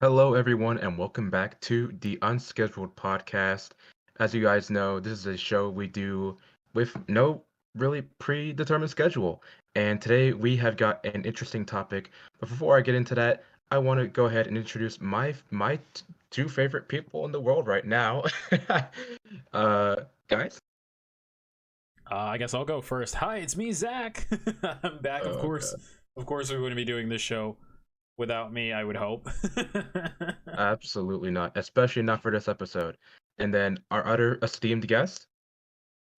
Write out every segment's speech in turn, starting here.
Hello, everyone, and welcome back to the Unscheduled podcast. As you guys know, this is a show we do with no really predetermined schedule. And today we have got an interesting topic. But before I get into that, I want to go ahead and introduce my two favorite people in the world right now. Guys. I guess I'll go first. Hi, it's me, Zach. I'm back, of Oh course. God, Of course, we wouldn't be doing this show without me, I would hope. absolutely not, especially not for this episode. And then our other esteemed guest.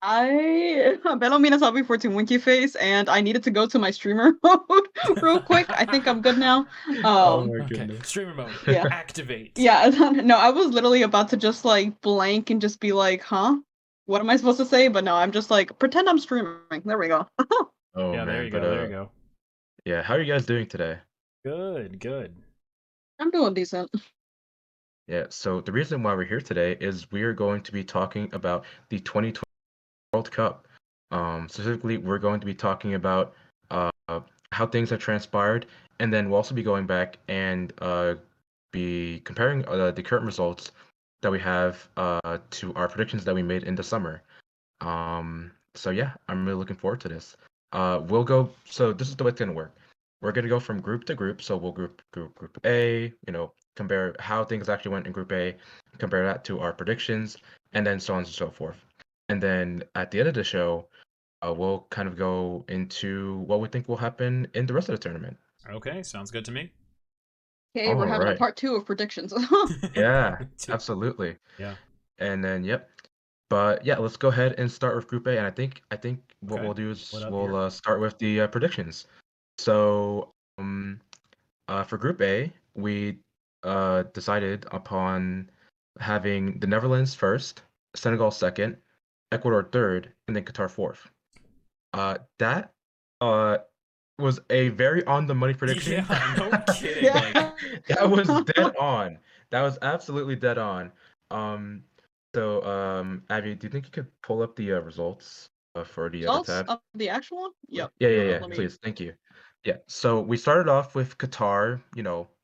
Pelo menos sabi for Winky Face, and I needed to go to my streamer mode real quick. I think I'm good now. Oh Um, my Okay, goodness. streamer mode, yeah, activate. yeah. No, I was literally about to just like blank and just be like, "Huh? What am I supposed to say?" But no, I'm just like pretend I'm streaming. There we go. Oh Yeah, there man, you but go, there you go. yeah, how are you guys doing today? Good, good. I'm doing decent. Yeah, so the reason why we're here today is we are going to be talking about the 2020 World Cup. Specifically, we're going to be talking about uh, how things have transpired, and then we'll also be going back and be comparing the current results that we have to our predictions that we made in the summer. So yeah, I'm really looking forward to this. We'll go. So this is the way it's gonna work. We're gonna go from group to group. So we'll group A. Compare how things actually went in Group A, compare that to our predictions, and then so on and so forth. And then at the end of the show, we'll kind of go into what we think will happen in the rest of the tournament. Okay, sounds good to me. Okay, we're All having a right. part 2 of predictions. Yeah, Part two. absolutely. Yeah, And then yep. But yeah, let's go ahead and start with Group A. And I think what okay. we'll do What is up we'll here? start with the predictions. So for Group A, we decided upon having the Netherlands first, Senegal second, Ecuador third, and then Qatar fourth. That uh was a very on the money prediction. Yeah, no kidding. Yeah. Like, That was dead on. That was absolutely dead on. Um, Abby, do you think you could pull up the results for the Results tab? of the actual one? Yep. Yeah, yeah, Hold up, yeah. let me. Please, thank you. Yeah. So we started off with Qatar,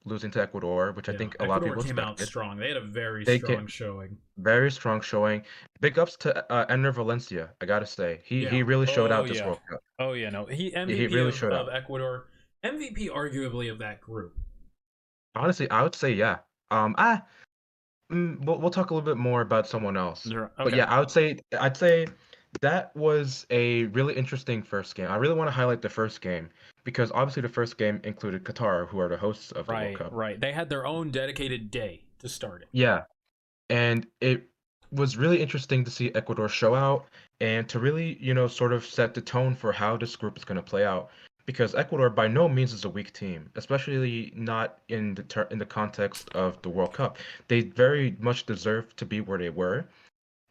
losing to Ecuador, which I yeah, think a lot of Ecuador people came out expected. strong. They had a very They came strong showing. very strong showing. Big ups to Enner Valencia, I gotta say. He Yeah. really showed Oh out this yeah. World Cup. Oh yeah. No, he Yeah, he MVP really of showed of out. Ecuador, MVP arguably of that group. Honestly, I would say yeah. Um, I we'll talk a little bit more about someone else. But Okay. yeah, I'd say that was a really interesting first game. I really want to highlight the first game because obviously the first game included Qatar, who are the hosts of the World Right. Cup. Right. They had their own dedicated day to start it. Yeah, and it was really interesting to see Ecuador show out and to really, sort of set the tone for how this group is going to play out. Because Ecuador by no means is a weak team, especially not in the context of the World Cup. They very much deserve to be where they were.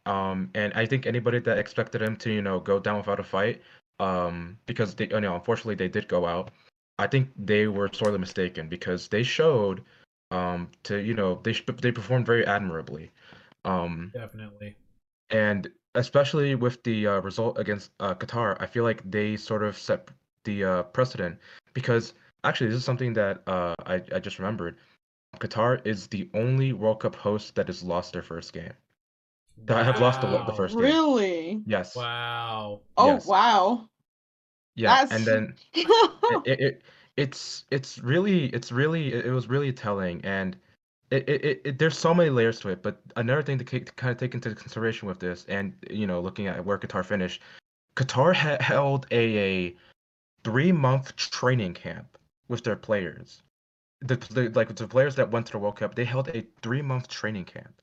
And I think anybody that expected them to, go down without a fight, because unfortunately they did go out. I think they were sorely mistaken because they showed, they performed very admirably. Um, Definitely. and especially with the result against Qatar, I feel like they sort of set the precedent because actually this is something that I just remembered. Qatar is the only World Cup host that has lost their first game. That have lost the Wow. first game. Really? Yes, Wow. Oh, yes, wow. yeah, and That's then it was really telling, and there's so many layers to it. But another thing to kind of take into consideration with this, and looking at where Qatar finished, Qatar held a 3-month training camp with their players. Like the players that went to the World Cup, they held a 3-month training camp.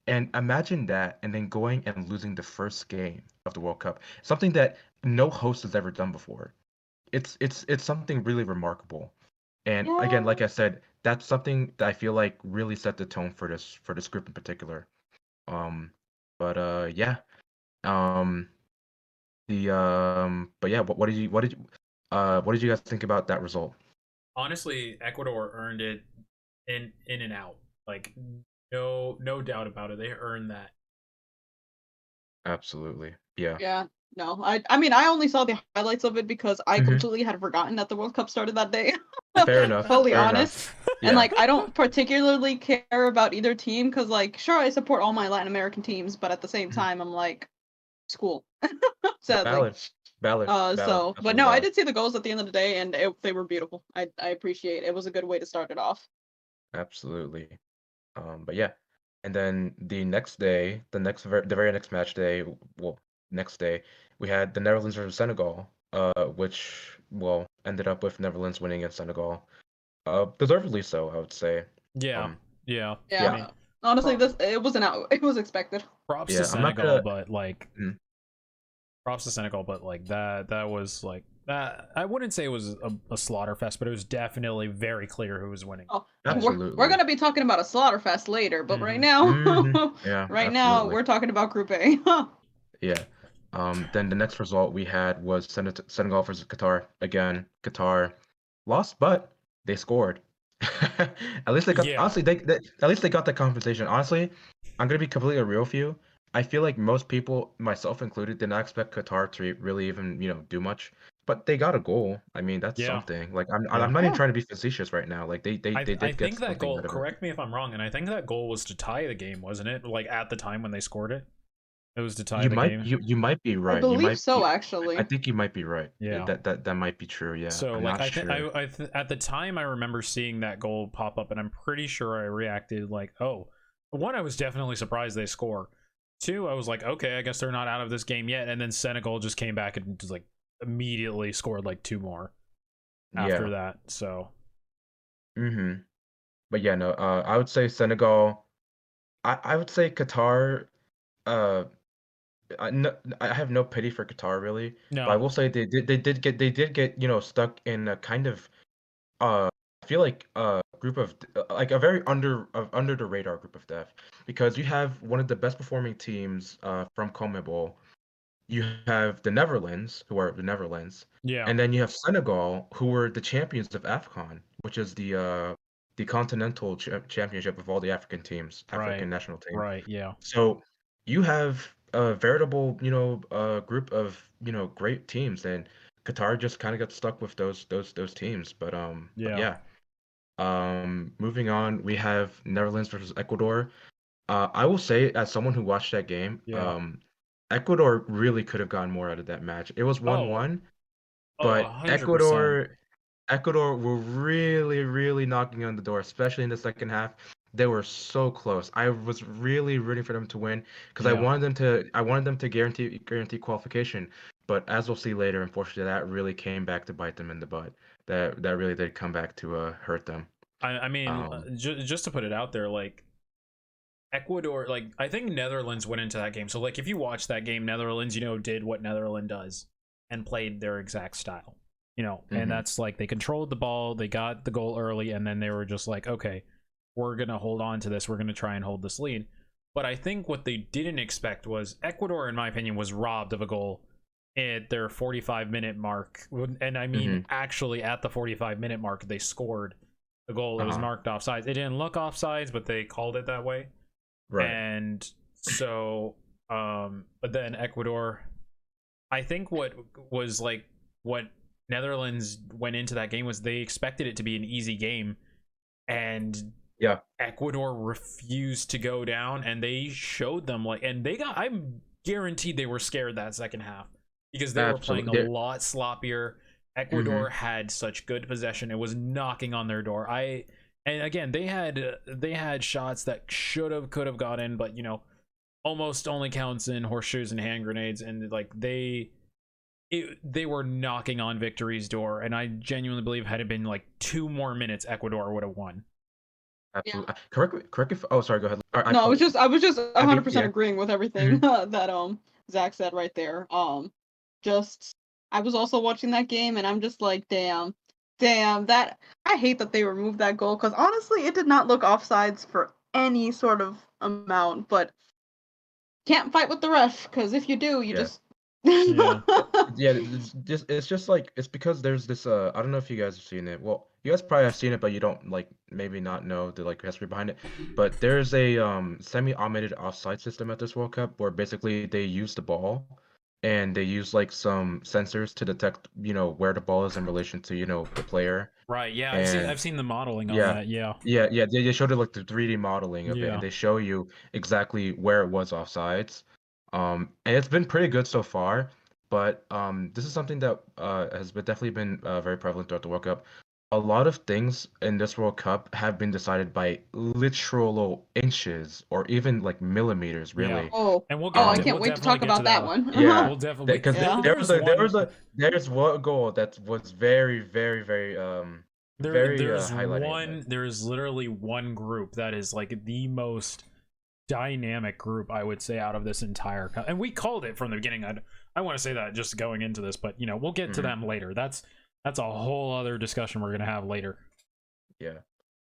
And imagine that, and then going and losing the first game of the World Cup, something that no host has ever done before. It's something really remarkable. And again, yeah. like I said, that's something that I feel like really set the tone for this group in particular. Um, but yeah. Um, but yeah, what did you guys think about that result? Honestly, Ecuador earned it in and out. Like, no doubt about it. They earned that. Absolutely. Yeah. Yeah. No, I mean, I only saw the highlights of it because I Hmm. completely had forgotten that the World Cup started that day. Fair enough. Fully Fair enough. honest. And Yeah, like I don't particularly care about either team because like sure I support all my Latin American teams, but at the same mhm. time I'm like school. Sadly. Valid, valid, But absolutely no, I valid. did see the goals at the end of the day, and they were beautiful. I appreciate it. It was a good way to start it off. Absolutely. But yeah, and then the next day, the very next match day, well, next day, we had the Netherlands versus Senegal, which well ended up with Netherlands winning against Senegal, deservedly so, I would say. Yeah, Um, yeah. I Yeah. yeah, mean, Honestly, pro- it was it was expected. props to yeah, I'm not Senegal, gonna. but like Mhm. props to Senegal, but like that was like that. I wouldn't say it was a slaughter fest, but it was definitely very clear who was winning. Oh, Like, we're Absolutely. gonna be talking about a Slaughterfest later, but right hmm now, Yeah, right now absolutely. we're talking about Group A. Yeah. Then the next result we had was Senegal versus Qatar. Again, Qatar lost, but they scored. At least they got, yeah, honestly, they at least they got the compensation. Honestly, I'm gonna be completely real with you. I feel like most people, myself included, did not expect Qatar to really even, do much. But they got a goal. I mean, that's yeah, something. Like I'm yeah. not even Yeah, trying to be facetious right now. Like they I did get think that something goal. out of it. Correct me if I'm wrong, and I think that goal was to tie the game, wasn't it? Like at the time when they scored it, it was to tie You the might game. you might be I right. believe so, I actually. think you might be right. Yeah. That might be true. Yeah, So I'm like not sure. at the time I remember seeing that goal pop up, and I'm pretty sure I reacted like, oh, one, I was definitely surprised they score. Two, I was like, okay, I guess they're not out of this game yet. And then Senegal just came back and just like immediately scored like two more after Yeah. that. So Mm-hmm. But yeah, no. I would say Senegal. I would say Qatar. Uh, no, I have no pity for Qatar really, but I no, will say they did get stuck in a kind of I feel like a group of like a very under the radar group of death because you have one of the best performing teams from CONMEBOL. You have the Netherlands, who are the Netherlands, yeah, and then you have Senegal, who were the champions of AFCON, which is the continental championship of all the African teams, right, African national team. right, yeah, So you have a veritable, group of, great teams, and Qatar just kind of got stuck with those teams. But yeah, yeah. Moving on, we have Netherlands versus Ecuador. I will say, as someone who watched that game, yeah. Ecuador really could have gotten more out of that match. It was Oh, 1-1, oh, but 100%. Ecuador were really, really knocking on the door, especially in the second half. They were so close. I was really rooting for them to win because Yeah. I wanted them to guarantee qualification. But as we'll see later, unfortunately, that really came back to bite them in the butt. That really did come back to hurt them. I mean, Um, just to put it out there, like Ecuador, like I think Netherlands went into that game. So like if you watch that game, Netherlands, did what Netherlands does and played their exact style. And mhm. that's like they controlled the ball, they got the goal early, and then they were just like, okay, we're gonna hold on to this, we're gonna try and hold this lead. But I think what they didn't expect was Ecuador, in my opinion, was robbed of a goal at their 45-minute mark. And I mean, Mhm. actually, at the 45-minute mark, they scored a goal. It was Uh-huh. marked offsides. It didn't look offsides, but they called it that way. Right. And so but then Ecuador, I think what Netherlands went into that game was they expected it to be an easy game, and Yeah. Ecuador refused to go down, and they showed them like, and they got, I'm guaranteed they were scared that second half because they were playing a Absolutely. lot sloppier. Ecuador Mhm. had such good possession, it was knocking on their door. And again, they had shots that could have got in, but almost only counts in horseshoes and hand grenades, and like they were knocking on victory's door, and I genuinely believe had it been like 2 more minutes, Ecuador would have won. Yeah. Absolutely. Correct if. Oh, sorry. Go ahead. I No, apologize. I was just Abby. 100% Yeah. agreeing with everything Mhm. that Zach said right there. Just I was also watching that game and I'm just like, damn, that I hate that they removed that goal because honestly, it did not look offsides for any sort of amount, but can't fight with the ref because if you do, you Yeah. just Yeah. Yeah. It's just like it's because there's this. I don't know if you guys have seen it. Well, you guys probably have seen it, but you don't like maybe not know the like history behind it. But there's a semi-automated offside system at this World Cup where basically they use the ball and they use like some sensors to detect where the ball is in relation to the player. Right. Yeah, And I've seen the modeling on yeah, that. Yeah. yeah, they showed it like the 3D modeling of it, and Yeah. they show you exactly where it was offsides. And it's been pretty good so far, but this is something that has definitely been very prevalent throughout the World Cup. A lot of things in this World Cup have been decided by literal inches or even like millimeters, Yeah. really. Oh, And I can't we'll wait to definitely talk get to about that that one. one. Yeah, We'll definitely because Yeah. there's one goal that was very very highlighting. There's literally one group that is like the most dynamic group, I would say, out of this entire and we called it from the beginning. I want to say that just going into this, but we'll get to Mhm. them later. That's a whole other discussion we're gonna have later. Yeah.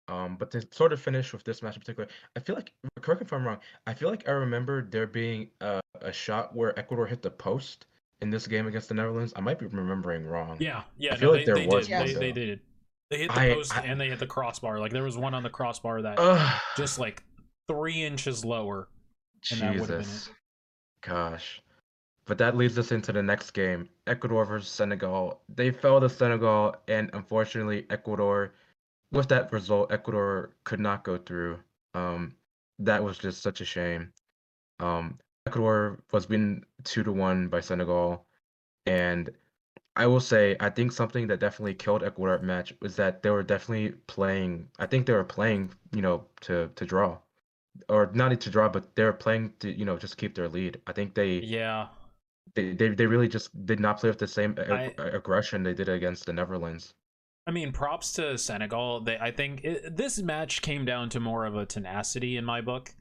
But to sort of finish with this match in particular, I feel like, correct me if I'm wrong, I feel like I remember there being a shot where Ecuador hit the post in this game against the Netherlands. I might be remembering wrong. Yeah, I no, feel like there they was did. one Yes. They though. did. They hit the I, post I, and they hit the crossbar. Like there was one on the crossbar that ugh, just like 3 inches lower, and that would have been it. Jesus, gosh. But that leads us into the next game, Ecuador versus Senegal. They fell to Senegal, and unfortunately, Ecuador, with that result, Ecuador could not go through. Um, that was just such a shame. Ecuador was beaten 2-1 by Senegal, and I will say I think something that definitely killed Ecuador match was that they were definitely playing. I think they were playing, to draw, or not to draw, but they were playing to, just keep their lead. I think Yeah, they really just did not play with the same I aggression they did against the Netherlands. I mean, props to Senegal. I think this match came down to more of a tenacity in my book,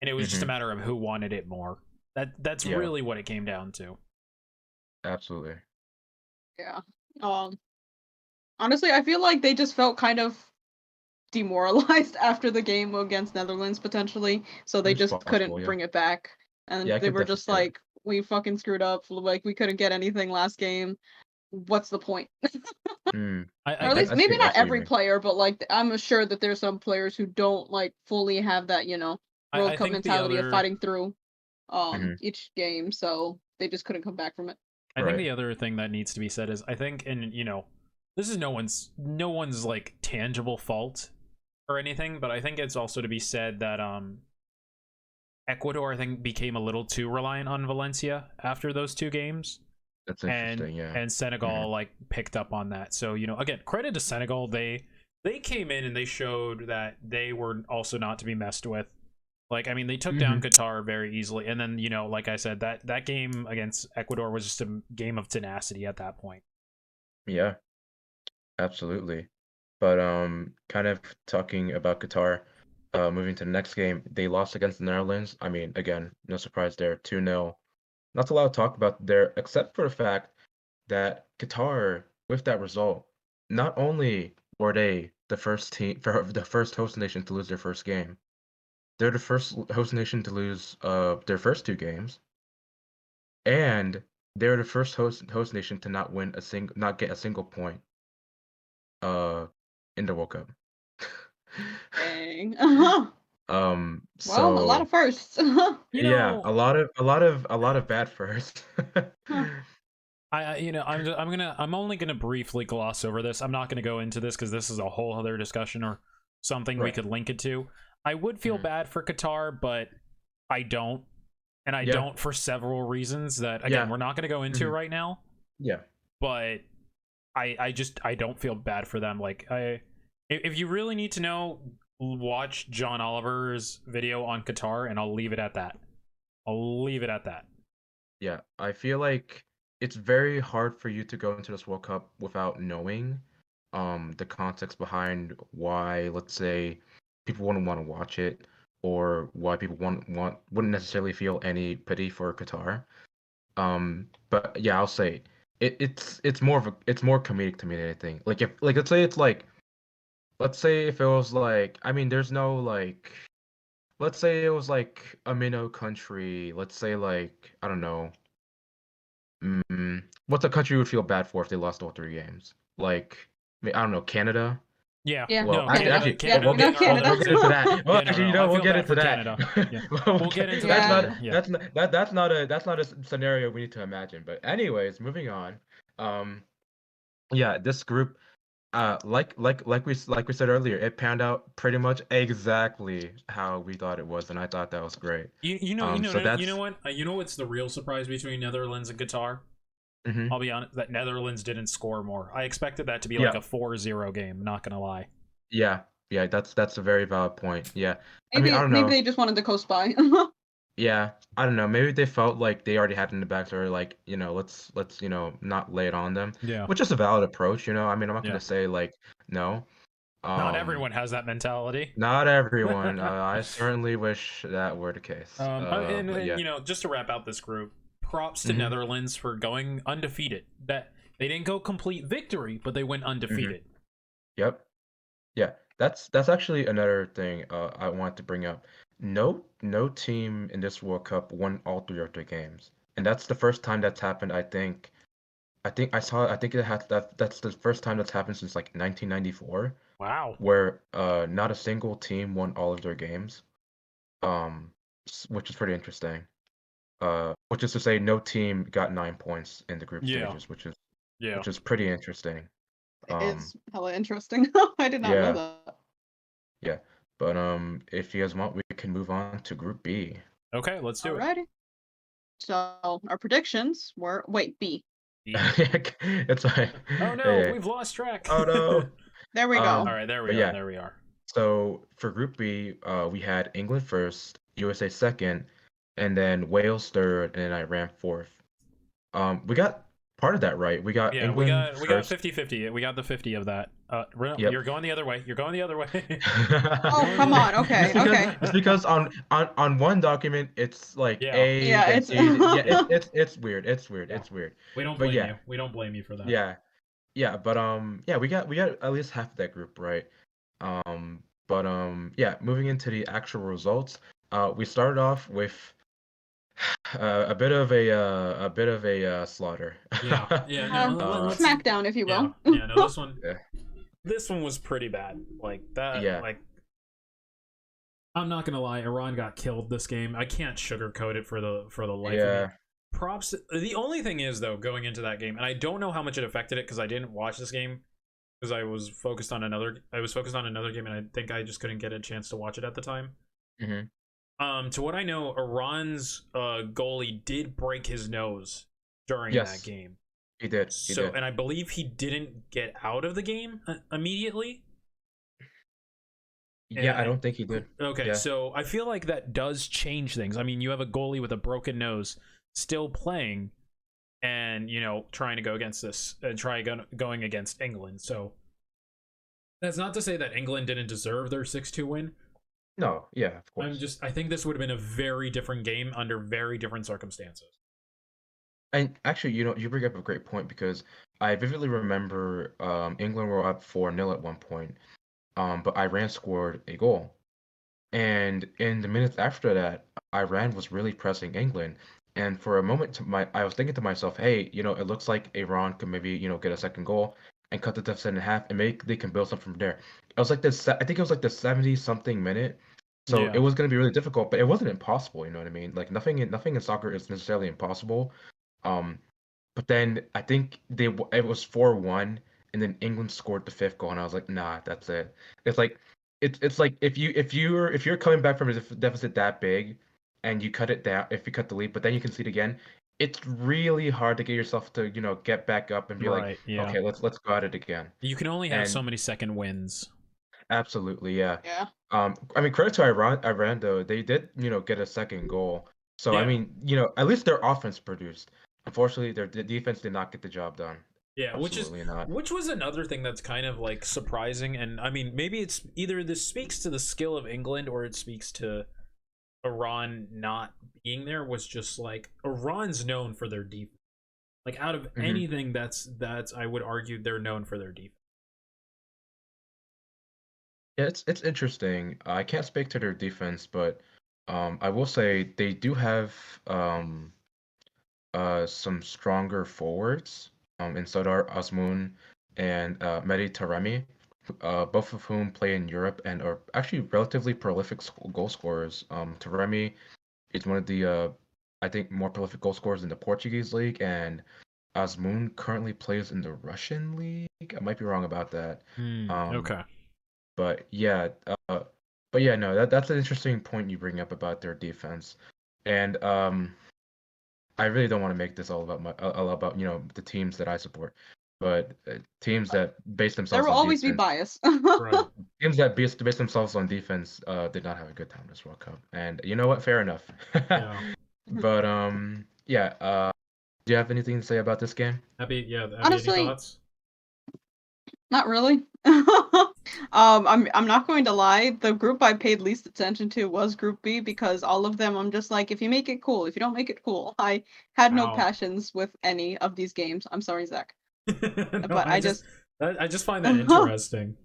and it was just a Hmm. matter of who wanted it more. That's Yeah, really what it came down to. absolutely. Yeah. Um, Honestly, I feel like they just felt kind of demoralized after the game against Netherlands potentially, so they It's just possible. couldn't Yeah, bring it back. yeah, And I they could were definitely just see that. like, we fucking screwed up, like we couldn't get anything last game. What's the point? Mm. Or I at least think maybe I not see what you every mean. player, but like I'm sure that there's some players who don't like fully have that, World I Cup think the mentality of other fighting through Hmm. each game, so they just couldn't come back from it. I think Right. the other thing that needs to be said is I think, and this is no one's like tangible fault or anything, but I think it's also to be said that Ecuador, I think, became a little too reliant on Valencia after those two games, That's and interesting. Yeah. Hmm. Senegal like picked up on that. So again, credit to Senegal. They came in and they showed that they were also not to be messed with. Like, I mean, they took down Hmm. Qatar very easily, and then like I said, that game against Ecuador was just a game of tenacity at that point. Yeah. Absolutely. But kind of talking about Qatar, moving to the next game, they lost against the Netherlands. I mean, again, no surprise there, 2-0. Not a lot to talk about there, except for the fact that Qatar, with that result, not only were they the first team for the first host nation to lose their first game, they're the first host nation to lose their first two games, and they're the first host nation to not get a single point uh in the World Cup. Dang. Well, a lot So of firsts. You yeah, know, a lot of bad first. I'm only gonna briefly gloss over this. I'm not gonna go into this because this is a whole other discussion or something we Right. could link it to. I would feel Mhm. bad for Qatar, but I don't, and I Yeah, don't for several reasons that again yeah, we're not gonna go into mhm, right now. yeah, But I don't feel bad for them. Like if you really need to know, watch John Oliver's video on Qatar, and I'll leave it at that. I'll leave it at that. yeah. I feel like it's very hard for you to go into this World Cup without knowing the context behind why, let's say, people wouldn't want to watch it, or why people wouldn't necessarily feel any pity for Qatar. But yeah, I'll say it's more of it's more comedic to me than anything. Like if like let's say if it was like, I mean, there's no like, let's say it was like a minnow country. Let's say like, I don't know, what's a country you would feel bad for if they lost all three games? Like, I don't know, Canada. Yeah, Yeah, Well, no, Canada. well, Yeah, Canada no, getting our Canada. we'll get into that. Well, Yeah, no, actually, no, I we'll feel get bad into for that. Canada. Yeah, we'll get into that Yeah. later. Yeah. That's not a scenario we need to imagine. But anyways, moving on. Um, yeah, this group. Like we said earlier, it panned out pretty much exactly how we thought it was, and I thought that was great. So You know that's what? You know what's the real surprise between Netherlands and Qatar? hmm I'll be honest, that Netherlands didn't score more. I expected that to be like yeah, a 4-0 game, not gonna lie. yeah, yeah. That's a very valid point. Yeah, I mean, I Maybe don't maybe know. they just wanted to coast by. Yeah, I don't know. Maybe they felt like they already had it in the back, so they're like, let's not lay it on them, Yeah. which is a valid approach. I mean, I'm not Yeah. gonna say like no. Not Um, everyone has that mentality. Not everyone. I certainly wish that were the case. But And yeah. you know, just to wrap out this group, props to hmm Netherlands for going undefeated. That they didn't go complete victory, but they went hmm undefeated. Yep. Yeah. That's actually another thing I want to bring up. No team in this World Cup won all three of their games, and that's the first time that's happened. I think it has that's the first time that's happened since like 1994, Wow. where not a single team won all of their games. Which is pretty interesting. Which is to say, no team got 9 points in the group Yeah. stages, which is Yeah. pretty interesting. Um, It's hella interesting. I did not know yeah, that. yeah. But if you guys want, we can move on to Group B. Okay, let's do it. Alrighty. So our predictions were B. E. It's like, Oh no, yeah. we've lost track. Oh no. There we All go. right, there we But are. yeah. There we are. So for Group B, we had England first, USA second, and then Wales third, and then Iran fourth. We got part of that right. We got Yeah, England we got first. 50-50. We got the 50 of that. Yep. You're going the other way. You're going the other way. Oh, Going come the on. Okay, okay. it's because on one document it's like Yeah. A Yeah, then it's C. Yeah, it's weird. It's weird. Yeah. It's weird. We don't But blame yeah, you. We don't blame you for that. yeah, yeah. But yeah, we got at least half of that group right. But yeah, moving into the actual results, we started off with a bit of a slaughter. Yeah. Yeah, no, let's Smackdown, if you yeah. will. Yeah, no, Yeah, this one was pretty bad. Like that yeah, like I'm not gonna lie, Iran got killed this game. I can't sugarcoat it for the life of me. yeah. Props. The only thing is though, going into that game, and I don't know how much it affected it because I didn't watch this game because I was focused on another. I was focused on another game, and I think I just couldn't get a chance to watch it at the time. hmm To what I know, Iran's goalie did break his nose during that Yes, game. he did. He So, did. and I believe he didn't get out of the game immediately. Yeah, I don't think he did. Okay, Yeah. so I feel like that does change things. I mean, you have a goalie with a broken nose still playing, and you know, trying to go against this, going against England. So that's not to say that England didn't deserve their 6-2 win. No, yeah, of course. I think this would have been a very different game under very different circumstances. And actually, you bring up a great point because I vividly remember England were up 4-0 at one point, but Iran scored a goal. And in the minutes after that, Iran was really pressing England. And for a moment, I was thinking to myself, hey, it looks like Iran could maybe, get a second goal and cut the deficit in half, and maybe they can build something from there. It was like this, I think it was like the 70 something minute. So it Yeah, was going to be really difficult, but it wasn't impossible. You know what I mean? Like nothing in soccer is necessarily impossible. Um, but then I think it was 4-1, and then England scored the fifth goal, and I was like, nah, that's it. It's like it's like if you're coming back from a deficit that big, and you cut it down, if you cut the lead, but then you concede again, it's really hard to get yourself to get back up and be like, right. Yeah, okay, let's go at it again. you can only have so And many second wins. absolutely, yeah. Yeah. I mean, credit to Iran though, they did get a second goal. So I Yeah, mean, at least their offense produced. Unfortunately, their defense did not get the job done. yeah, Absolutely not. which was another thing that's kind of like surprising. And I mean, maybe it's either this speaks to the skill of England or it speaks to Iran not being there. Was just like Iran's known for their defense. Like out of hmm anything, that's I would argue they're known for their defense. Yeah, it's interesting. I can't speak to their defense, but I will say they do have some stronger forwards in Sardar Azmoun and Mehdi Taremi, both of whom play in Europe and are actually relatively prolific goal scorers. Taremi is one of the I think more prolific goal scorers in the Portuguese league, and Azmoun currently plays in the Russian league. I might be wrong about that. Um, Okay. but yeah, but yeah, no, that's an interesting point you bring up about their defense, and I really don't want to make this all about the teams that I support, but teams that base There themselves will on always be defense, bias. Right. teams that base themselves on defense, did not have a good time this World Cup, and you know what? Fair enough. Yeah. But yeah. Do you have anything to say about this game? Abby, any Honestly, thoughts? not really. I'm not going to lie. The group I paid least attention to was Group B because all of them I'm just like, if you make it cool, if you don't make it cool. I had no Ow. passions with any of these games. I'm sorry, Zach, No, but I just find that interesting.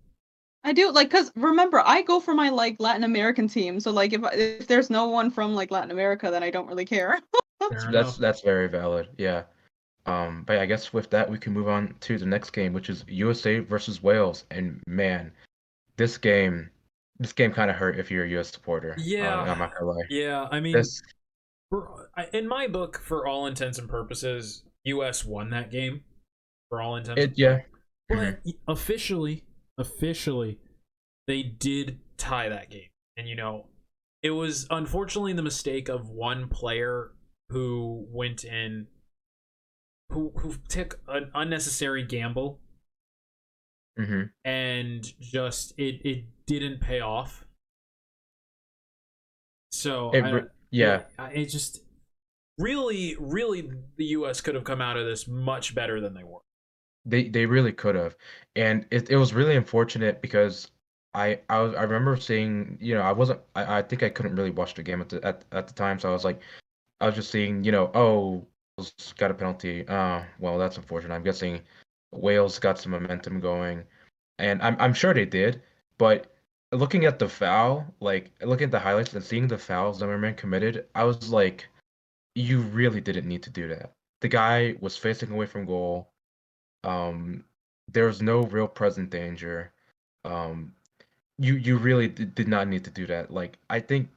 I do like because remember I go for my like Latin American team. So like if there's no one from like Latin America, then I don't really care. Fair That's enough. that's very valid. Yeah. But yeah, I guess with that we can move on to the next game, which is USA versus Wales. And man, this game, this game kind of hurt if you're a US supporter. Yeah. I'm not gonna lie. Yeah, I mean, This, in my book, for all intents and purposes, US won that game for all intents. yeah. Mhm. But officially, they did tie that game. And it was unfortunately the mistake of one player who went in who took an unnecessary gamble Mhm. and just it didn't pay off. So Yeah, it just really the US could have come out of this much better than they were. they really could have, and it was really unfortunate because I remember seeing, I think I couldn't really watch the game at the time, so I was just seeing, oh, Wales got a penalty. Well, that's unfortunate. I'm guessing Wales got some momentum going, and I'm sure they did, but looking at the foul, like looking at the highlights and seeing the fouls Zimmerman committed, I was like, you really didn't need to do that. The guy was facing away from goal. Um, there was no real present danger. Um, you really did not need to do that. Like I think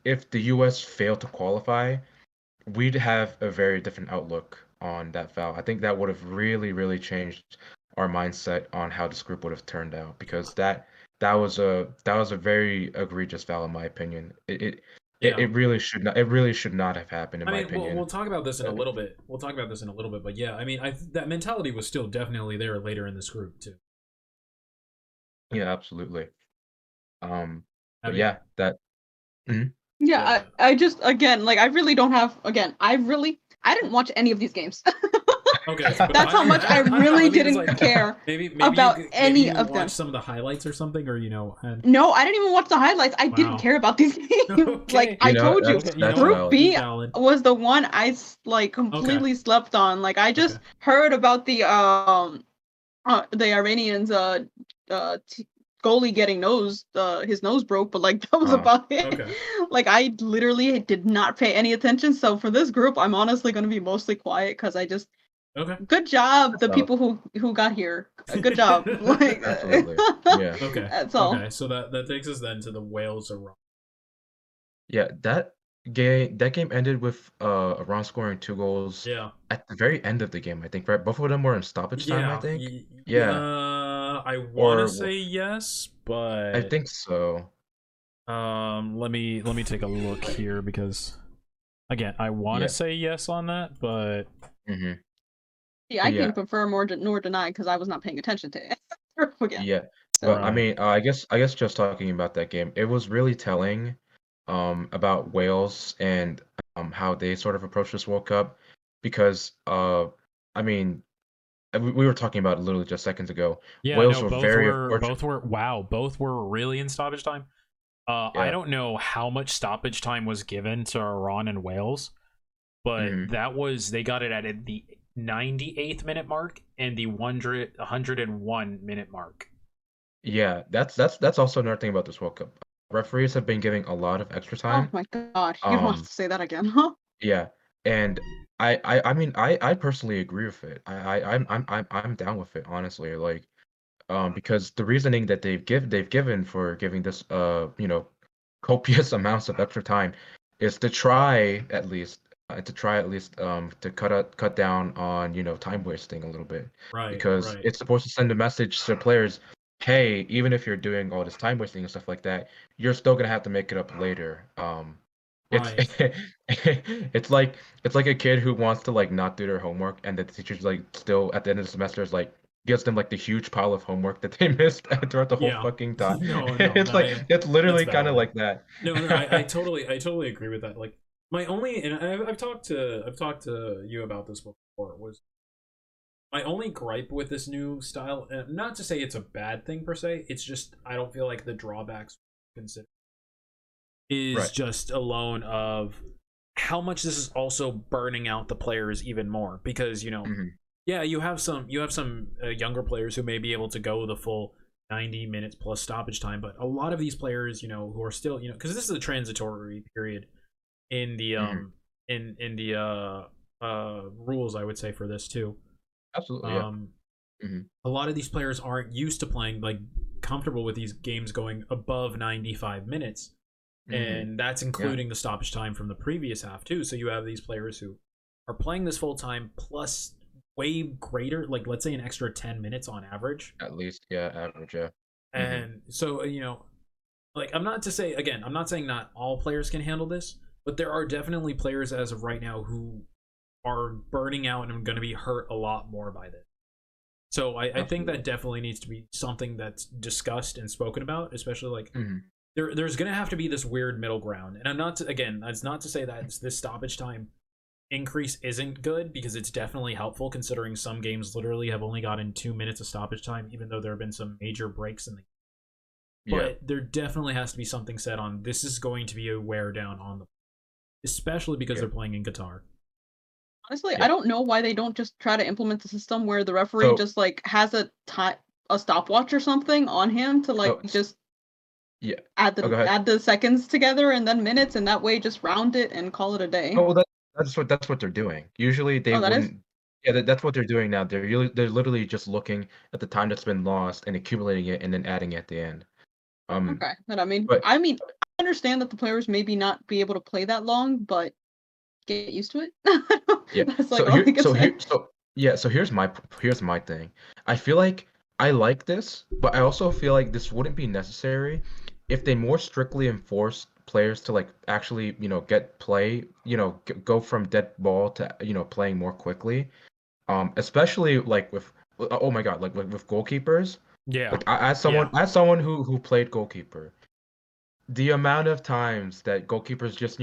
if the U.S. failed to qualify, we'd have a very different outlook on that foul. I think that would have really changed our mindset on how this group would have turned out because that was a very egregious foul in my opinion. Yeah. It really should not have happened in I my mean, we'll opinion. talk about this in a Uh, little bit. We'll talk about this in a little bit, but yeah, I mean, that mentality was still definitely there later in this group too. yeah, absolutely. But Abby? yeah, that. Mhm. Yeah, Yeah. I just again like I really don't have again. I didn't watch any of these games. Okay, but That's how much I I don't know. I really mean, it's didn't like care maybe about maybe any you of watch them. some of the highlights or something, or and No, I didn't even watch the highlights. I didn't wow. care about these games. Like Okay. I told you, Okay, you know That's what? Group valid. B Valid. was the one like Okay. completely slept on. Like I Okay. just heard about the Iranians goalie getting his nose broke, but like that was Uh, about it. Okay. Like I literally did not pay any attention. So for this group, I'm honestly going to be mostly quiet because I just Okay. good job that's the valid. people who got here. Good job. Like Absolutely. Yeah. Okay. that's all. Okay. So that takes us then to the Wales Iran. Yeah, that game ended with Iran scoring two goals Yeah. at the very end of the game, I think, right? Both of them were in stoppage time, I Yeah. think. Yeah. I want to Or say yes, I but think so. let me take a look here because again, I want to Yeah. say yes on that, but Hmm. Yeah, I But can yeah, confirm or nor deny because I was not paying attention to it again. yeah. So But I right. mean, I guess just talking about that game, it was really telling about Wales and how they sort of approach this World Cup because I mean, we were talking about it literally just seconds ago. Yeah, Wales no, were very fortunate. both were really in stoppage time. I Yeah. don't know how much stoppage time was given to Iran and Wales, but Hmm. they got it at the 98th minute mark and the 101-minute mark. Yeah, that's also another thing about this World Cup. Referees have been giving a lot of extra oh time. my god, you don't have Um, to say that again, huh? yeah, and I mean I personally agree with it. I'm down with it honestly. Like because the reasoning that they've given for giving this copious amounts of extra time is to try at least and to try at least to cut down on time wasting a little bit, Right, because right, it's supposed to send a message to players, hey, even if you're doing all this time wasting and stuff like that, you're still gonna have to make it up later. It's right. it's like a kid who wants to like not do their homework, and the teacher's like still at the end of the semester is like gives them like the huge pile of homework that they missed throughout the whole Yeah. fucking time. No, no, It's no. like it's That's literally kind of valid. like that. No, no. I totally agree with that. Like my only, and I've talked to you about this before. Was my only gripe with this new style? Not to say it's a bad thing per se. It's just I don't feel like the drawbacks consider is Right. just alone of how much this is also burning out the players even more because Hmm. yeah, you have some younger players who may be able to go the full 90 minutes plus stoppage time, but a lot of these players, who are still, because this is a transitory period in the Hmm. rules, I would say, for this too. Absolutely, yeah. Um, Hmm. a lot of these players aren't used to playing like comfortable with these games going above 95 minutes, Hmm. and that's Yeah, including the stoppage time from the previous half too. So you have these players who are playing this full time plus way greater, like let's say an extra 10 minutes on average. at least, yeah, average, yeah. Hmm. And so like I'm not saying not all players can handle this, but there are definitely players as of right now who are burning out and going to be hurt a lot more by this. So I think Absolutely. that definitely needs to be something that's discussed and spoken about, especially like Hmm. there's going to have to be this weird middle ground. And again, that's not to say that this stoppage time increase isn't good, because it's definitely helpful considering some games literally have only gotten 2 minutes of stoppage time, even though there have been some major breaks in the. Yeah, But there definitely has to be something said on this is going to be a wear down on them, especially because yeah, they're playing in Qatar. Honestly, I yeah. don't know why they don't just try to implement the system where the referee So, just like has a stopwatch or something on him to like so, just yeah. add Oh, the go ahead. add the seconds together and then minutes, and that way just round it and call it a day. Oh, well, that's what they're doing. Usually, they Oh, that is wouldn't. Yeah, that's what they're doing now. They're literally just looking at the time that's been lost and accumulating it and then adding it at the end. Um, okay. But I mean, but I understand that the players maybe not be able to play that long, but get used to it. yeah. That's like So all here, I can so say. here, so yeah. So here's my thing. I feel like I like this, but I also feel like this wouldn't be necessary if they more strictly enforce players to like actually, get play, go from dead ball to, playing more quickly. Especially like with, oh my God, like with goalkeepers. Yeah, Like yeah, as someone who played goalkeeper, the amount of times that goalkeepers just,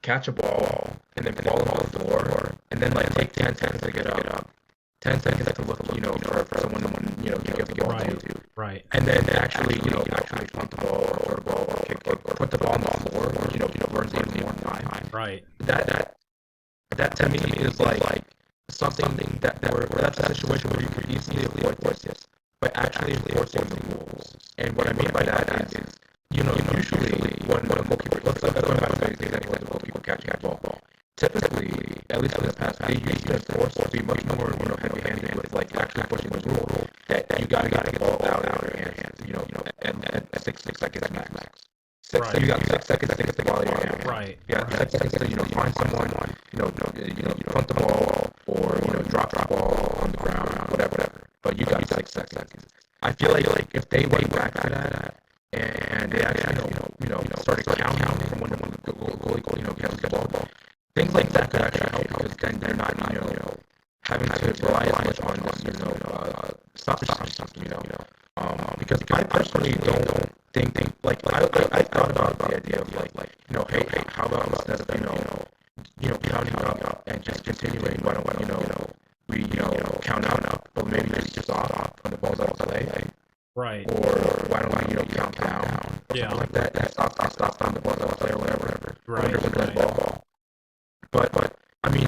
catch a ball and then fall on the floor and then like take 10 seconds to get up, 10 seconds to look, for someone, to give the ball right, to, right, and then actually, actually punt the ball or kick or put the ball on the floor, or, burns even more time. right, That that to me is like something where that's a situation where you could easily avoid this by actually enforcing the rules. And what I mean by that is, usually when a goalkeeper, let's go back to the example of a goalkeeper catching a ball. Typically, at least in the past, they used to enforce to be much more, heavy-handed with like actually pushing the rule that you gotta get the ball out of your hands, at 6 seconds max. You right, got 6 seconds to get the ball out of your hand. right, You got right, 6 seconds to, find someone, punt the ball or, drop the ball on the ground, whatever. But you got 6 seconds. I feel like if they went back to that and they actually, started counting from when the goalie, catches the ball, things like that could actually help because then they're not, having to rely as much on this, stoppage time, because I personally don't think like I thought about the idea of like hey, how about instead of counting up and just continuing, why don't we count up, but maybe just stop when the ball's out of play, right. or why don't we count down or Yeah, something like that, and stop when the ball's out of play or whatever, when right, there's a dead right. ball. But I mean,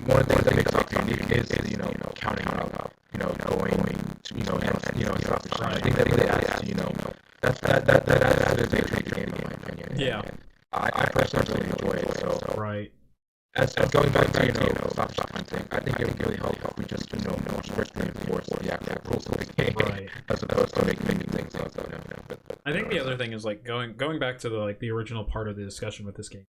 one of the things that makes soccer unique is counting up, going to and stop the shot. I Right. think that really adds to that adds to the game in my opinion. Yeah. And I personally really enjoy it. So Right. as going back to stop shot thing, I think it would really help if we just more strictly enforce the actual rules of the game Right. as opposed to making things up. I think the other thing is like going back to the original part of the discussion with this game.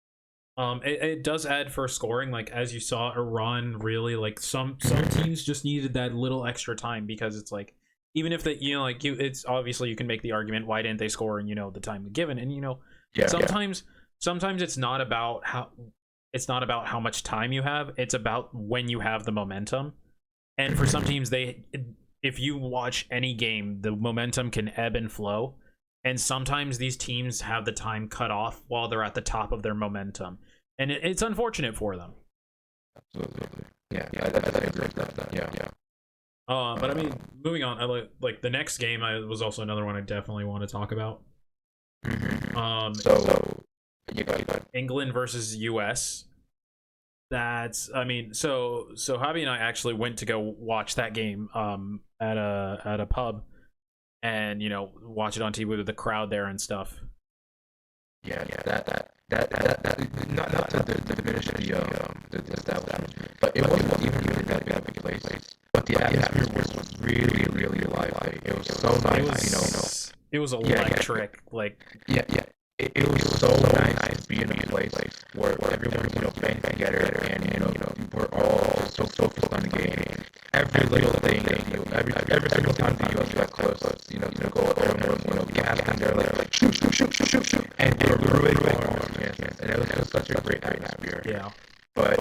It does add for scoring. Like as you saw, Iran really like some teams just needed that little extra time because it's like even if they like it's obviously you can make the argument why didn't they score in the time given and sometimes it's not about how much time you have, it's about when you have the momentum. And for some teams, if you watch any game, the momentum can ebb and flow. And sometimes these teams have the time cut off while they're at the top of their momentum. And it's unfortunate for them. Absolutely. Yeah, I agree with that. Yeah. But I mean, moving on, I like the next game was also another one I definitely want to talk about. So you got England versus US. I mean, so Javi and I actually went to go watch that game at a pub, and watch it on TV with the crowd there and stuff. Yeah, that not to diminish the establishment, but it wasn't even really that big of a place. But the atmosphere was really, really lively. It was so nice. It was electric. Like it was so nice to be in a place where everyone band together and we're all so focused on the game. Every little thing, every single time the US got close, go over, gasping there like shoot, and they were really on chances, and it was just such a great atmosphere. Yeah. But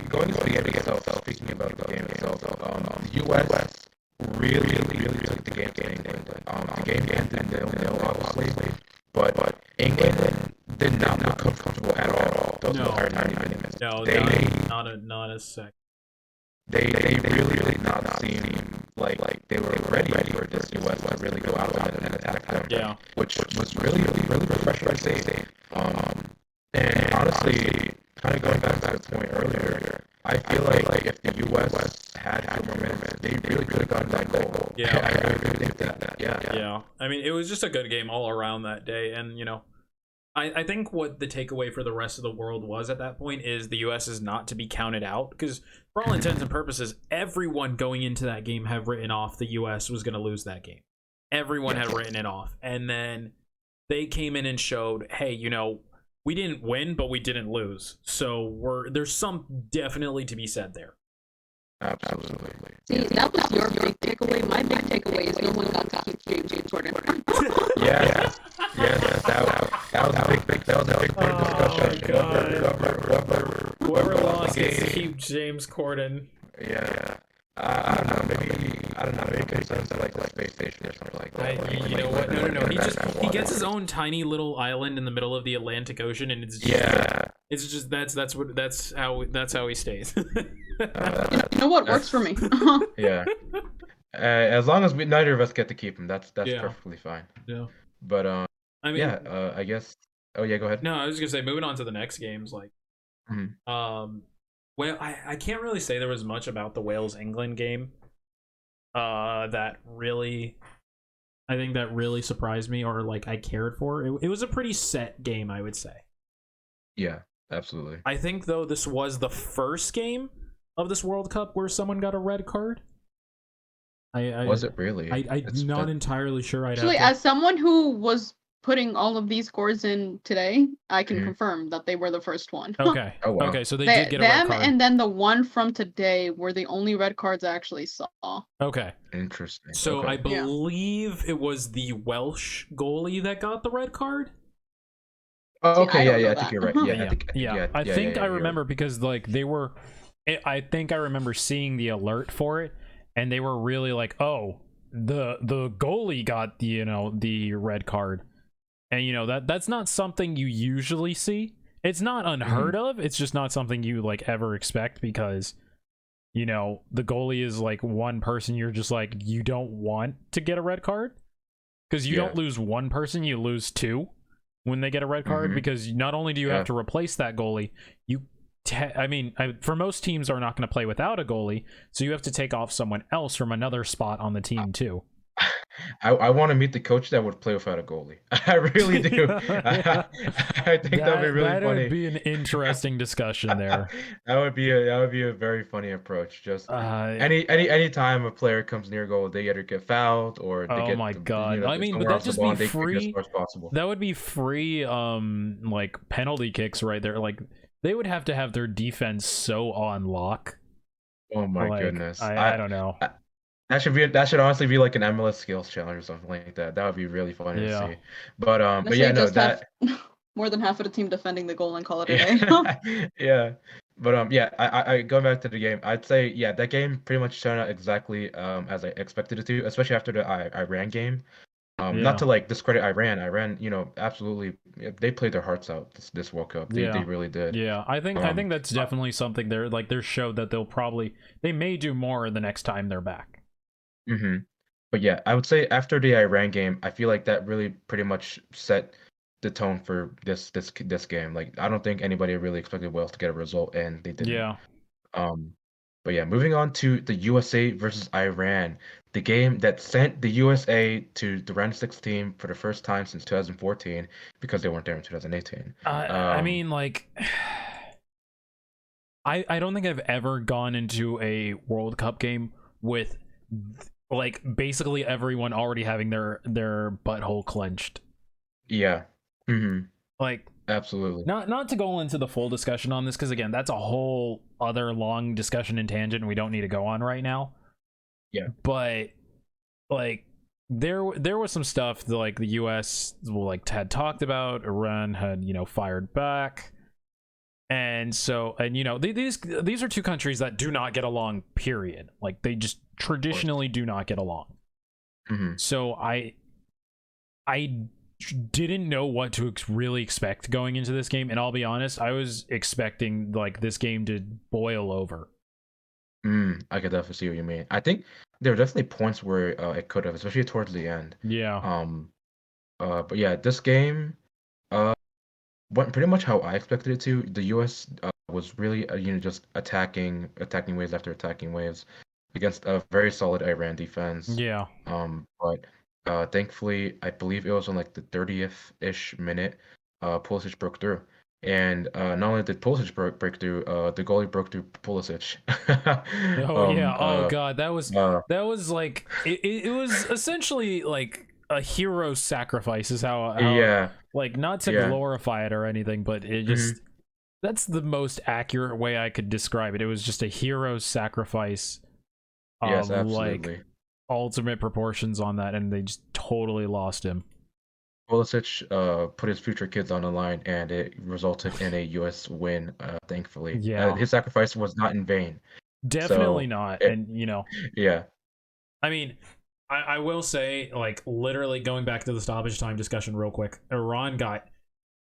going to the game itself, speaking about the game itself, the US really took the game to England. The game ended 0-0, obviously, but England did not look comfortable at all. Those entire 90 minutes. No, not a sec. They really did not seem like they were ready for this US to really go out and attack them. Yeah. Which was really refreshing to see. And honestly, kind of going back to the point earlier, I feel like if the US had more minutes, they really could have gotten that goal. Yeah. I really think that. Yeah. I mean, it was just a good game all around that day, and I think what the takeaway for the rest of the world was at that point is the US is not to be counted out, because for all intents and purposes, everyone going into that game had written off the US was going to lose that game. Everyone had written it off, and then they came in and showed, hey, we didn't win, but we didn't lose. So there's some definitely to be said there. Absolutely. See, that was your big takeaway. My big takeaway is no one got to keep James Jordan. Yeah. That was a big part of the discussion. Whoever lost gets to keep James Corden. Yeah. I don't know. Maybe it comes to like space station or something like that. You know what? No. He gets his own tiny little island in the middle of the Atlantic Ocean, and it's just, it's just that's how he stays. You know what works for me? Yeah. As long as neither of us get to keep him, that's perfectly fine. Yeah. But I mean, I guess. Oh yeah, go ahead. No, I was gonna say, moving on to the next games, like, well, I can't really say there was much about the Wales England game, that really surprised me or like I cared for. It was a pretty set game, I would say. Yeah, absolutely. I think though this was the first game of this World Cup where someone got a red card. Was it really? I'm not entirely sure. Actually, as someone who was putting all of these scores in today, I can confirm that they were the first one. Okay. Oh, wow. Okay, so they did get a red card. And then the one from today were the only red cards I actually saw. Okay. Interesting. So okay. I believe it was the Welsh goalie that got the red card. Oh, okay. See, I think you're right. I think I remember because like they were. I think I remember seeing the alert for it, and they were really like, "Oh, the goalie got the red card." And that's not something you usually see. It's not unheard of. It's just not something you like ever expect because the goalie is like one person you're just like you don't want to get a red card because you don't lose one person, you lose two when they get a red card because not only do you have to replace that goalie, for most teams are not going to play without a goalie, so you have to take off someone else from another spot on the team too. I want to meet the coach that would play without a goalie. I really do. Yeah. I think that'd be really That would funny. be an interesting discussion there. That would be a very funny approach. Just Uh, any time a player comes near goal, they either get fouled or they oh get my god. I if mean, would somewhere that else the just ball be and they kick it as free? far as possible. That would be free like penalty kicks right there. Like they would have to have their defense so on lock. Oh my Like goodness. I don't know. I that should honestly be like an MLS skills challenge or something like that. That would be really funny to Yeah. see. But Honestly, yeah, no, just have that more than half of the team defending the goal and call it a day. yeah, yeah. But yeah, I going back to the game, I'd say yeah, that game pretty much turned out exactly as I expected it to, especially after the Iran game. Not Yeah. to like discredit Iran. Iran, absolutely, they played their hearts out this World Cup. They Yeah. really did. Yeah. I think that's Uh, definitely something they're showed that they may do more the next time they're back. hmm But yeah, I would say after the Iran game, I feel like that really pretty much set the tone for this game. Like I don't think anybody really expected Wales to get a result, and they didn't. Yeah. Um, but yeah, moving on to the USA versus Iran, the game that sent the USA to the round of 16 for the first time since 2014 because they weren't there in 2018. I mean like I don't think I've ever gone into a World Cup game with like basically everyone already having their butthole clenched. Yeah. hmm Like Absolutely. not to go into the full discussion on this because again that's a whole other long discussion and tangent and we don't need to go on right now. Yeah. But like there was some stuff that like the US like had talked about. Iran had fired back. And so, and these are two countries that do not get along, period. Like they just Of course. traditionally do not get along. hmm So I didn't know what to really expect going into this game, and I'll be honest, I was expecting like this game to boil over. I could definitely see what you mean. I think there were definitely points where it could have, especially towards the end. Yeah. Um, but yeah, this game uh went pretty much how I expected it to. The U.S. Was really just attacking waves after attacking waves against a very solid Iran defense. Yeah. But thankfully, I believe it was on like the 30th-ish minute, Pulisic broke through. And not only did Pulisic break through, the goalie broke through Pulisic. Oh Um, yeah. Oh god, that was uh, like it was essentially like a hero sacrifice is how yeah, like not to yeah. glorify it or anything, but it hmm just that's the most accurate way I could describe it. It was just a hero sacrifice Yes, of like absolutely. ultimate proportions on that, and they just totally lost him. Pulisic put his future kids on the line, and it resulted in a U.S. win, thankfully. Yeah, His sacrifice was not in vain. definitely So, not. it, And yeah, I mean, I will say, like, literally going back to the stoppage time discussion real quick, Iran got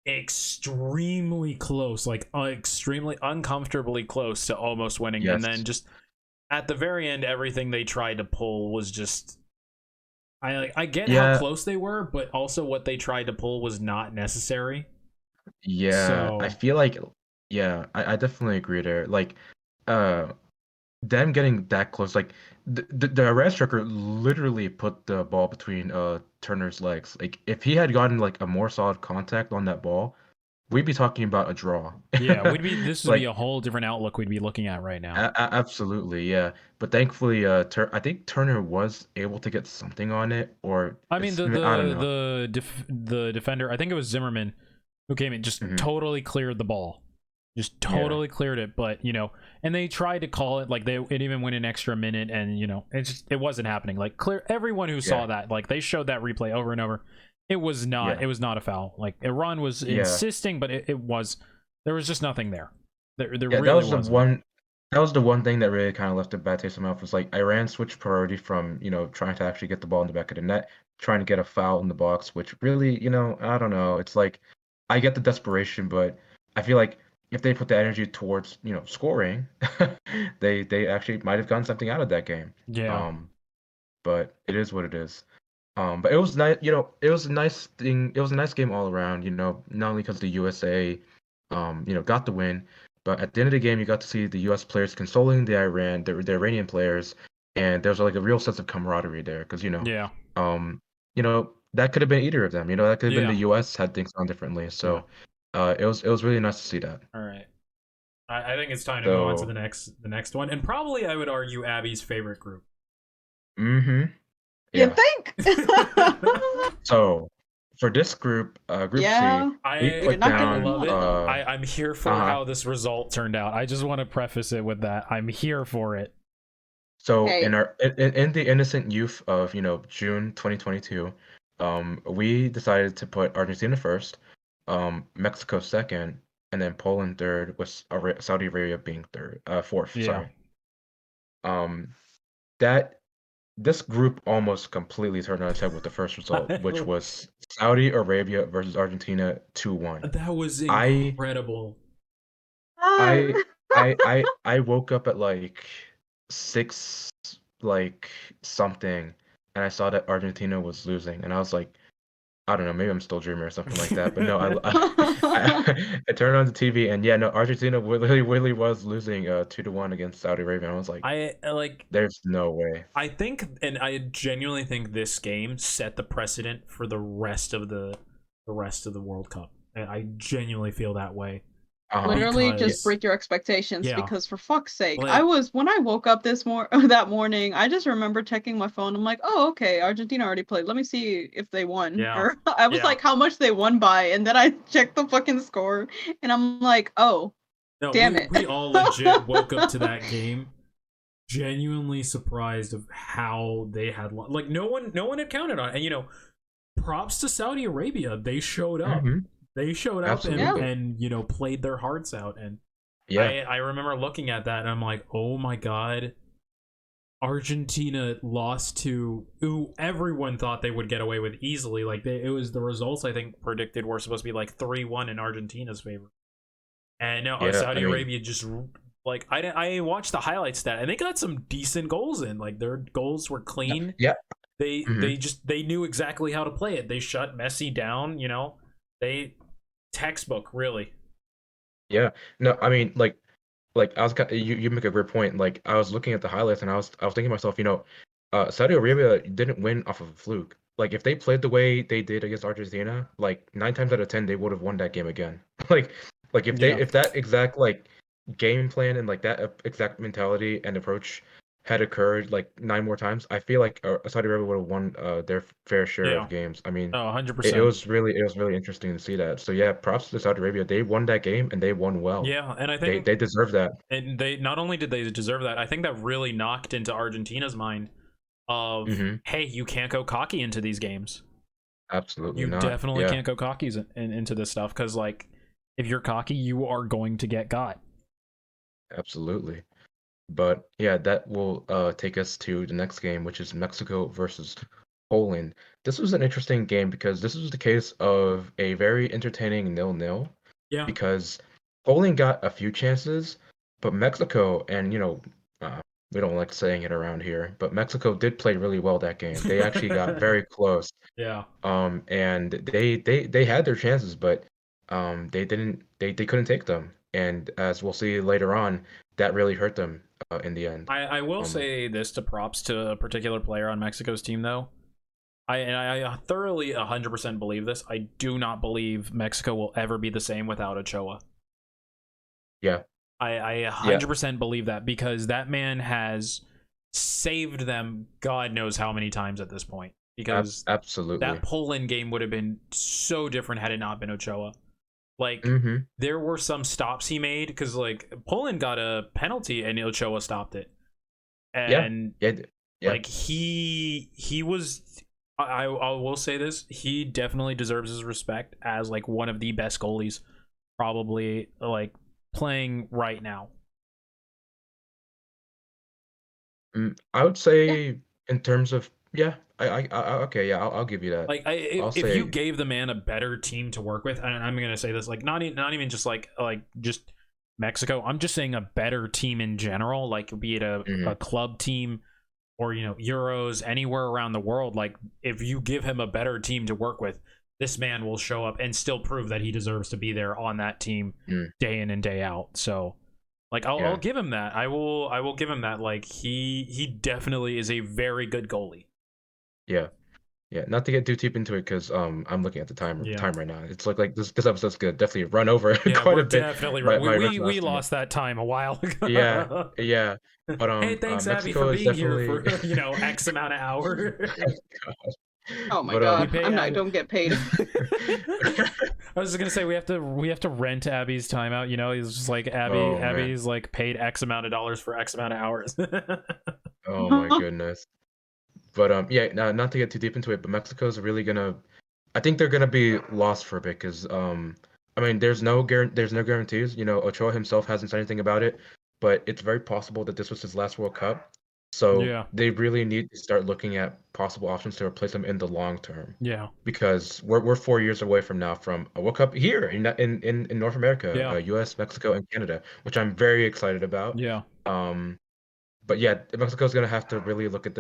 extremely close, like extremely uncomfortably close to almost winning, and then yes, just at the very end, everything they tried to pull was just. I get how yeah, close they were, but also what they tried to pull was not necessary. yeah. I So feel like, yeah, I definitely agree there. Like, uh, them getting that close, like the arrest striker literally put the ball between Turner's legs. Like, if he had gotten like a more solid contact on that ball, we'd be talking about a draw. yeah, this would be Like, a whole different outlook we'd be looking at right now. absolutely, yeah. But thankfully, I think Turner was able to get something on it, or I mean, I don't know. the defender, I think it was Zimmerman, who came in just hmm totally cleared the ball, just Yeah, totally cleared it. But and they tried to call it like it even went an extra minute, and it wasn't happening. Like clear, everyone who yeah, saw that, like they showed that replay over and over. yeah, It was not a foul. Like Iran was yeah, insisting, but there was just nothing there. There yeah. That really was the wasn't. one. That was the one thing that really kind of left a bad taste in my mouth. Was like Iran switched priority from trying to actually get the ball in the back of the net, trying to get a foul in the box, which really I don't know. It's like I get the desperation, but I feel like if they put the energy towards scoring, they actually might have gotten something out of that game. Yeah, Um, but it is what it is. But it was nice, it was a nice thing. It was a nice game all around, not only because the USA, got the win, but at the end of the game, you got to see the US players consoling the Iranian players, and there's like a real sense of camaraderie there because Yeah. um, that could have been either of them. That could have been Yeah. the U.S. had things gone differently. Yeah. So, it was really nice to see that. All right. I think it's time to go on to So, the next one, and probably I would argue Abby's favorite group. mm-hmm, You yeah. think? So, for this group, Group C, Yeah. we I We did put not get I down love it. no. I'm here for uh-huh. how this result turned out. I just want to preface it with that. I'm here for it. So Hey. in the innocent youth of June 2022, we decided to put Argentina first, Mexico second, and then Poland third, with Saudi Arabia being fourth. Yeah. Sorry. Um, that this group almost completely turned on its head with the first result, which was Saudi Arabia versus Argentina 2-1. That was I incredible. I I woke up at like 6 like something, and I saw that Argentina was losing, and I was like, I don't know, maybe I'm still dreaming or something like that. But no, I turned on the TV, and yeah, no, Argentina really was losing 2-1 against Saudi Arabia. And I was like, I like there's no way. I think, and I genuinely think this game set the precedent for the rest of the World Cup. And I genuinely feel that way. Literally Because just break your expectations yeah, because for fuck's sake, like when I woke up that morning, I just remember checking my phone. I'm like, oh, okay, Argentina already played. Let me see if they won. yeah, Or I was yeah. like, how much they won by, and then I checked the fucking score, and I'm like, oh, No, damn we it. we all legit woke up to that game genuinely surprised of how they had like no one had counted on it. And props to Saudi Arabia. They showed up. Hmm. They showed up and Yeah. Absolutely. played their hearts out. And Yeah. I remember looking at that and I'm like, oh my god, Argentina lost to who everyone thought they would get away with easily. Like it was the results I think predicted were supposed to be like 3-1 in Argentina's favor. And no, Yeah. I Saudi mean, Arabia just like I watched the highlights stat and they got some decent goals in. Like their goals were clean. yeah. They Hmm. they just they knew exactly how to play it. They shut Messi down. They textbook really. Yeah. No, I mean, like I was you make a great point. Like I was looking at the highlights, and I was thinking to myself, Saudi Arabia didn't win off of a fluke. Like if they played the way they did against Argentina, like 9 times out of 10 they would have won that game again. Like Yeah, if that exact like game plan and like that exact mentality and approach had occurred like 9 more times, I feel like Saudi Arabia would have won their fair share yeah. of games. I mean, Oh, it 100%. was really interesting to see that. So yeah, props to Saudi Arabia. They won that game and they won well. Yeah, and I They think they deserve that. and they not only did they deserve that, I think that really knocked into Argentina's mind of Hmm. hey, you can't go cocky into these games. Absolutely You not. definitely Yeah, can't go cocky into this stuff because like if you're cocky, you are going to get got. absolutely. But yeah, that will take us to the next game, which is Mexico versus Poland. This was an interesting game because this was the case of a very entertaining 0-0 Yeah. because Poland got a few chances, but Mexico, and we don't like saying it around here, but Mexico did play really well that game. They actually got very close. Yeah. And they had their chances, but they couldn't take them. And as we'll see later on, that really hurt them in the end. I will Um, say this to props to a particular player on Mexico's team though. I thoroughly 100% believe this. I do not believe Mexico will ever be the same without Ochoa. yeah, I yeah, 100% believe that because that man has saved them God knows how many times at this point. Because absolutely. that Poland game would have been so different had it not been Ochoa. Like Mm-hmm. there were some stops he made because like Poland got a penalty and Ochoa stopped it, Yeah, and yeah, yeah, like he was. I will say this: he definitely deserves his respect as like one of the best goalies, probably like playing right now. I would Yeah. say in terms of yeah, okay, yeah, I'll give you that. Like I'll if you say, gave the man a better team to work with, and I'm gonna say this, like not even just like just Mexico. I'm just saying a better team in general, like be it a mhm, club team or Euros anywhere around the world. Like if you give him a better team to work with, this man will show up and still prove that he deserves to be there on that team mm, day in and day out. So Like I'll Yeah. give him that. I will give him that. Like he definitely is a very good goalie. Yeah. Yeah, not to get too deep into it because I'm looking at the Yeah. time right now. It's like this episode's gonna definitely run over Yeah, quite we're a bit definitely right. by We my we, original we estimate. lost that time a while Yeah, ago. yeah. But Hey, thanks Abby for Mexico is being here definitely for X amount of hours. Oh my but We god, pay I'm not. I Abby. don't get paid. I was just gonna say we have to rent Abby's time out. He's just like oh man. Abby's like paid X amount of dollars for X amount of hours. Oh my goodness. But yeah, not to get too deep into it, but Mexico's really gonna I think they're gonna be lost for a bit because I mean there's no guarantees. Ochoa himself hasn't said anything about it, but it's very possible that this was his last World Cup. So Yeah, they really need to start looking at possible options to replace him in the long term. yeah, Because we're 4 years away from now from a World Cup here in North America, yeah, US, Mexico, and Canada, which I'm very excited about. yeah. Um but yeah, Mexico's gonna have to really look at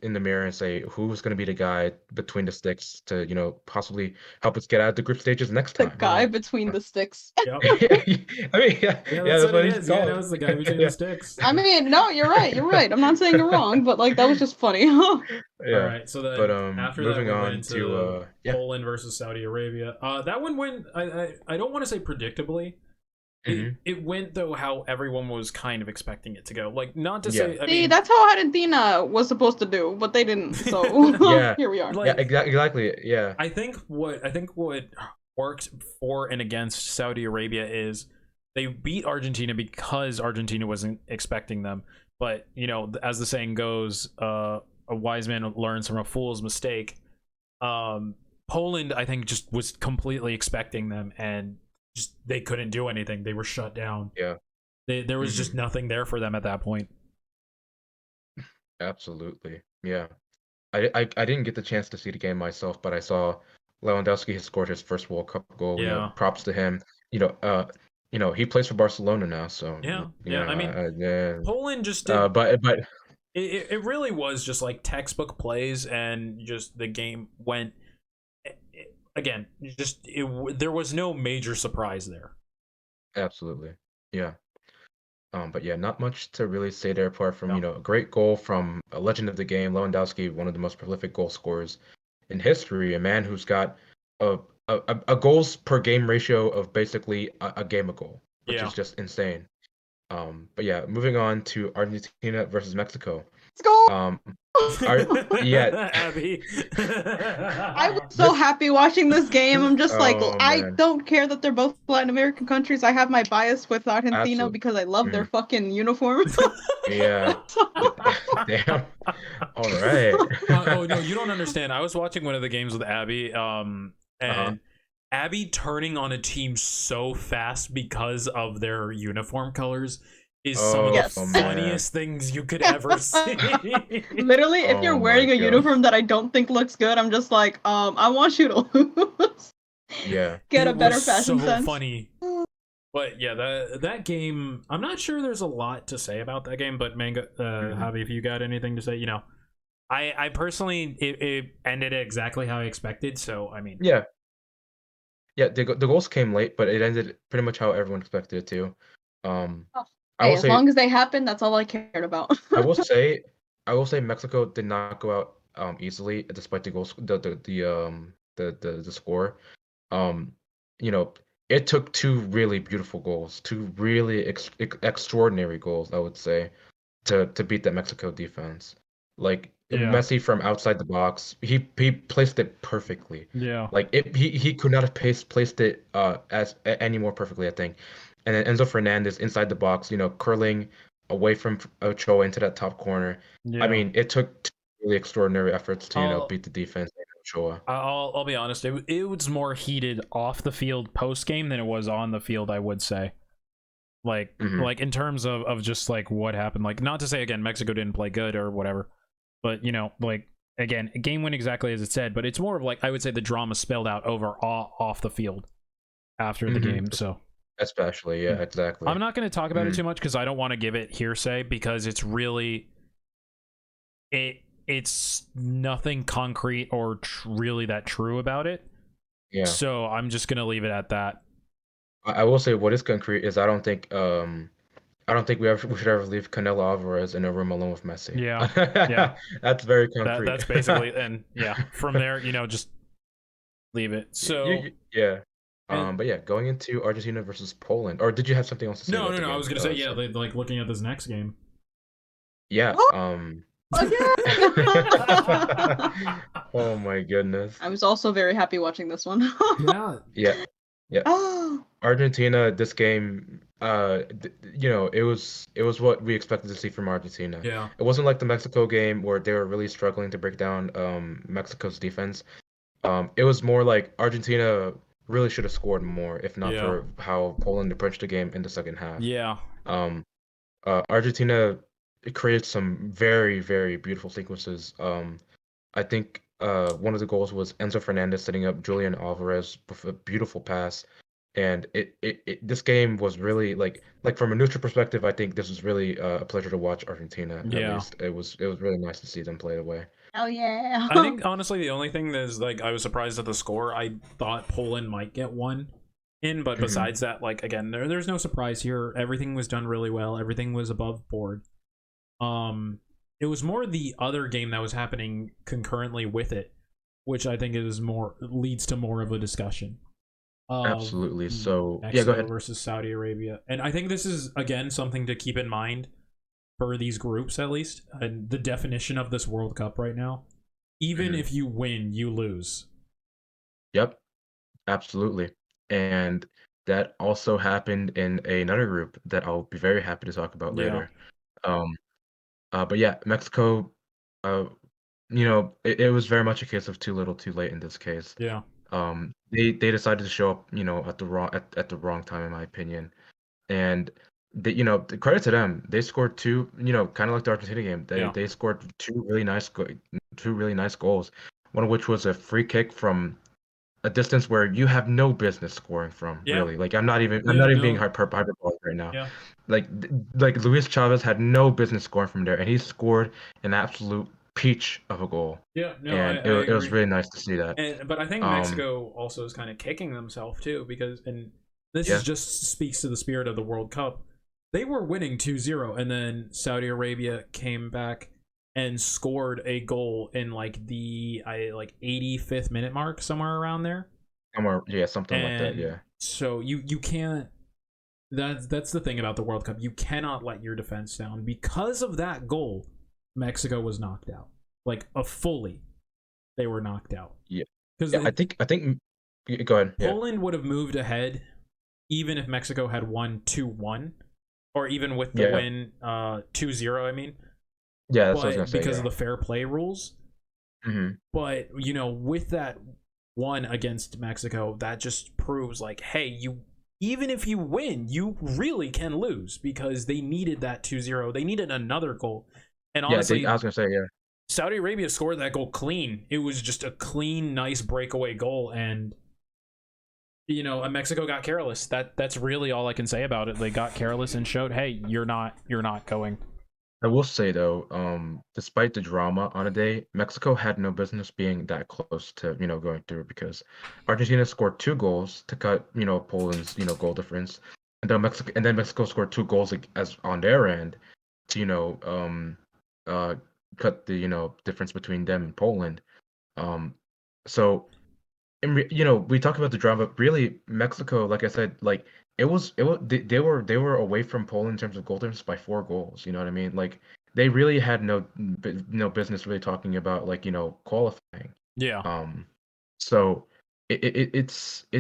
in the mirror and say who's gonna be the guy between the sticks to possibly help us get out of the group stages next The time. guy Yeah. between the sticks. Yep. I mean, Yeah, yeah, that's that's what it what he's is. Yeah, no, called. it's the guy between the Yeah, sticks. I mean, no, you're right. You're right. I'm not saying you're wrong, but like that was just funny. All yeah. right. So But then after that, moving we went on to into yeah. Poland versus Saudi Arabia. That one went. I don't want to say predictably. It Hmm. it went though how everyone was kind of expecting it to go. Like not to Yeah. say. I See, mean, that's how Argentina was supposed to do, but they didn't. So Yeah. here we are. Yeah, like exactly. Yeah. I think what worked for and against Saudi Arabia is they beat Argentina because Argentina wasn't expecting them. But as the saying goes, a wise man learns from a fool's mistake. Poland, I think, just was completely expecting them, and just they couldn't do anything. They were shut down. Yeah. There was just Hmm. nothing there for them at that point. Absolutely. Yeah. I didn't get the chance to see the game myself, but I saw Lewandowski has scored his first World Cup goal. Yeah, Props to him. He plays for Barcelona now, so yeah, yeah. I mean, yeah. Poland just did. But It really was just like textbook plays, and just the game went again. There was no major surprise there. absolutely, yeah. But yeah, not much to really say there apart from Yeah, a great goal from a legend of the game, Lewandowski, one of the most prolific goal scorers in history, a man who's got a a goals per game ratio of basically a game a goal, which yeah. is just insane. But yeah, moving on to Argentina versus Mexico. Let's go. Um, are yeah, Abby. I was so this. happy watching this game. I'm just like, Oh I man, don't care that they're both Latin American countries. I have my bias with Argentina absolutely. because I love their Mhm. fucking uniform. Yeah. D- Damn. All right. Oh no, you don't understand. I was watching one of the games with Abby, Uh-huh. and Abby turning on a team so fast because of their uniform colors is some of the Oh Yes. man. funniest things you could ever see. Literally, if you're Oh my wearing a God. uniform that I don't think looks good, I'm just like, I want you to lose. Yeah. Get a It was better fashion so sense. funny. But yeah, that game, I'm not sure there's a lot to say about that game, but Manga, Hmm. Javi, if you got anything to say, I personally, it ended exactly how I expected. So I mean, Yeah. Yeah. The goals came late, but it ended pretty much how everyone expected it to. Um, Oh, I hey, will as say, long as they happen, that's all I cared about. I will say, I will say Mexico did not go out easily despite the goals, the score. Um, you know, it took two really beautiful goals, two really extraordinary goals, I would say, to beat that Mexico defense. Like yeah, Messi from outside the box, he placed it perfectly. yeah, Like he could not have placed it any more perfectly, I think. And then Enzo Fernandez inside the box, curling away from Ochoa into that top corner. I yeah. mean, it took two really extraordinary efforts to I'll beat the defense and Ochoa. I'll be honest. It was more heated off the field post game than it was on the field. I would say, like Hmm. like in terms of just like what happened. Like not to say again Mexico didn't play good or whatever, but like again, a game went exactly as it said. But it's more of like I would say the drama spilled out over off the field after the Hmm. game. So Especially, yeah, I'm exactly. not going to talk about it Mm, too much because I don't want to give it hearsay because it's really it's nothing concrete or really that true about it. yeah. So I'm just gonna leave it at that. I will say what is concrete is I don't think I don't think we should ever leave Canelo Alvarez in a room alone with Messi. Yeah, yeah. That's very concrete. That's basically, and yeah, from there, just leave it. So, Yeah. and But yeah, going into Argentina versus Poland, or did you have something else to say no, about no, the no. I game? was gonna say, yeah, Sorry. like looking at this next game. Yeah. Again. Oh my goodness. I was also very happy watching this one. Yeah, Yeah. Yeah. Oh, Argentina, this game, it was what we expected to see from Argentina. yeah, It wasn't like the Mexico game where they were really struggling to break down Mexico's defense. It was more like Argentina really should have scored more, if not yeah, for how Poland approached the game in the second half. yeah, Um, Argentina created some very, very beautiful sequences. I think one of the goals was Enzo Fernandez setting up Julian Alvarez with a beautiful pass. And this game was really like from a neutral perspective, I think this was really a pleasure to watch Argentina, at yeah. least. It was really nice to see them play away. oh yeah. I think honestly, the only thing that is like I was surprised at the score. I thought Poland might get one in, but Hmm. besides that, like again, there's no surprise here. Everything was done really well. Everything was above board. It was more the other game that was happening concurrently with it, which I think is more leads to more of a discussion of Absolutely. So, yeah, go Mexico ahead. versus Saudi Arabia. And I think this is again something to keep in mind for these groups at least, and the definition of this World Cup right now. Even Mhm. if you win, you lose. Yep, absolutely. And that also happened in another group that I'll be very happy to talk about Yeah, later. Um, but yeah, Mexico, uh, it was very much a case of too little, too late in this case. yeah, They decided to show up, at the wrong time, in my opinion. And the credit to them, they scored two, kind of like the Argentina game. They yeah, they scored two really nice goals. One of which was a free kick from a distance where you have no business scoring from, yeah, really. Like I'm not even being no, hyperbolic right now. yeah, Like Luis Chavez had no business scoring from there, and he scored an absolute peach of a goal, yeah, no, and I it was agree. really nice to see that. And but I think Um, Mexico also is kind of kicking themselves too because and this is yeah, just speaks to the spirit of the World Cup. They were winning 2-0 and then Saudi Arabia came back and scored a goal in like the 85th minute mark somewhere around there. yeah, something like that. And Yeah, so you can't that's the thing about the World Cup. You cannot let your defense down. Because of that goal, Mexico was knocked out. Like a fully they were knocked out. yeah, Because yeah. I think. Go ahead. Yeah, Poland would have moved ahead even if Mexico had won 2-1 or even with the yeah, win 2-0, I mean. yeah. That's what I was gonna But say. because of Yeah. the fair play rules, Hmm. but with that one against Mexico, that just proves like, hey, you even if you win, you really can lose because they needed that 2-0. They needed another goal. And Yeah, I honestly, was gonna say. Yeah. Saudi Arabia scored that goal clean. It was just a clean, nice breakaway goal and and Mexico got careless. That's really all I can say about it. They got careless and showed, hey, you're not going. I will say though, despite the drama on a day, Mexico had no business being that close to, going through because Argentina scored two goals to cut, Poland's, goal difference. And then Mexico scored two goals as on their end to, uh cut the, difference between them and Poland. Um so we talk about the drama, but really Mexico, like I said, like it was they were away from Poland in terms of goal difference by 4 goals. You know what I mean? Like they really had no business really talking about like qualifying. Yeah, Um, so it's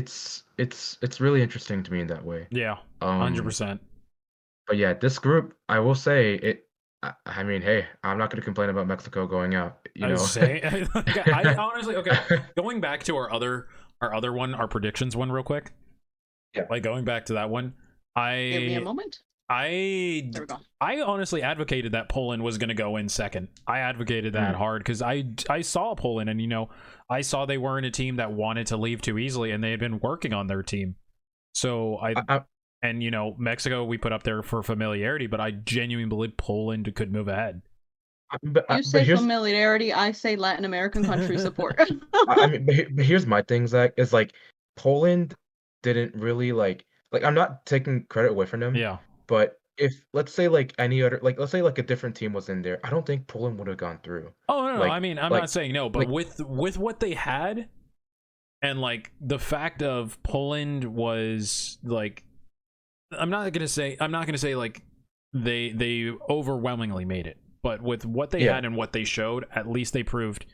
really interesting to me in that way. yeah, Um, 100%. but yeah, this group, I will say it. I mean, hey, I'm not going to complain about Mexico going out. I was saying, I honestly, okay, going back to our other one, our predictions one, real quick. Yeah. Like going back to that one, Give me a I moment. I There we go. I honestly advocated that Poland was going to go in second. I advocated that hard because I saw Poland and I saw they weren't a team that wanted to leave too easily and they had been working on their team. So I, and Mexico we put up there for familiarity, but I genuinely believe Poland could move ahead. You but say here's familiarity, I say Latin American country support. I mean, but here's my thing, Zach, is like Poland didn't really like I'm not taking credit away from them, Yeah, but if let's say like any other like let's say like a different team was in there, I don't think Poland would have gone through. Oh no, no, I Like mean, I'm like not saying no, but like with what they had, and like the fact of Poland was like, I'm not gonna say like they overwhelmingly made it, but with what they yeah, had and what they showed, at least they proved.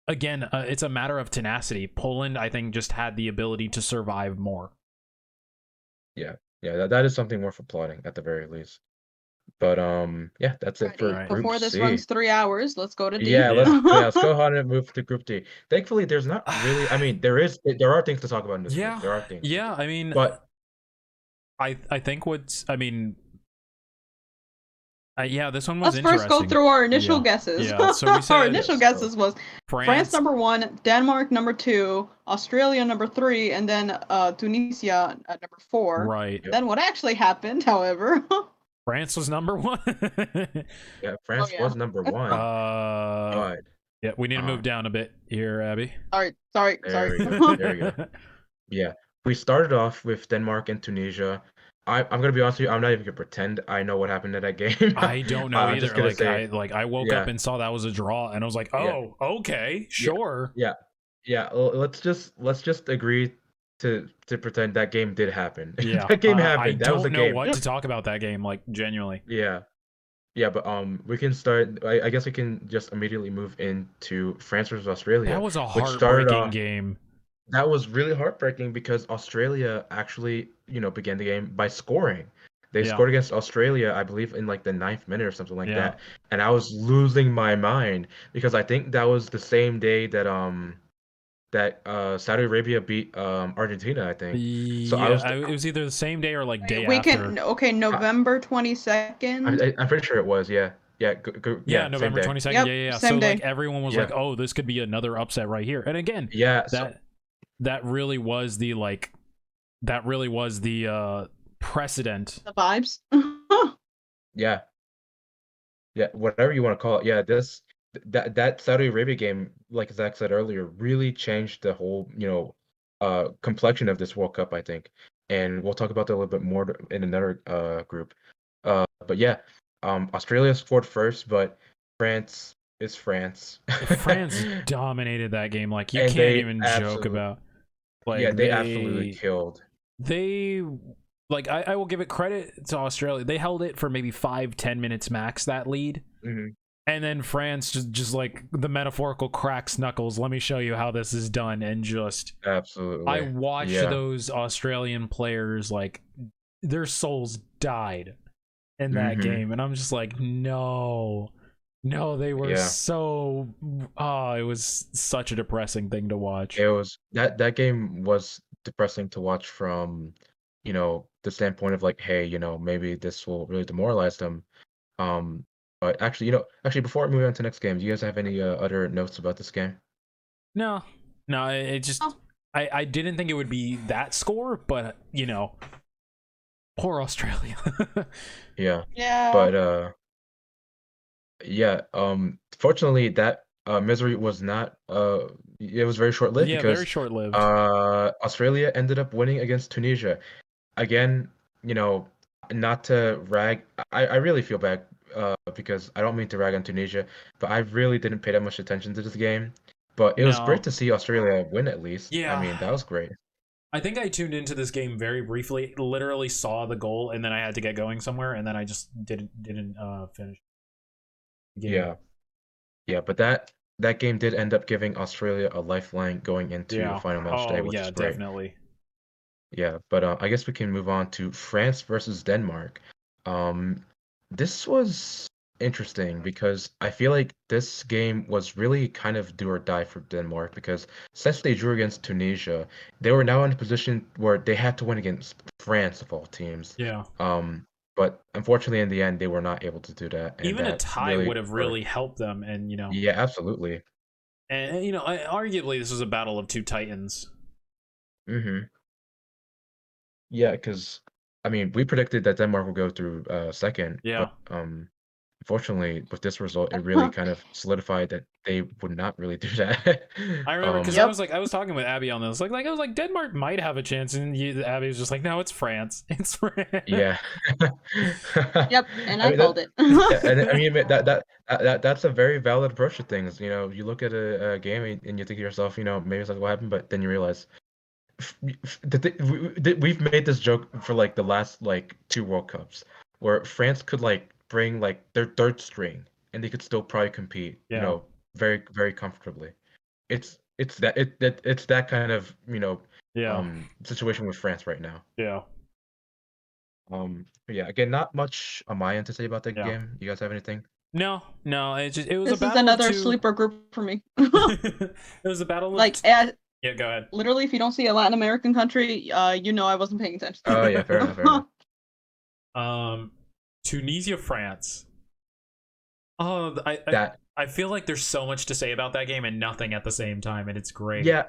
Again, it's a matter of tenacity. Poland, I think, just had the ability to survive more. yeah, yeah. That is something worth applauding at the very least. But yeah, that's it for Alrighty, Right. Group before this C. runs 3 hours, let's go to D. Yeah, Yeah. let's go ahead and move to Group D. Thankfully, there's not really. I mean, there are things to talk about in this group. Yeah, There are things to do, yeah. I mean, but I think what's I mean, yeah, this one was Let's first go interesting. through our initial Yeah, guesses. yeah. So we Our said initial yes. So guesses was France France, #1, Denmark #2, Australia #3, and then Tunisia at #4. right? yep, Then what actually happened, however? France was number one. yeah, Oh France yeah. was number one, uh, but yeah, we need to move um, down a bit here, Abby. there Sorry. we go, there we go. Yeah, we started off with Denmark and Tunisia. I'm gonna be honest with you. I'm not even gonna pretend I know what happened in that game. I don't know I'm just either. gonna say, I woke up yeah, and saw that was a draw, and I was like, yeah, oh, okay, yeah, sure. yeah, yeah. Let's just agree to pretend that game did happen. Yeah, That game I happened. That was a don't know game. what to talk about that game. Like genuinely, Yeah, yeah, but we can start. I guess we can just immediately move into France versus that Australia, was a which started heartbreaking off. game. That was really heartbreaking because Australia actually, began the game by scoring. They Yeah, scored against Australia, I believe, in like the ninth minute or something like yeah. that, and I was losing my mind because I think that was the same day that Saudi Arabia beat Argentina, I think. So I Yeah, was, it was either the same day or like day We after. can okay, I, November 22nd. I'm pretty sure it was, yeah, yeah, Yeah, yeah, same November day, 22nd. Yeah, Yep, yeah, yeah. So same like day. everyone was like, yeah, "Oh, this could be another upset right here." And again, yeah. So that really was the precedent. The vibes. yeah, yeah, whatever you want to call it. Yeah, that Saudi Arabia game, like Zach said earlier, really changed the whole, complexion of this World Cup, I think. And we'll talk about that a little bit more in another group. But yeah, Australia scored first, but France is France. France dominated that game. Like you And can't they even joke absolutely, about. yeah, Like they absolutely killed. they like I will give it credit to Australia. They held it for maybe 5-10 minutes max, that lead. Hmm. And then France just like the metaphorical cracks knuckles. Let me show you how this is done. And just I Absolutely. watched Yeah. those Australian players, like their souls died in that Hmm. game, and I'm just like, no, no, they were Yeah. so. Oh, it was such a depressing thing to watch. It was that game was depressing to watch from, the standpoint of like, hey, maybe this will really demoralize them. Um, but actually, before we move on to the next game, do you guys have any other notes about this game? No, no, it just Oh, I didn't think it would be that score, but poor Australia. Yeah. yeah. But yeah, fortunately that misery was not it was very short-lived Yeah, very because short lived. Australia ended up winning against Tunisia. Again, you know, not to rag, I really feel bad because I don't mean to rag on Tunisia, but I really didn't pay that much attention to this game. But it was great No, to see Australia win at least. I yeah. mean, that was great. I think I tuned into this game very briefly, literally saw the goal, and then I had to get going somewhere, and then I just didn't finish the game. Yeah. Yeah, but that game did end up giving Australia a lifeline going into the Yeah. final match day, Oh which yeah, is great. definitely. Yeah, but I guess we can move on to France versus Denmark. Um, this was interesting because I feel like this game was really kind of do or die for Denmark because since they drew against Tunisia, they were now in a position where they had to win against France of all teams. Yeah. But unfortunately, in the end, they were not able to do that, and Even a that tie really would have hurt. really helped them, and Yeah, absolutely. arguably this was a battle of two titans. Hmm. Yeah, because I mean, we predicted that Denmark would go through second, but Yeah. unfortunately, with this result, it really kind of solidified that they would not really do that. I remember because Yep. I was talking with Abby on this, I was like Denmark might have a chance, and Abby was just like, no, it's France, it's France. Yeah. Yep, and I I mean that called it. yeah, and I mean that's a very valid approach to things. You know, you look at a game and you think to yourself, you know, maybe it's like what happened, but then you realize we've made this joke for like the last like 2 World Cups where France could like bring like their third string and they could still probably compete, you Yeah, know, very very comfortably. It's that kind of, you know, yeah, situation with France right now. yeah, But yeah, again, not much on my end to say about that yeah. game. You guys have anything? No, it was a This is battle of another two. sleeper group for me. It was a battle of. Like, Yeah, go ahead. literally, if you don't see a Latin American country, you know I wasn't paying attention. Oh yeah, fair enough, fair enough. um, Tunisia, France. Oh, That I feel like there's so much to say about that game and nothing at the same time, and it's great. Yeah,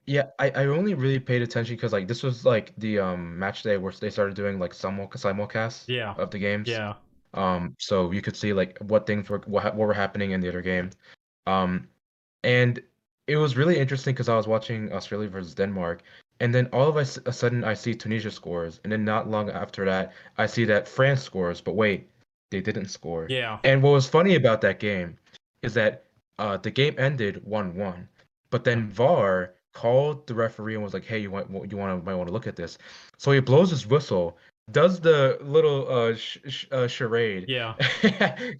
yeah. I only really paid attention because like this was like the match day where they started doing like simulcasts Yeah, of the games. yeah, So you could see like what things were what were happening in the other game. Um, and it was really interesting because I was watching Australia versus Denmark, and then all of a sudden I see Tunisia scores, and then not long after that I see that France scores, but wait, they didn't score. yeah. And what was funny about that game is that the game ended 1-1, but then VAR called the referee and was like, "Hey, might want to look at this." So he blows his whistle, does the little charade, Yeah.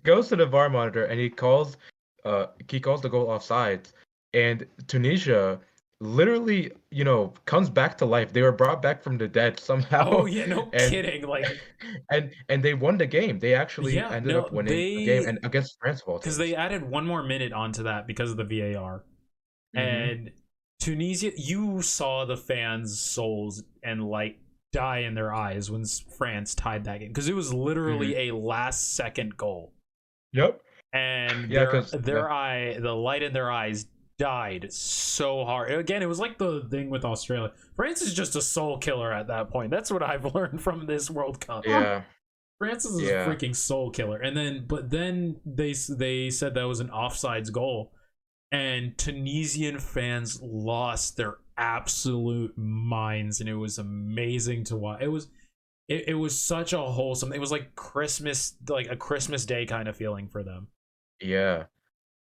goes to the VAR monitor, and he calls the goal offsides, and Tunisia literally, you know, comes back to life. They were brought back from the dead Oh somehow, yeah, no and kidding. Like, and they won the game. They actually yeah, ended no, up winning the game and against France of all because they teams. added one more minute onto that because of the VAR. Hmm. And Tunisia, you saw the fans' souls and light die in their eyes when France tied that game because it was Hmm. literally a last second goal, Yep. and Yeah, because the light in their eyes died so hard. Again, it was like the thing with Australia. France is just a soul killer at that point. That's what I've learned from this World Cup. yeah, France is a yeah, freaking soul killer. And then, but then they said that was an offsides goal, and Tunisian fans lost their absolute minds, and it was amazing to watch. It was such a wholesome. It was like Christmas, like a Christmas Day kind of feeling for them. yeah,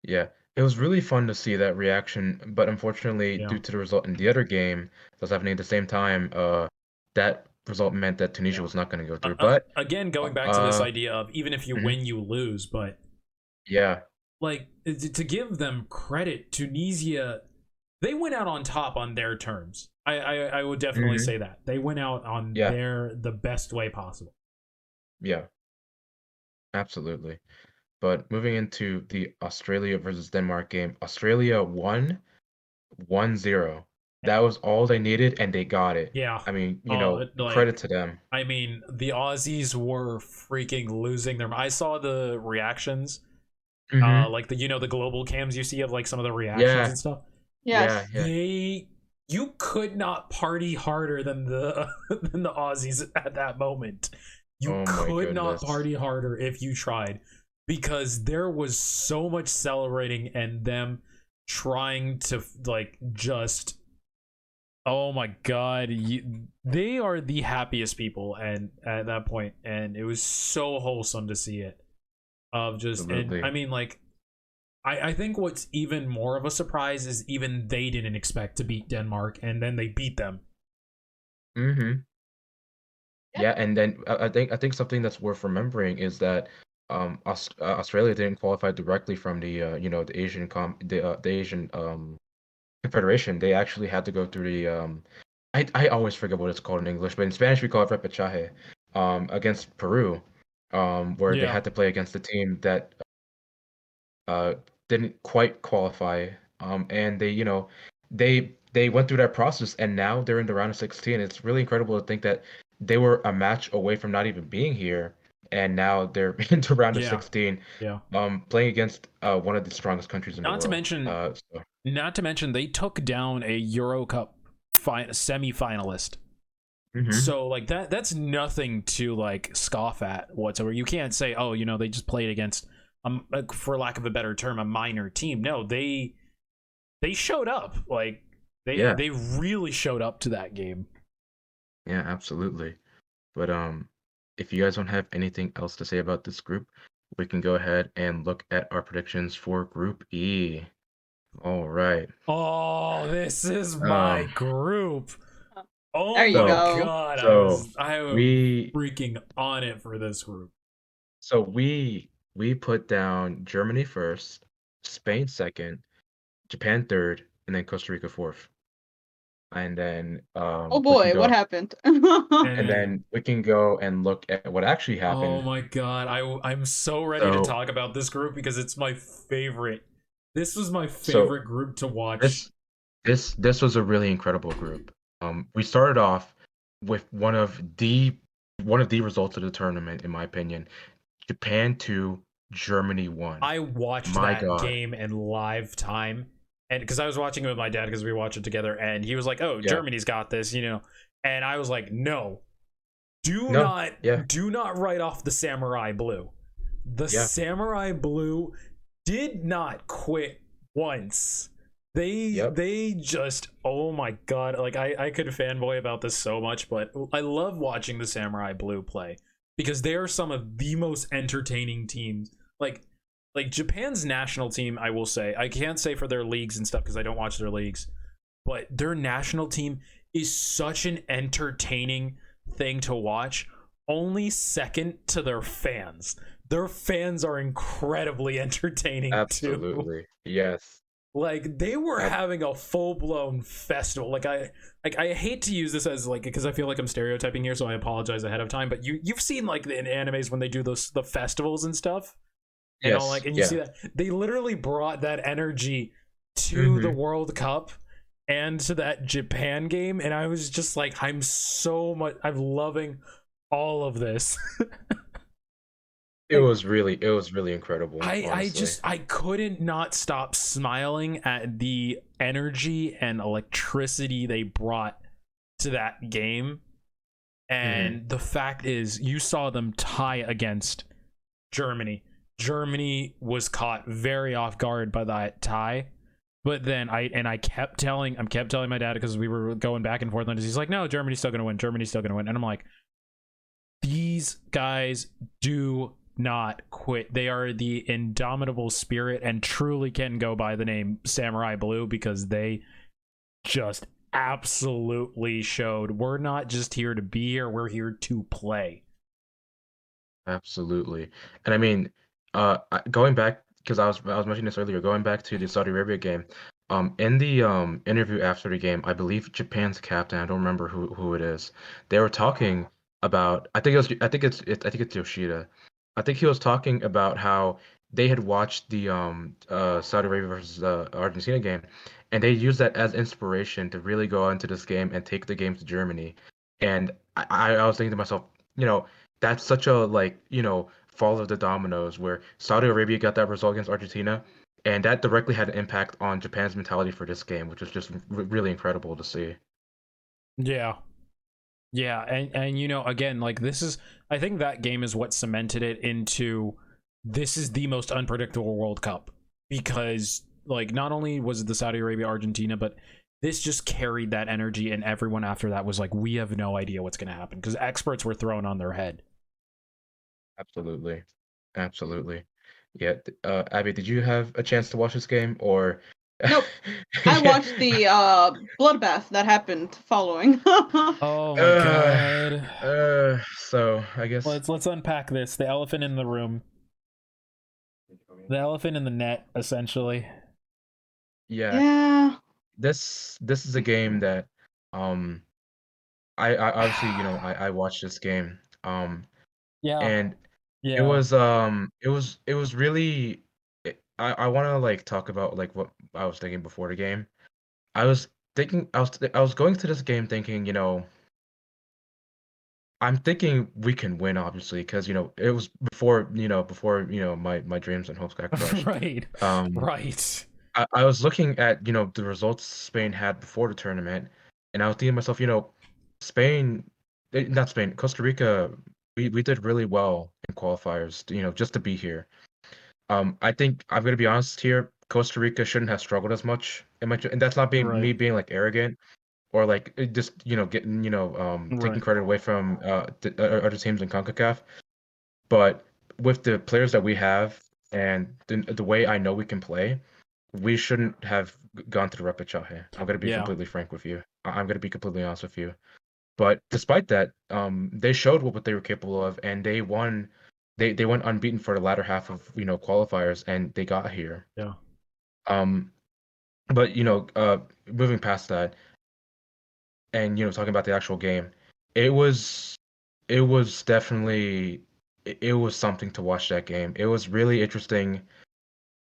yeah. It was really fun to see that reaction, but unfortunately, Yeah, due to the result in the other game that was happening at the same time, that result meant that Tunisia yeah. was not going to go through. But Again, going back to this uh, idea of even if you mhm, win, you lose, but yeah, like to give them credit, Tunisia, they went out on top on their terms. I would definitely hmm, say that they went out on yeah, the best way possible. yeah, absolutely. But moving into the Australia versus Denmark game, Australia won 1-0. That was all they needed, and they got it. Yeah. I mean, you Oh, know, credit like to them. I mean, the Aussies were freaking losing their. I saw the reactions, Hmm. like the the global cams you see of like some of the reactions Yeah, and stuff. yeah, Yes. yeah. You could not party harder than the than the Aussies at that moment. You Oh my could not goodness. party harder if you tried, because there was so much celebrating and them trying to like just, oh my god, they are the happiest people and at that point, and it was so wholesome to see it. Of just, and I Absolutely. mean, like, I think what's even more of a surprise is even they didn't expect to beat Denmark, and then they beat them. Hmm. Yeah, and then I think something that's worth remembering is that Australia didn't qualify directly from the you know, the Asian Confederation. They actually had to go through the I always forget what it's called in English, but in Spanish we call it repechaje, against Peru, where they Yeah, had to play against the team that uh, didn't quite qualify. And they, you know, they went through that process, and now they're in the round of 16. It's really incredible to think that they were a match away from not even being here, and now they're in the round of yeah, 16, yeah. playing against one of the strongest countries in the Not to world. mention, they took down a Euro Cup semi-finalist. Hmm. So like that's nothing to like scoff at whatsoever. You can't say, oh, they just played against for lack of a better term, a minor team. No, they showed up. Like Yeah, they really showed up to that game. yeah, absolutely. But if you guys don't have anything else to say about this group, we can go ahead and look at our predictions for Group E. All right. Oh, this is my Um, group. There Oh you my so go. god, so I was we freaking on it for this group. we put down Germany first, Spain second, Japan third, and then Costa Rica fourth. And then Oh we can boy, what go happened? And and then then we can go and look at what actually oh happened. my god, I'm so ready to So talk about this group because it's my favorite. This was my so favorite group to watch. this this was a really incredible group. We started off with one of the results of the tournament, in my opinion. Japan 2, Germany 1. I watched My that God. game in live time, and because I was watching it with my dad because we watched it together, and he was like, "Oh, Yeah. Germany's got this," you know, and I was like, "No, do No. not, Yeah. do not write off the Samurai Blue. The Yeah. Samurai Blue did not quit once. Yep. They just, oh my god, like I could fanboy about this so much, but I love watching the Samurai Blue play because they are some of the most entertaining teams. Like Japan's national team, I will say, I can't say for their leagues and stuff because I don't watch their leagues, but their national team is such an entertaining thing to watch, only second to their fans. Their fans are incredibly entertaining too. Absolutely. Yes. Like they were Ab- having a full-blown festival. I hate to use this as like because I feel like I'm stereotyping here, so I apologize ahead of time, but you've seen like in animes when they do the festivals and stuff and all, yes. like, and you Yeah. see that they literally brought that energy to the Mm-hmm. World Cup and to that Japan game, and I was just like, I'm loving all of this. Like It was really incredible, I honestly. just I couldn't not stop smiling at the energy and electricity they brought to that game. Mm-hmm. And the fact is, you saw them tie against Germany. Germany was caught very off guard by that tie. But then I kept telling my dad because we were going back and forth on this. He's like, no, Germany's still gonna win. Germany's still gonna win. And I'm like, these guys do not quit. They are the indomitable spirit and truly can go by the name Samurai Blue because they just absolutely showed we're not just here to be here, we're here to play. Absolutely. And I mean, going back because I was mentioning this earlier, going back to the Saudi Arabia game, in the interview after the game, I believe Japan's captain, I don't remember who it is, they were talking about, I think it's Yoshida. I think he was talking about how they had watched the Saudi Arabia versus Argentina game, and they used that as inspiration to really go into this game and take the game to Germany. And I was thinking to myself, you know, that's such a like fall of the dominoes where Saudi Arabia got that result against Argentina, and that directly had an impact on Japan's mentality for this game, which was just really incredible to see. Yeah. Yeah, and you know, again, like this is I think that game is what cemented it into this is the most unpredictable World Cup because like not only was it the Saudi Arabia Argentina, but this just carried that energy and everyone after that was like we have no idea what's going to happen because experts were thrown on their head. Absolutely, absolutely. Yeah, Abby, did you have a chance to watch this game or? Nope. I Yeah. watched the bloodbath that happened following. Oh my Uh, god. so I guess. Let's unpack this. The elephant in the room. The elephant in the net essentially. Yeah, Yeah. this is a game that um I obviously I watched this game Yeah. and Yeah. it was really I want to like talk about like what I was thinking before the game. I was going to this game thinking, I'm thinking we can win obviously because it was before, my dreams and hopes got crushed. Right. Um Right. I was looking at, the results Spain had before the tournament, and I was thinking to myself, Spain, not Spain, Costa Rica, we did really well in qualifiers, just to be here. I think I'm gonna be honest here. Costa Rica shouldn't have struggled as much, and that's not being Right. me being like arrogant or like just getting taking Right. credit away from other teams in CONCACAF. But with the players that we have and the way I know we can play, we shouldn't have gone to the repechaje. I'm gonna be Yeah. completely frank with you. I'm gonna be completely honest with you. But despite that, they showed what they were capable of, and they won. They went unbeaten for the latter half of qualifiers, and they got here. Yeah. Um, but moving past that, and talking about the actual game, it was it was definitely it was something to watch that game. It was really interesting.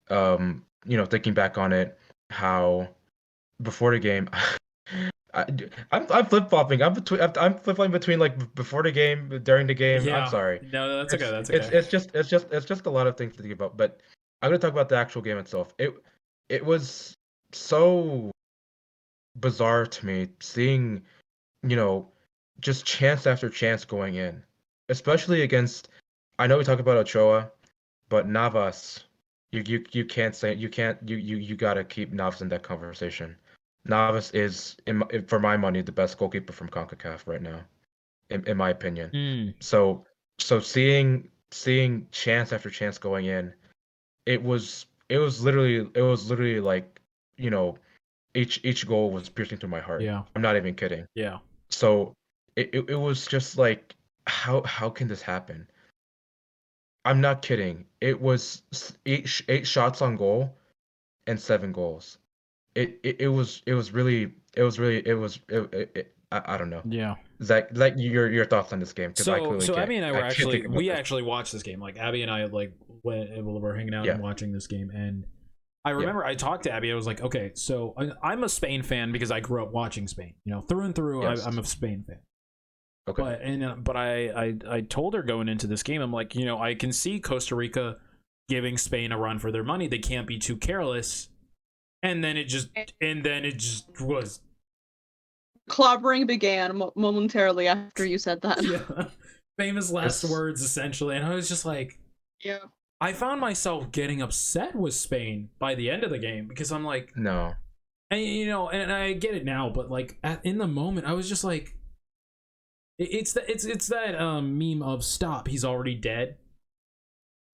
Thinking back on it, how before the game, I'm flip flopping. I'm flip flopping between like before the game, during the game. I'm Yeah. sorry. No, that's okay. It's That's it's okay. it's just a lot of things to think about. But I'm gonna talk about the actual game itself. It was so bizarre to me seeing you know just chance after chance going in, especially against. I know we talk about Ochoa, but Navas, you can't say you gotta keep Navas in that conversation. Navas is, for my money, the best goalkeeper from CONCACAF right now, in my opinion. Mm, So seeing chance after chance going in, it was literally like, you know, each goal was piercing through my heart. yeah. I'm not even kidding. Yeah. So it was just like, how can this happen? I'm not kidding. It was eight shots on goal and 7 goals. I don't know. Yeah. Zach, like your thoughts on this game, because I clearly So can't Abby and I I were can't actually think about we this. actually watched this game. Like Abby and I like were hanging out and Yeah, watching this game, and I yeah, remember I talked to Abby. I was like, okay, so I'm a Spain fan because I grew up watching Spain. You know, through and through, I'm yes. a Spain fan. Okay. But I told her going into this game, I'm like, I can see Costa Rica giving Spain a run for their money. They can't be too careless. And then it just was. Clobbering began momentarily after you said that. Yeah, famous last It's words essentially, and I was just like, Yeah. I found myself getting upset with Spain by the end of the game because I'm like, no. and I get it now, but like in the moment, I was just like, it's that meme of stop, he's already dead.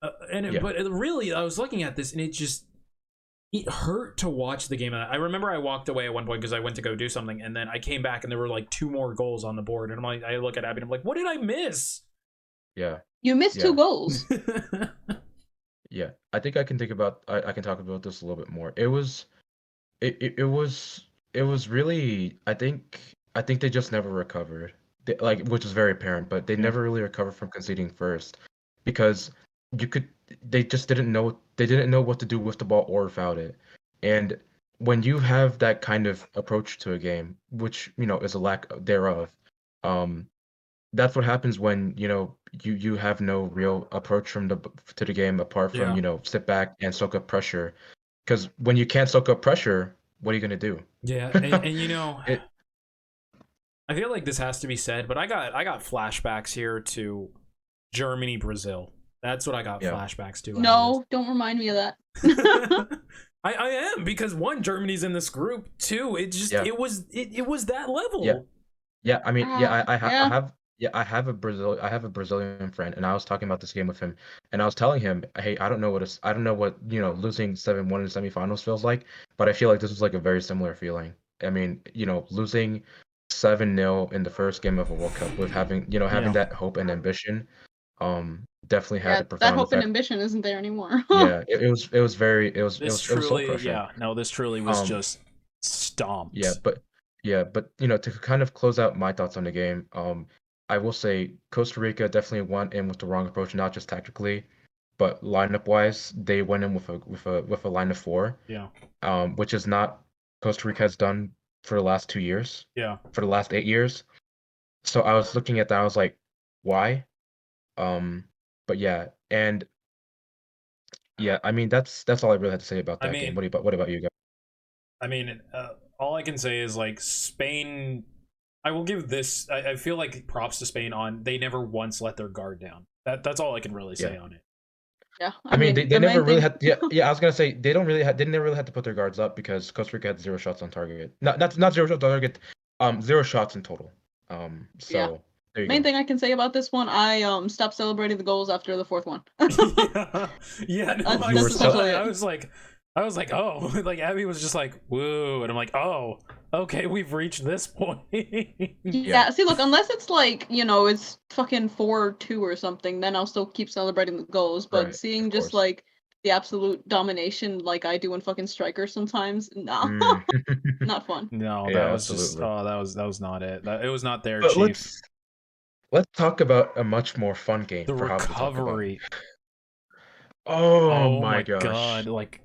Yeah. But really, I was looking at this and it hurt to watch the game. I remember I walked away at one point because I went to go do something, and then I came back and there were like 2 more goals on the board, and I'm like, I look at Abby and I'm like, what did I miss? Yeah. You missed Yeah. 2 goals. Yeah. I think I can think about I can talk about this a little bit more. It was really, I think they just never recovered. Which is very apparent, but they Yeah. never really recovered from conceding first, because you could they just didn't know what to do with the ball or without it. And when you have that kind of approach to a game, which is a lack thereof, um, that's what happens when you have no real approach to the game apart from Yeah. sit back and soak up pressure. Because when you can't soak up pressure, what are you gonna do? Yeah, and It I feel like this has to be said, but I got flashbacks here to Germany, Brazil. That's what I got Yeah. flashbacks to. No, don't remind me of that. I am, because one, Germany's in this group. Two, Yeah. it was that Yeah. level. Yeah, I mean, yeah, I Yeah. have yeah, I have a Brazilian friend, and I was talking about this game with him, and I was telling him, hey, I don't know what losing 7-1 in the semifinals feels like, but I feel like this was like a very similar feeling. I mean, losing 7-0 in the first game of a World Cup with having Yeah. that hope and ambition, definitely had Yeah, a that profound hope and effect. ambition isn't there anymore. Yeah, it was very This it was soul truly, crushing. yeah, no, this truly was Um, just Yeah, stomped. but to kind of close out my thoughts on the game, I will say Costa Rica definitely went in with the wrong approach, not just tactically, but lineup wise, they went in with a line of four, Yeah. which is not Costa Rica has done for the last 2 years, Yeah. for the last 8 years. So I was looking at that, I was like, why? But yeah, and yeah, I mean that's all I really had to say about I that game. mean, What about you guys? all I can say is like Spain. I will give this. I feel like props to Spain on they never once let their guard down. That's all I can really Yeah. say on it. Yeah, I mean, they the never main really thing. had. Yeah. I was gonna say they never really had to put their guards up because Costa Rica had 0 shots on target. Not 0 shots on target. 0 shots in total. Yeah, So there you main go. thing I can say about this one, I stopped celebrating the goals after the fourth one. Yeah, yeah. No, That's I You were saw essentially that. it. I was like, oh, like Abby was just like, whoa, and I'm like, oh, okay, we've reached this point. Yeah. Yeah, see, look, unless it's like, it's fucking 4-2 or something, then I'll still keep celebrating the goals. But Right. Of seeing just course. like the absolute domination like I do in fucking Striker sometimes, no, Mm. not fun. No, that Yeah. was just, Absolutely. oh, that was not it. It was not there, But Chief. let's talk about a much more fun game The for Javi to talk about. recovery. Oh Oh my my God, gosh. like,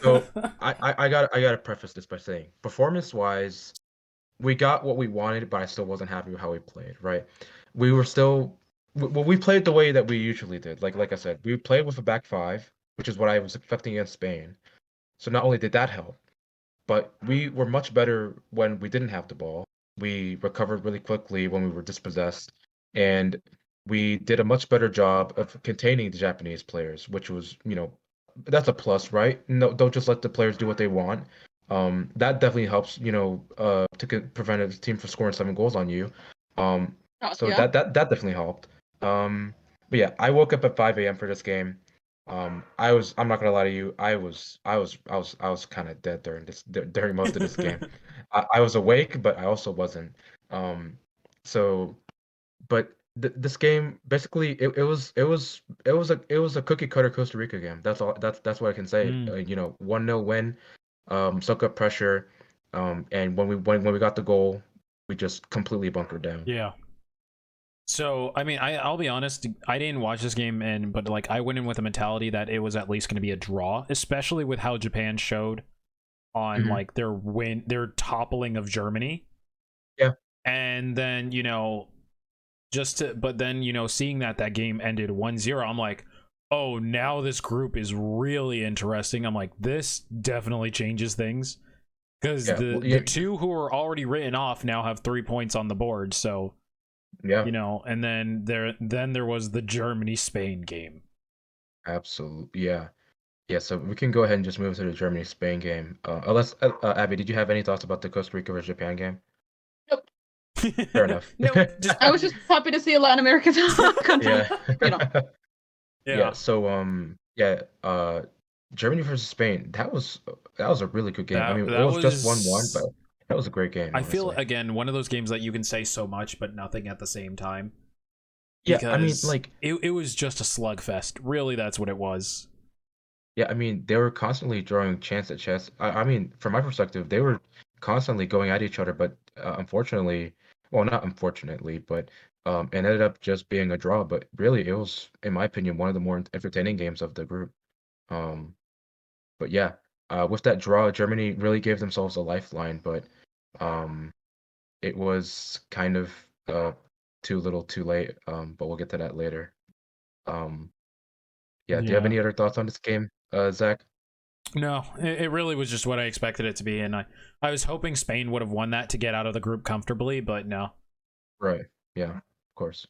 So I gotta preface this by saying, performance wise, we got what we wanted, but I still wasn't happy with how we played, right? We were still well, we played the way that we usually did. Like I said, we played with a back five, which is what I was expecting against Spain. So not only did that help, but we were much better when we didn't have the ball. We recovered really quickly when we were dispossessed, and we did a much better job of containing the Japanese players, which was, that's a plus, right? No, don't just let the players do what they want. That definitely helps, to prevent a team from scoring 7 goals on you. Um, so Yeah. that definitely helped. But yeah, I woke up at 5 a.m. for this game. I'm not gonna lie to you. I was kind of dead during most of this game. I was awake, but I also wasn't. Um, so, but this game basically it was a cookie cutter Costa Rica game. That's all. That's what I can say. mm, 1-0 win. Soak up pressure. And when we got the goal, we just completely bunkered down. yeah. So, I mean, I'll be honest, I didn't watch this game, but like I went in with a mentality that it was at least going to be a draw, especially with how Japan showed on Hmm. like their toppling of Germany. Yeah. And then, but then, seeing that game ended 1-0, I'm like, oh, now this group is really interesting. I'm like, this definitely changes things because Yeah. the Well, the yeah. two who were already written off now have 3 points on the board. So, Yeah. and then there was the Germany Spain game. Absolutely. Yeah. Yeah, so we can go ahead and just move to the Germany-Spain game. Unless, Abby, did you have any thoughts about the Costa Rica versus Japan game? Nope. Fair enough. Nope, just I was just happy to see a Latin American country. Yeah. You know, Yeah, yeah. so yeah, Germany versus Spain, that was a really good game. I That mean, it that was just 1-1, but was that was a great game, I feel honestly. again one of those games that you can say so much but nothing at the same time Yeah, I mean, because it was just a slugfest. Really, that's what it was. yeah, I mean, they were constantly drawing chance at chess. I mean, from my perspective, they were constantly going at each other, but unfortunately, well, not unfortunately, but it ended up just being a draw. But really, it was, in my opinion, one of the more entertaining games of the group. Um, but yeah, with that draw, Germany really gave themselves a lifeline, but um, it was kind of too little, too late. But we'll get to that later. Um, yeah, do you have Yeah. any other thoughts on this game, Zach? No, it really was just what I expected it to be, and I was hoping Spain would have won that to get out of the group comfortably, but no. Right. Yeah, of course.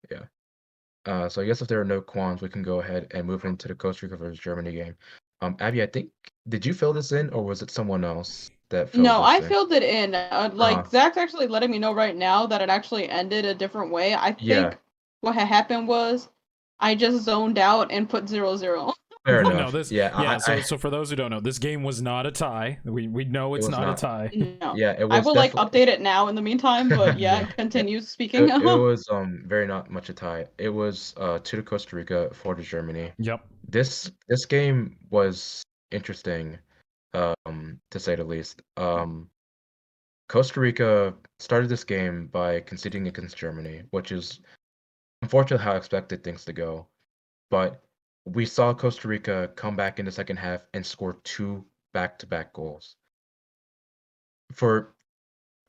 Yeah. So I guess if there are no qualms, we can go ahead and move into the Costa Rica versus Germany game. Abby, I think, did you fill this in or was it someone else that filled no, this I in? filled it in. Uh, Like Zach's actually letting me know right now that it actually ended a different way. I yeah, think what had happened was I just zoned out and put 0-0. fair No, enough. this Yeah, yeah, I so for those who don't know, this game was not a tie. We know it it's was not a not. tie. No, Yeah, it I was will like definitely update it now in the meantime. But yeah, Yeah. yeah, continue speaking. it was very not much a tie. It was to the Costa Rica for the Germany. Yep. This game was interesting, to say the least. Costa Rica started this game by conceding against Germany, which is unfortunately how I expected things to go. But we saw Costa Rica come back in the second half and score 2 back-to-back goals. For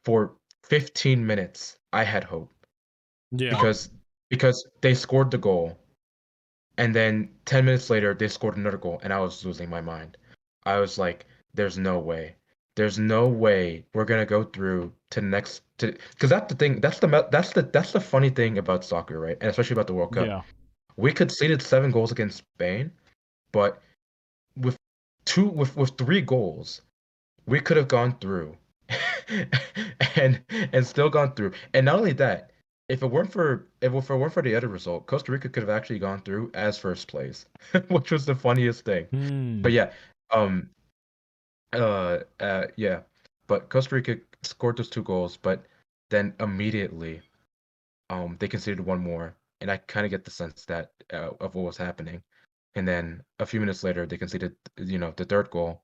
for 15 minutes, I had hope Yeah. because they scored the goal, and then 10 minutes later they scored another goal, and I was losing my mind. I was like, "There's no way. There's no way we're gonna go through to the next to because that's the thing. That's the funny thing about soccer, right? And especially about the World Cup. Yeah. We conceded 7 goals against Spain, but with with 3 goals, we could have gone through and still gone through. And not only that, if it weren't for the other result, Costa Rica could have actually gone through as first place, which was the funniest thing. But Hmm. yeah, um, yeah. But Costa Rica scored those 2 goals, but then immediately, they conceded 1 more, and I kind of get the sense that of what was happening. And then a few minutes later, they conceded, the third goal,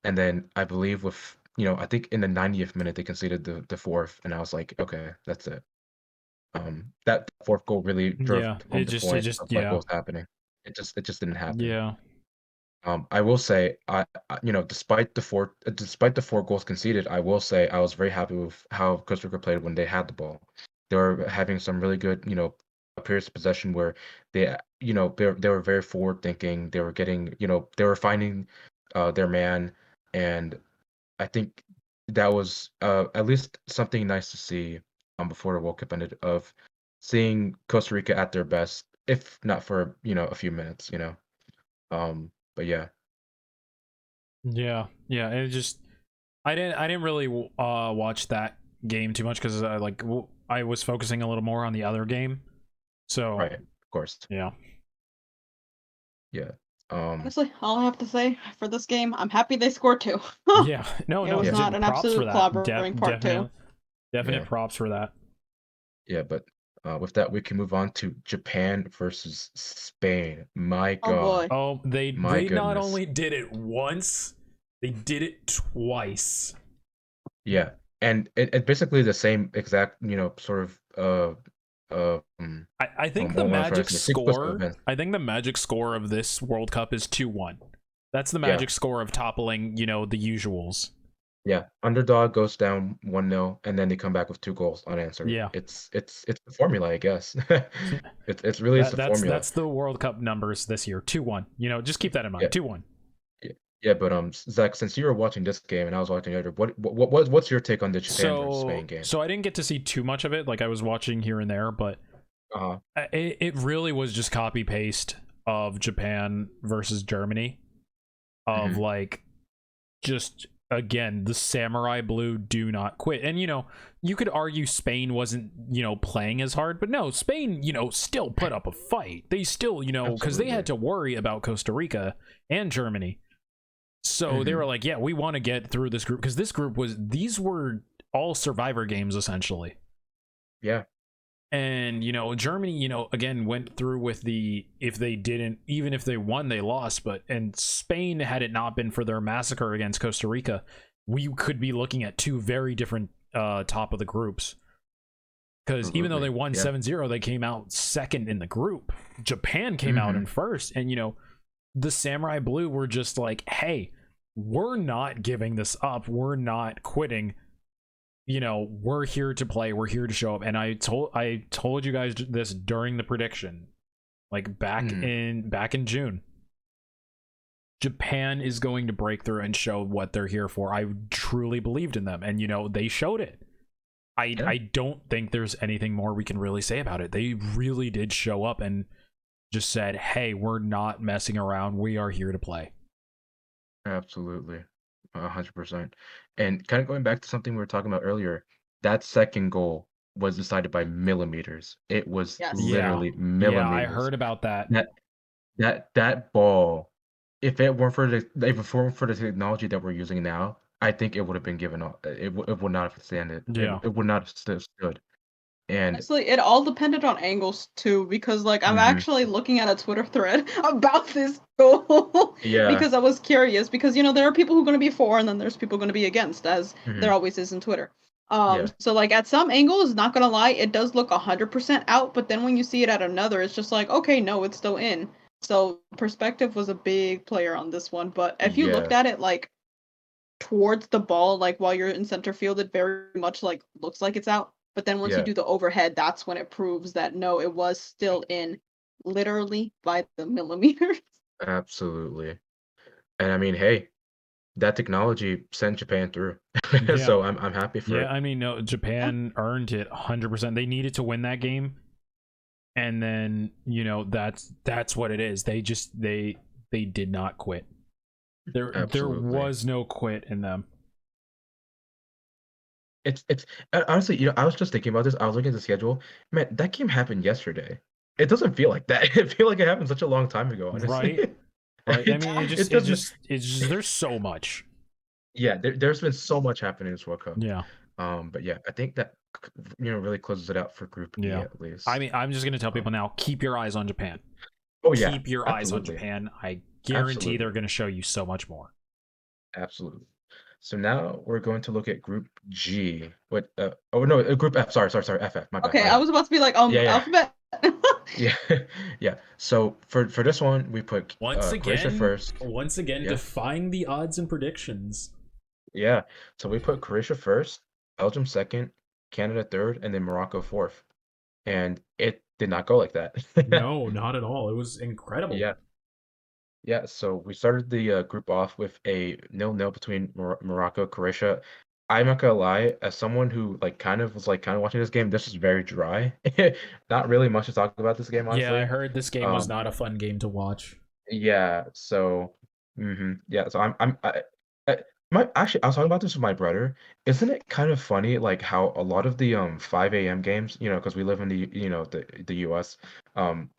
and then I believe I think in the 90th minute they conceded the fourth, and I was like, okay, that's it. That fourth goal really drove Yeah. home It the just. It point just. of like what Yeah. was happening. It just didn't happen. Yeah. I will say, despite the 4 goals conceded, I will say I was very happy with how Costa Rica played when they had the ball. They were having some really good, periods of possession where they were very forward thinking. They were getting, they were finding their man, and I think that was at least something nice to see before the World Cup ended, of seeing Costa Rica at their best, if not for a few minutes. But yeah. Yeah. Yeah. It just. I didn't really watch that game too much because I was focusing a little more on the other game. So Right, of course. yeah. Yeah. Um, Honestly, all I have to say for this game, I'm happy they scored 2. Yeah. No. It No. was yeah, not an Props for absolute that. clobbering part 2. Definitely. Definite yeah, props for that. yeah. But with that, we can move on to Japan versus Spain. My Oh God, boy. Oh, my they not goodness. only did it once, they did it twice. Yeah, and it's basically the same exact, sort of I think the what am I trying to magic say? Sequence of score. events. I think the magic score of this World Cup is 2-1. That's the Yeah, magic score of toppling, the usuals. yeah. Underdog goes down 1-0, and then they come back with 2 goals unanswered. Yeah. It's the formula, I guess. It's really is the formula. That's the World Cup numbers this year. 2-1. Just keep that in Yeah. mind. 2-1. Yeah, yeah, but Zach, since you were watching this game and I was watching the other, what's your take on the Japan versus Spain game? So I didn't get to see too much of it. Like I was watching here and there, but Uh-huh. it really was just copy paste of Japan versus Germany. Of Hmm. like just again the samurai blue do not quit. And you could argue Spain wasn't playing as hard, but no, Spain still put up a fight. They still because they Absolutely. had to worry about Costa Rica and Germany. So they Hmm. were like, yeah, we want to get through this group because these were all survivor games essentially. Yeah. And Germany again went through with the, if they didn't, even if they won they lost. But and Spain, had it not been for their massacre against Costa Rica, we could be looking at two very different top of the groups, because even though they Absolutely. won Yeah. 7-0, they came out second in the group. Japan came out in Hmm. first. And the samurai blue were just like, hey, we're not giving this up, we're not quitting, we're here to play, we're here to show up. And I told you guys this during the prediction, like Hmm. back in June. Japan is going to break through and show what they're here for. I truly believed in them, and they showed it. Yeah. I don't think there's anything more we can really say about it. They really did show up and just said, hey, we're not messing around, we are here to play. Absolutely. 100%. And kind of going back to something we were talking about earlier, that second goal was decided by millimeters. It was Yes. Yeah. literally Yeah, I millimeters. heard about that. That that ball, if it weren't for the technology that we're using now, I think it would have been given up. It would not have standed. Yeah. It would not have stood. And Honestly, it all depended on angles too, because like I'm mhm, actually looking at a Twitter thread about this goal yeah, because I was curious, because there are people who are going to be for and then there's people going to be against, as there mhm, always is in Twitter. yeah, So like at some angles, not gonna lie, it does look 100% out, but then when you see it at another, it's just like, okay, no, it's still in. So perspective was a big player on this one, but if you looked yeah, at it like towards the ball, like while you're in center field, it very much like looks like it's out. But then once you yeah, do the overhead, that's when it proves that no, it was still in, literally by the millimeters. absolutely. And I mean, hey, that technology sent Japan through. Yeah. So I'm happy for Yeah, it. I mean, no, Yeah. Japan earned it 100%. They needed to win that game. and then that's what it is. They did not quit. There Absolutely. was no quit in them. It's honestly, I was just thinking about this. I was looking at the schedule. Man, that game happened yesterday. It doesn't feel like that. It feel like it happened such a long time ago, honestly. Right, right. I It mean, it doesn't. it's just there's so much. Yeah, there's been so much happening in this World Cup. Yeah, But yeah, I think that really closes it out for Group E yeah. at I least. mean, I'm just gonna tell Um, people now: keep your eyes on Japan. oh yeah, Keep your eyes on absolutely, Japan. I guarantee they're absolutely, gonna show you so much more. absolutely. So now we're going to look at Group G. What? Oh no, Group F. Sorry, FF. My bad, Okay, my I bad. was about to be like, Yeah, yeah, alphabet. yeah, yeah. So for this one, we put Croatia first. Once again, Yeah, defying the odds and predictions. yeah. So we put Croatia first, Belgium second, Canada third, and then Morocco fourth. And it did not go like that. No, not at all. It was incredible. Yeah, yeah. So we started the group off with a 0-0 between Morocco, Croatia. I'm not gonna lie, as someone who kind of watching this game, this is very dry. Not really much to talk about this game, Yeah, I honestly. heard this game was Um, not a fun game to watch. yeah. So, yeah. So I actually I was talking about this with my brother. Isn't it kind of funny, like how a lot of the 5 a.m. games, because we live in the U.S. Um,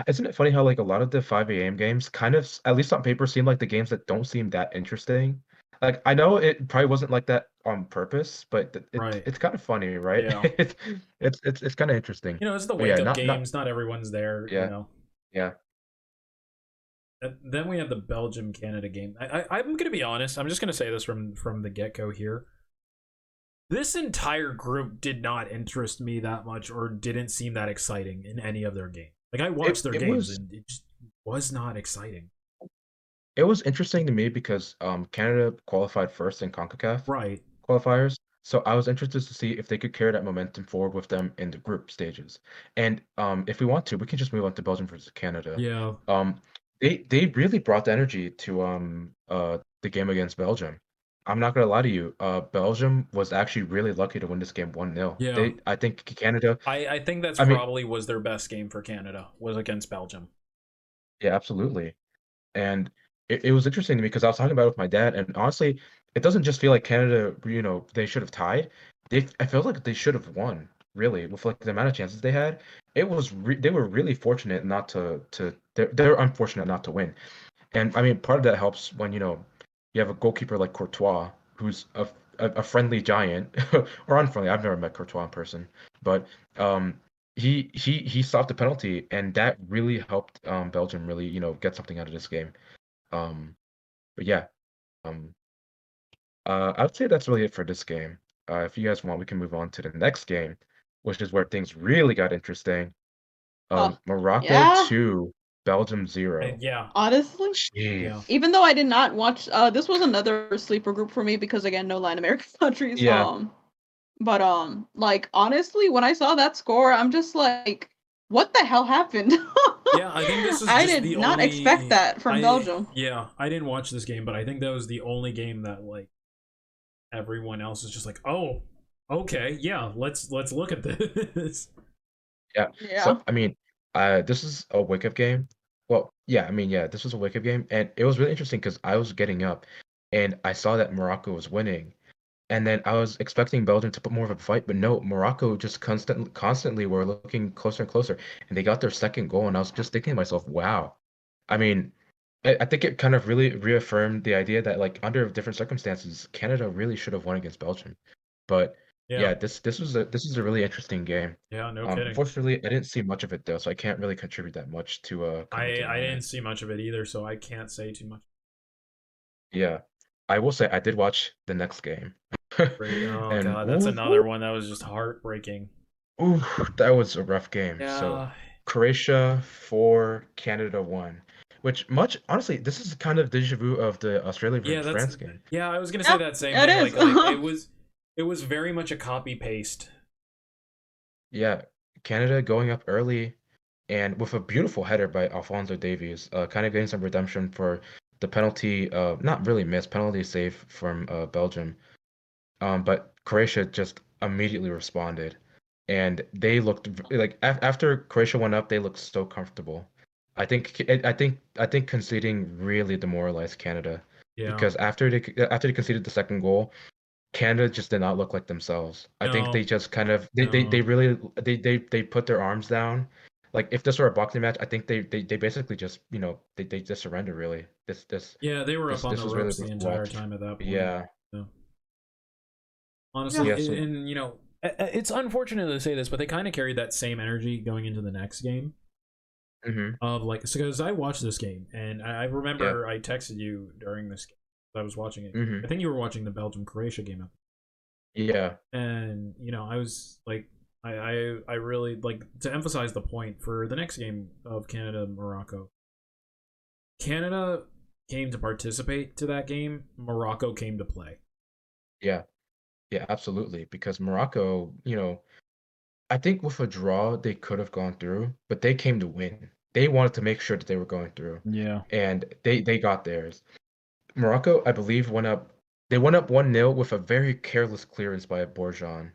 isn't it funny how like a lot of the 5 a.m. games kind of, at least on paper, seem like the games that don't seem that interesting? Like I know it probably wasn't like that on purpose, but Right. it's kind of funny, right? Yeah. It's kind of interesting. It's the But wake yeah, up not games. Not everyone's there. yeah, yeah. And then we have the Belgium Canada game. I'm gonna be honest. I'm just gonna say this from the get go here. This entire group did not interest me that much, or didn't seem that exciting in any of their games. Like I It watched their it games, was and it just was not exciting. it was interesting to me because Canada qualified first in CONCACAF Right. qualifiers. So I was interested to see if they could carry that momentum forward with them in the group stages. And if we want to, we can just move on to Belgium versus Canada. Yeah. Um, they really brought the energy to the game against Belgium. I'm not gonna lie to you. Belgium was actually really lucky to win this game 1-0. Yeah. I think Canada. I think that's I mean, probably was their best game for Canada was against Belgium. yeah, absolutely. And it was interesting to me because I was talking about it with my dad, and honestly, it doesn't just feel like Canada, they should have tied. I felt like they should have won, really, with like the amount of chances they had. They were really fortunate not they're unfortunate not to win. And I mean, part of that helps when, you have a goalkeeper like Courtois, who's a friendly giant, or unfriendly. I've never met Courtois in person, but um, he stopped the penalty, and that really helped Belgium really, get something out of this game. Um, but yeah, um, I would say that's really it for this game. If you guys want, we can move on to the next game, which is where things really got interesting. Oh, Morocco yeah. 2, Belgium 0. Yeah. Honestly, Yeah. Jeez. even though I did not watch, this was another sleeper group for me because again, no Latin American countries. Yeah, But like honestly, when I saw that score, I'm just like, what the hell happened? Yeah, I think this is I just did the not expect only that from Belgium. I didn't watch this game, but I think that was the only game that like everyone else is just like, "Oh, okay, yeah, let's look at this." yeah. Yeah. So, I mean, this is a wake-up game. Well, yeah, I mean, yeah, this was a wake-up game, and it was really interesting because I was getting up, and I saw that Morocco was winning, and then I was expecting Belgium to put more of a fight, but no, Morocco just constantly were looking closer and closer, and they got their second goal, and I was just thinking to myself, wow. I mean, I think it kind of really reaffirmed the idea that like under different circumstances, Canada really should have won against Belgium. But Yeah. yeah, this is a really interesting game. Yeah, no kidding. Unfortunately, I didn't see much of it though, so I can't really contribute that much to commenting I on didn't it. see much of it either, so I can't say too much. Yeah, I will say I did watch the next game, Great. Oh and god, that's ooh, another one that was just heartbreaking. ooh, that was a rough game. So Yeah. Croatia 4, Canada 1, which much honestly, this is kind of déjà vu of the Australia Yeah, versus that's France game. yeah, I was going to say Yeah, that same it thing is. like it was very much a copy paste. Yeah, Canada going up early and with a beautiful header by Alphonso Davies, kind of getting some redemption for the penalty, not really missed, penalty save from Belgium. But Croatia just immediately responded. and they looked like after Croatia went up, they looked so comfortable. I think conceding really demoralized Canada Yeah. because after they conceded the second goal, Canada just did not look like themselves. I think No. they just kind of they No. really they put their arms down. Like if this were a boxing match, I think they basically just they just surrender really. Yeah, they were up on This the was really ropes rough the to entire watch. time at that point. Yeah, Yeah. Yeah. Honestly, yeah. So and it's unfortunate to say this, but they kind of carried that same energy going into the next game. hmm Of like, because I watched this game and I yeah. remember I texted you during this game. I was watching it. hmm I think you were watching the Belgium Croatia game, Yeah. and I was like, I really like to emphasize the point for the next game of Canada Morocco. Canada came to participate to that game. Morocco came to play. Yeah. Yeah, absolutely. Because Morocco, I think with a draw they could have gone through, but they came to win. They wanted to make sure that they were going through, Yeah. and they got theirs. Morocco, I believe, went up. They went up 1-0 with a very careless clearance by Borjan,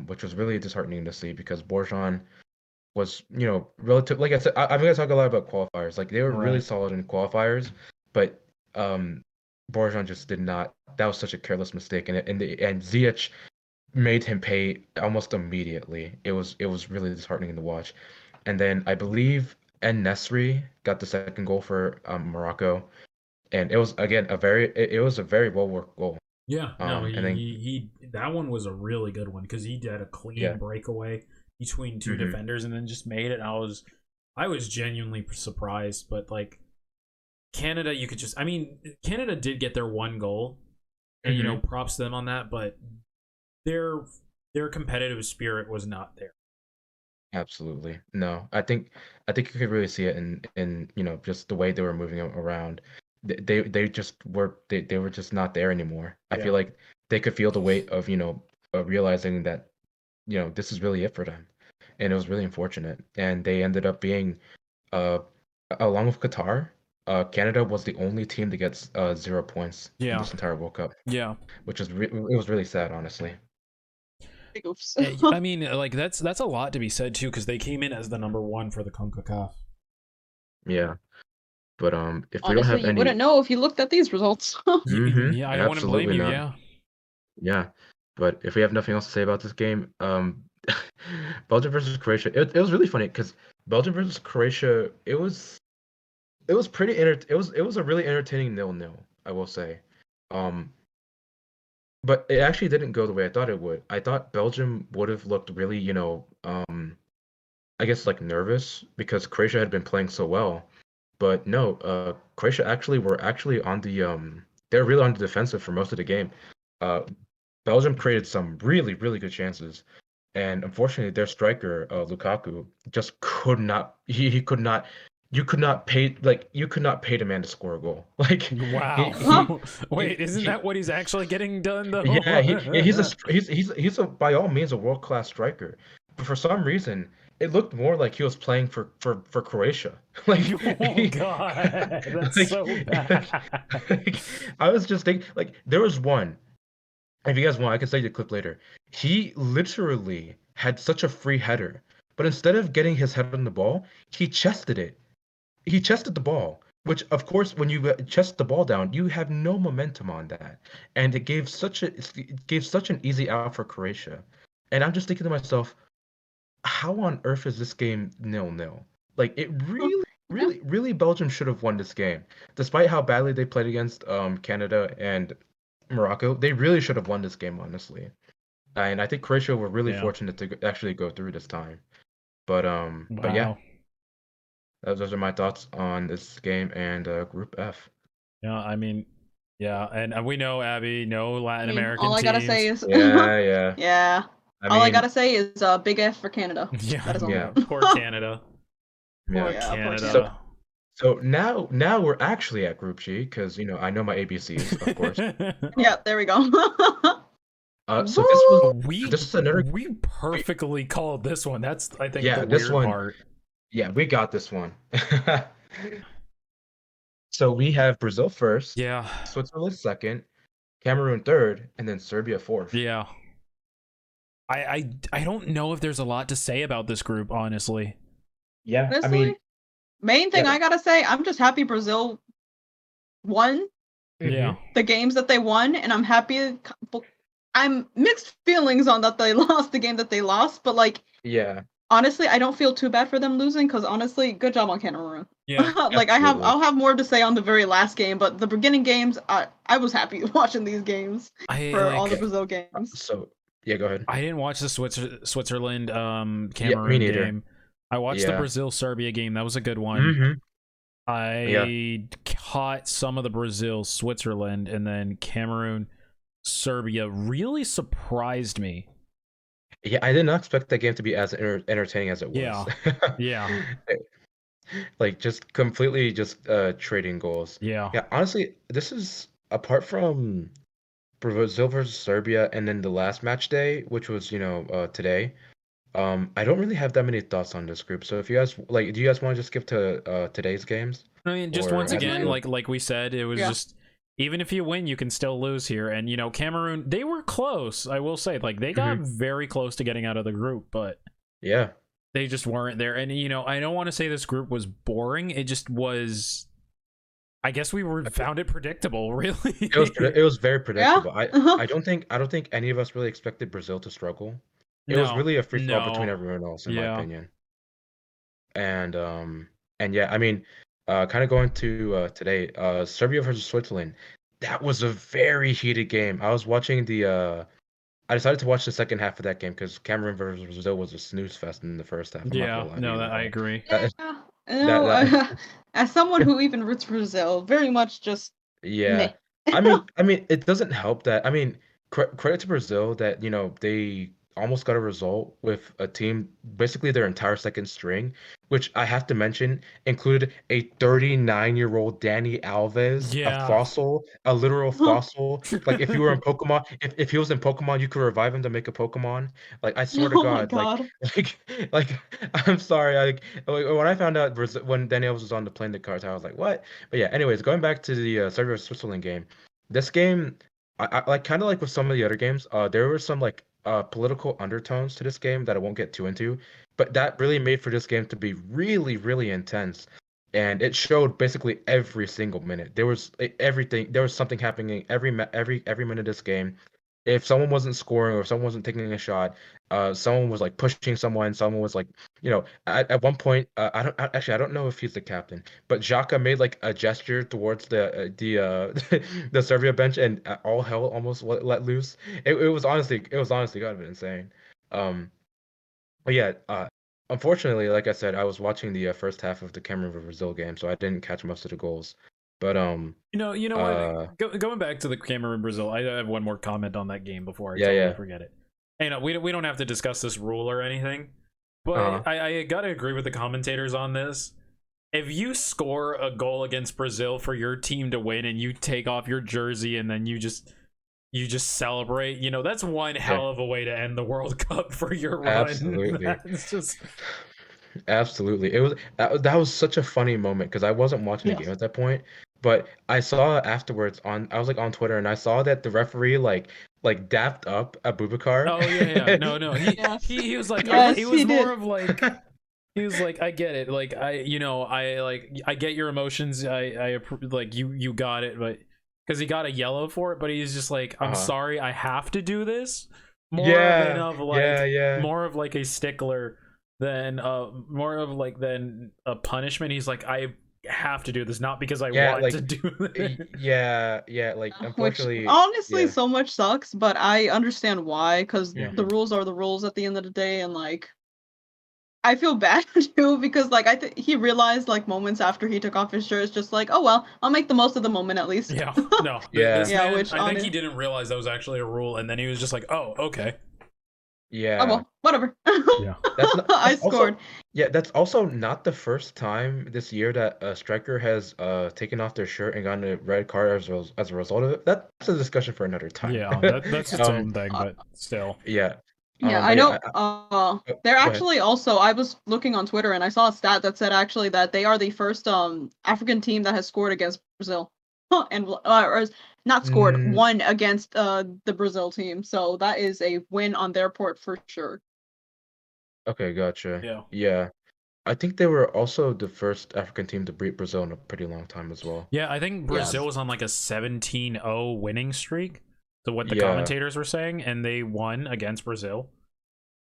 which was really disheartening to see because Borjan was, relative. Like I said, I'm gonna talk a lot about qualifiers. Like they were really Right. solid in qualifiers, but um, Borjan just did not. That was such a careless mistake, and Ziyech made him pay almost immediately. It was really disheartening to watch. And then I believe En Nesri got the second goal for Morocco, and it was again it was a very well worked goal. Yeah, no, And then he that one was a really good one because he did a yeah, clean breakaway between two hmm defenders and then just made it. And I was genuinely surprised, but like Canada, you could just, I mean, Canada did get their one goal, and hmm props to them on that, but their their competitive spirit was not there. absolutely. No, I think you could really see it in just the way they were moving around. They just they were just not there anymore. I Yeah, feel like they could feel the weight of realizing that this is really it for them, and it was really unfortunate. And they ended up being uh along with Qatar, Canada was the only team to get 0 points in yeah, this entire World Cup, yeah. which it was really sad, honestly. Big oops. I mean, like that's a lot to be said too, because they came in as the number one for the Concacaf. Yeah, but if we don't Honestly, have you any, wouldn't know if you looked at these results. Yeah, I wouldn't blame absolutely you. not. Yeah, Yeah, but if we have nothing else to say about this game, Belgium versus Croatia, it was really funny because Belgium versus Croatia, it was pretty it was a really entertaining 0-0, I will say. Um, but it actually didn't go the way I thought it would. I thought Belgium would have looked really, I guess like nervous because Croatia had been playing so well. But no, Croatia were actually on the they're really on the defensive for most of the game. Uh, Belgium created some really, really good chances. And unfortunately, their striker, Lukaku, just could not. He could not. You could not pay the man to score a goal. Like wow. he Wait, isn't he that what he's actually getting done though? yeah, he's by all means a world-class striker. But for some reason, it looked more like he was playing for Croatia. Like Oh he, god, that's like, so bad. like I was just thinking like there was one. If you guys want, I can send you the clip later. He literally had such a free header, but instead of getting his head on the ball, he chested it. He chested the ball, which of course, when you chest the ball down, you have no momentum on that, and it gave such an easy out for Croatia. And I'm just thinking to myself, how on earth is this game 0-0? Like it really, Yeah. really, really, Belgium should have won this game, despite how badly they played against Canada and Morocco. They really should have won this game, honestly. And I think Croatia were really Yeah. fortunate to actually go through this time. But yeah, Wow. those are my thoughts on this game and Group F. Yeah, I mean, yeah, and we know Abby, no I Latin mean, American all I gotta say teams. is, Yeah, yeah. yeah. I All I mean, gotta say is, big F for Canada. Yeah, That is all. yeah, yeah. Poor Canada. yeah. Poor Yeah, poor So, Canada. Canada. so now we're actually at Group G because I know my ABCs, of course. Yeah, there we go. So this was Woo! we this is another we perfectly called this one. That's I think the yeah, this weird one. part. Yeah, we got this one. So we have Brazil first, Yeah. Switzerland second, Cameroon third, and then Serbia fourth. Yeah. I don't know if there's a lot to say about this group, honestly. Yeah, I Honestly, mean, main thing yeah. I gotta say, I'm just happy Brazil won Yeah. the games that they won, and I'm happy. I'm mixed feelings on that they lost the game that they lost, but like Yeah, honestly, I don't feel too bad for them losing because honestly, good job on Cameroon. Yeah. Like absolutely. I'll have more to say on the very last game, but the beginning games, I was happy watching these games I for all the like. Yeah. Brazil games. So yeah, go ahead. I didn't watch the Switzerland Yeah, me Cameroon neither. game. I watched the Yeah. Brazil Serbia game. That was a good one. Mm-hmm. Yeah. I caught some of the Brazil Switzerland, and then Cameroon Serbia really surprised me. Yeah, I did not expect that game to be as entertaining as it was. Yeah. Yeah. Like just completely just trading goals. Yeah. Yeah, honestly, this is apart from Brazil versus Serbia and then the last match day, which was, today. I don't really have that many thoughts on this group. So if you guys like, do you guys want to just skip to today's games? I mean, just Or once how do you again, Honestly, feel? like we said, it was yeah. just even if you win, you can still lose here. And Cameroon, they were close. I will say, like they got Hmm. very close to getting out of the group, but Yeah. they just weren't there. And I don't want to say this group was boring. It just was. I guess we were found it predictable, really. It was very Yeah. predictable. I don't think any of us really expected Brazil to struggle. It was No, really a free for all between no, everyone else, in my yeah, opinion. And yeah, I mean, kind of going to today, Serbia versus Switzerland. That was a very heated game. I was watching I decided to watch the second half of that game because Cameroon versus Brazil was a snooze fest in the first half. I'm not yeah. gonna lie to No, you that at I all. agree. Yeah. That No, that as someone who even roots for Brazil, very much just Yeah. meh. I mean, it doesn't help that. I mean, credit to Brazil that, they almost got a result with a team, basically their entire second string, which I have to mention included a 39-year-old Danny Alves, a Yeah. fossil, a literal fossil. Like if you were in Pokemon, if he was in Pokemon, you could revive him to make a Pokemon. Like I swear to Oh my God, like god. like like I'm sorry, when I found out Brazil, when Danny Alves was on the playing the cards, I was like, what? But yeah, anyways, going back to the Serbia Switzerland game, this game, I like kind of like with some of the other games, there were some like political undertones to this game that I won't get too into, but that really made for this game to be really, really intense, and it showed basically every single minute. There was everything. There was something happening every minute of this game. If someone wasn't scoring or if someone wasn't taking a shot, someone was like pushing someone. Someone was like, at one point, I don't know if he's the captain, but Xhaka made like a gesture towards the the Serbia bench, and all hell almost let loose. It was honestly kind of insane. Um, but yeah, unfortunately, like I said, I was watching the first half of the Cameroon versus Brazil game, so I didn't catch most of the goals. But You know what? uh, Going back to the Cameroon Brazil, I have one more comment on that game before I yeah, totally yeah, forget it. We don't have to discuss this rule or anything, uh-huh, but I gotta agree with the commentators on this. If you score a goal against Brazil for your team to win and you take off your jersey and then you just celebrate, that's one yeah, hell of a way to end the World Cup for your run. absolutely. That's just Absolutely. That was such a funny moment because I wasn't watching the game Yes. at that point, but I saw afterwards I was like on Twitter and I saw that the referee like dapped up Abubakar. oh yeah, yeah. No, no. He Yes. he he was like it Yes, was he more did. of like he was like, I get it. Like I get your emotions. Like you got it, but because he got a yellow for it, but he's just like, I'm Uh-huh. sorry, I have to do this. Yeah, yeah, yeah. More of like a stickler than more of like than a punishment. He's like, I have to do this, not because I Yeah, want to like do this. yeah, yeah, like Which unfortunately, honestly yeah. so much sucks, but I understand why, because Yeah. the Hmm. rules are the rules at the end of the day, and like I feel bad too because like I think he realized like moments after he took off his shirt, it's just like, oh well, I'll make the most of the moment at least. Yeah, no, this Yeah, Yeah, man, which I on think he it. didn't realize that was actually a rule, and then he was just like, "Oh, okay." Oh yeah. well, whatever. Yeah. I That's scored. also yeah, that's also not the first time this year that a striker has taken off their shirt and gotten a red card as a result of it. That's a discussion for another time. Yeah, that's its Um, own thing, Uh, but still. yeah. yeah, I But yeah, know. They're go ahead. actually also. I was looking on Twitter and I saw a stat that said actually that they are the first African team that has scored against Brazil. and or not scored, Mm, won against the Brazil team. So that is a win on their part for sure. okay, gotcha. Yeah. Yeah. I think they were also the first African team to beat Brazil in a pretty long time as well. Yeah, I think Brazil Yes. was on like a 17-0 winning streak, to what the Yeah. commentators were saying, and they won against Brazil.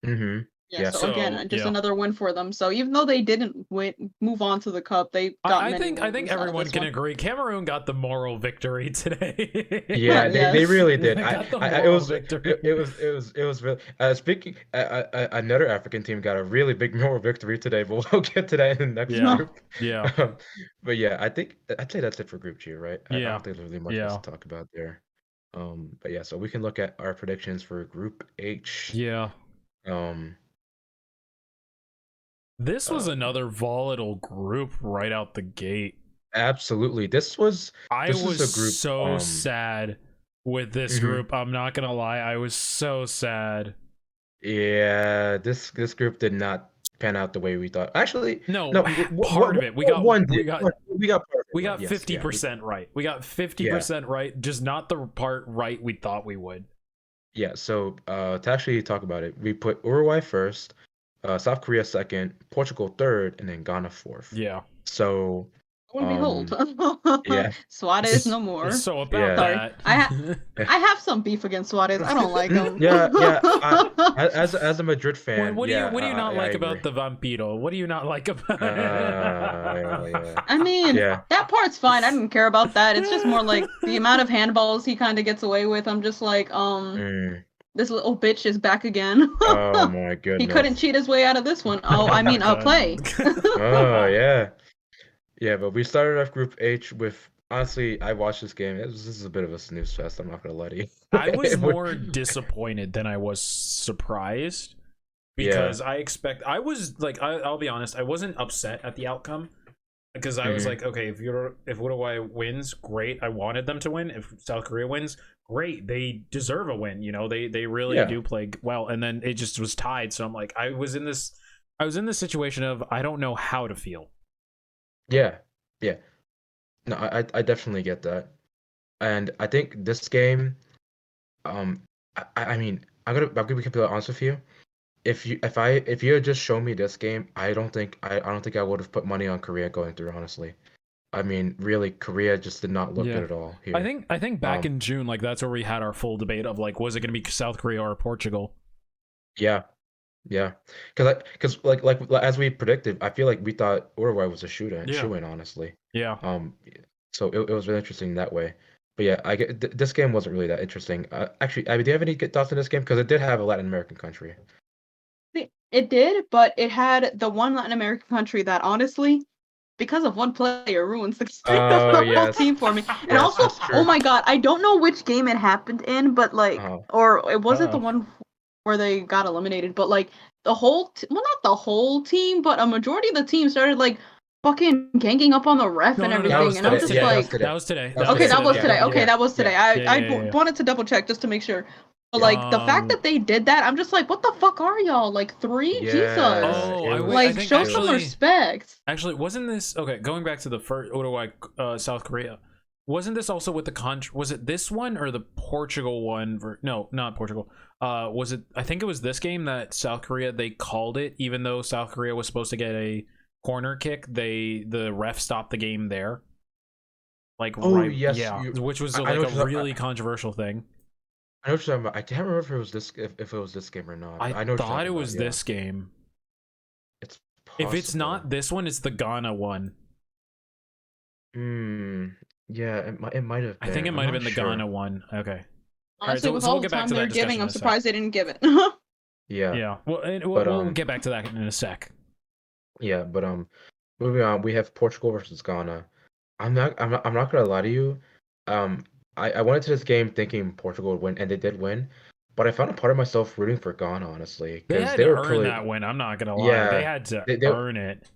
Mm-hmm. Yeah, Yeah. so again, So just yeah, another win for them. So even though they didn't move on to the cup, they got I many think wins out of everyone this can one. agree Cameroon got the moral victory today. Yeah, they Yes. really did. They got the It moral was victory. it was really speaking another African team got a really big moral victory today, but we'll get to that in the next Yeah, group. yeah, Um, but yeah, I think I'd say that's it for Group G, right? I yeah, don't think there's really much else yeah, to talk about there. But yeah, so we can look at our predictions for Group H. yeah. Um, This was uh, another volatile group right out the gate. Absolutely. I This is was a group. so sad with this Mhm. group. I'm not gonna lie, I was so sad. Yeah, this group did not pan out the way we thought. Actually, No, no, part of it. one did. We got part of it we right. got Yes, yeah, 50% right. We got yeah, 50% right, just not the part right we thought we would. yeah. So, to actually talk about it, we put Uruguay first, South Korea second, Portugal third, and then Ghana fourth. Yeah. So, Lo and behold, um, yeah, Suarez no more. So about yeah. Sorry, that. I have some beef against Suarez. I don't like him. Yeah, yeah. As a Madrid fan, yeah, What do you not I like agree. about the Vampiro? What do you not like about Yeah, yeah, I mean, yeah. that part's fine. I didn't care about that. It's just more like the amount of handballs he kind of gets away with. I'm just like, Mm. this little bitch is back again. Oh my He couldn't goodness. cheat his way out of this one. Oh, I mean, play. Oh yeah, yeah. But we started off Group H with honestly, I watched this game. This is a bit of a snooze fest. I'm not gonna lie to you. I was It was- more disappointed than I was surprised, yeah. because I was like, I'll be honest, I wasn't upset at the outcome, because I was Mhm. like, okay, if Uruguay wins, great. I wanted them to win. If South Korea wins, great. They deserve a win. You know, they really Yeah. do play well. And then it just was tied. So I'm like, I was in this situation of, I don't know how to feel. Yeah. Yeah. No, I definitely get that. And I think this game, um, I mean, I'm gonna be completely honest with you. If you had just shown me this game, I don't think I would have put money on Korea going through, honestly. I mean, really, Korea just did not look Yeah. good at all I here. think back Um, in June, like, that's where we had our full debate of like, was it going to be South Korea or Portugal? yeah, yeah, because as we predicted, I feel like we thought Uruguay was a Yeah. shoe in, honestly. Yeah. Um, so it was really interesting that way. But yeah, this game wasn't really that interesting. Actually, I mean, do you have any good thoughts on this game? Because it did have a Latin American country. It did, but it had the one Latin American country that honestly, because of one player, ruins the Oh whole yes, team for me. And yes, also, that's oh true. my god, I don't know which game it happened in, but like, Oh, or it wasn't the Uh-oh. one where they got eliminated, but like the whole, well, not the whole team, but a majority of the team started like fucking ganging up on the ref No, and no, no, that everything, was and I'm today. just Yeah, today. that was like, today. That was today. That was okay, today. that was Yeah, today. Okay, Yeah. that was yeah, today. Yeah, yeah, yeah. Wanted to double check just to make sure. But yeah. like the fact that they did that, I'm just like, what the fuck are y'all? Like three? Yeah, Jesus. Oh, it was. I Like, think show some respect. actually, wasn't this okay? Going back to the first Uruguay, South Korea, wasn't this also with the was it this one or the Portugal one? No, not Portugal. Was it? I think it was this game that South Korea, they called it, even though South Korea was supposed to get a corner kick. The ref stopped the game there. Like, Oh right, yes, yeah, which was I like know a what you're, really controversial thing. I know what you're talking about. I can't remember if it was this if it was this game or not. I But I know what you're thought talking it about. was Yeah, this game. it's If it's possible. not this one, it's the Ghana one. Hmm. Yeah, it might have I think it been. I'm might have not been the sure. Ghana one. Okay. All right, Honestly, with so all we'll the get back time to they're that giving, discussion I'm in a sec. surprised they didn't give it. Yeah, Yeah, well, but we'll get back to that in a sec. yeah, but moving on, we have Portugal versus Ghana. I'm not gonna lie to you. Um, I went into this game thinking Portugal would win, and they did win. But I found a part of myself rooting for Ghana, honestly, They because had they to were earn clearly, that win. I'm not gonna lie. They yeah, had to they earn it.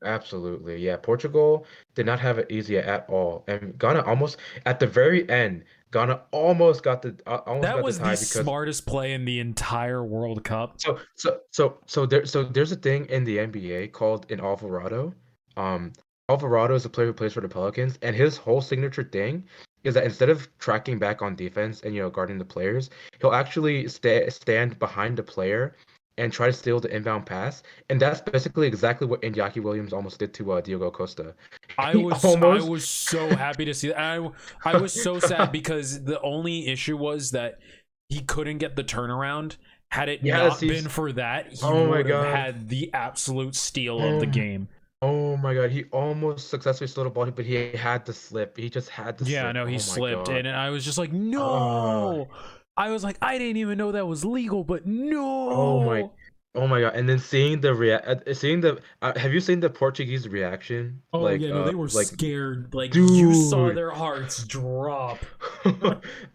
absolutely, yeah. Portugal did not have it easy at all, and Ghana almost at the very end, Ghana almost That got the was the tie because smartest play in the entire World Cup. there's a thing in the NBA called an Alvarado. Um, Alvarado is a player who plays for the Pelicans, and his whole signature thing is that instead of tracking back on defense and guarding the players, he'll actually stand behind the player and try to steal the inbound pass, and that's basically exactly what Iñaki Williams almost did to Diogo Costa. He I almost, was so happy to see that. I was so sad because the only issue was that he couldn't get the turnaround. Had it yes, not been he's. for that, he Oh my would have God. had the absolute steal of the Oh, game. oh my God. He almost successfully stole the ball, but he had to slip. He just had to Yeah, slip. no, he Oh my slipped, God. and I was just like, Uh, no. I was like, I didn't even know that was legal, but oh my, no. oh my God. And then seeing the, have you seen the Portuguese reaction? Oh yeah, no, they were Like, scared. Like you saw dude. their hearts drop.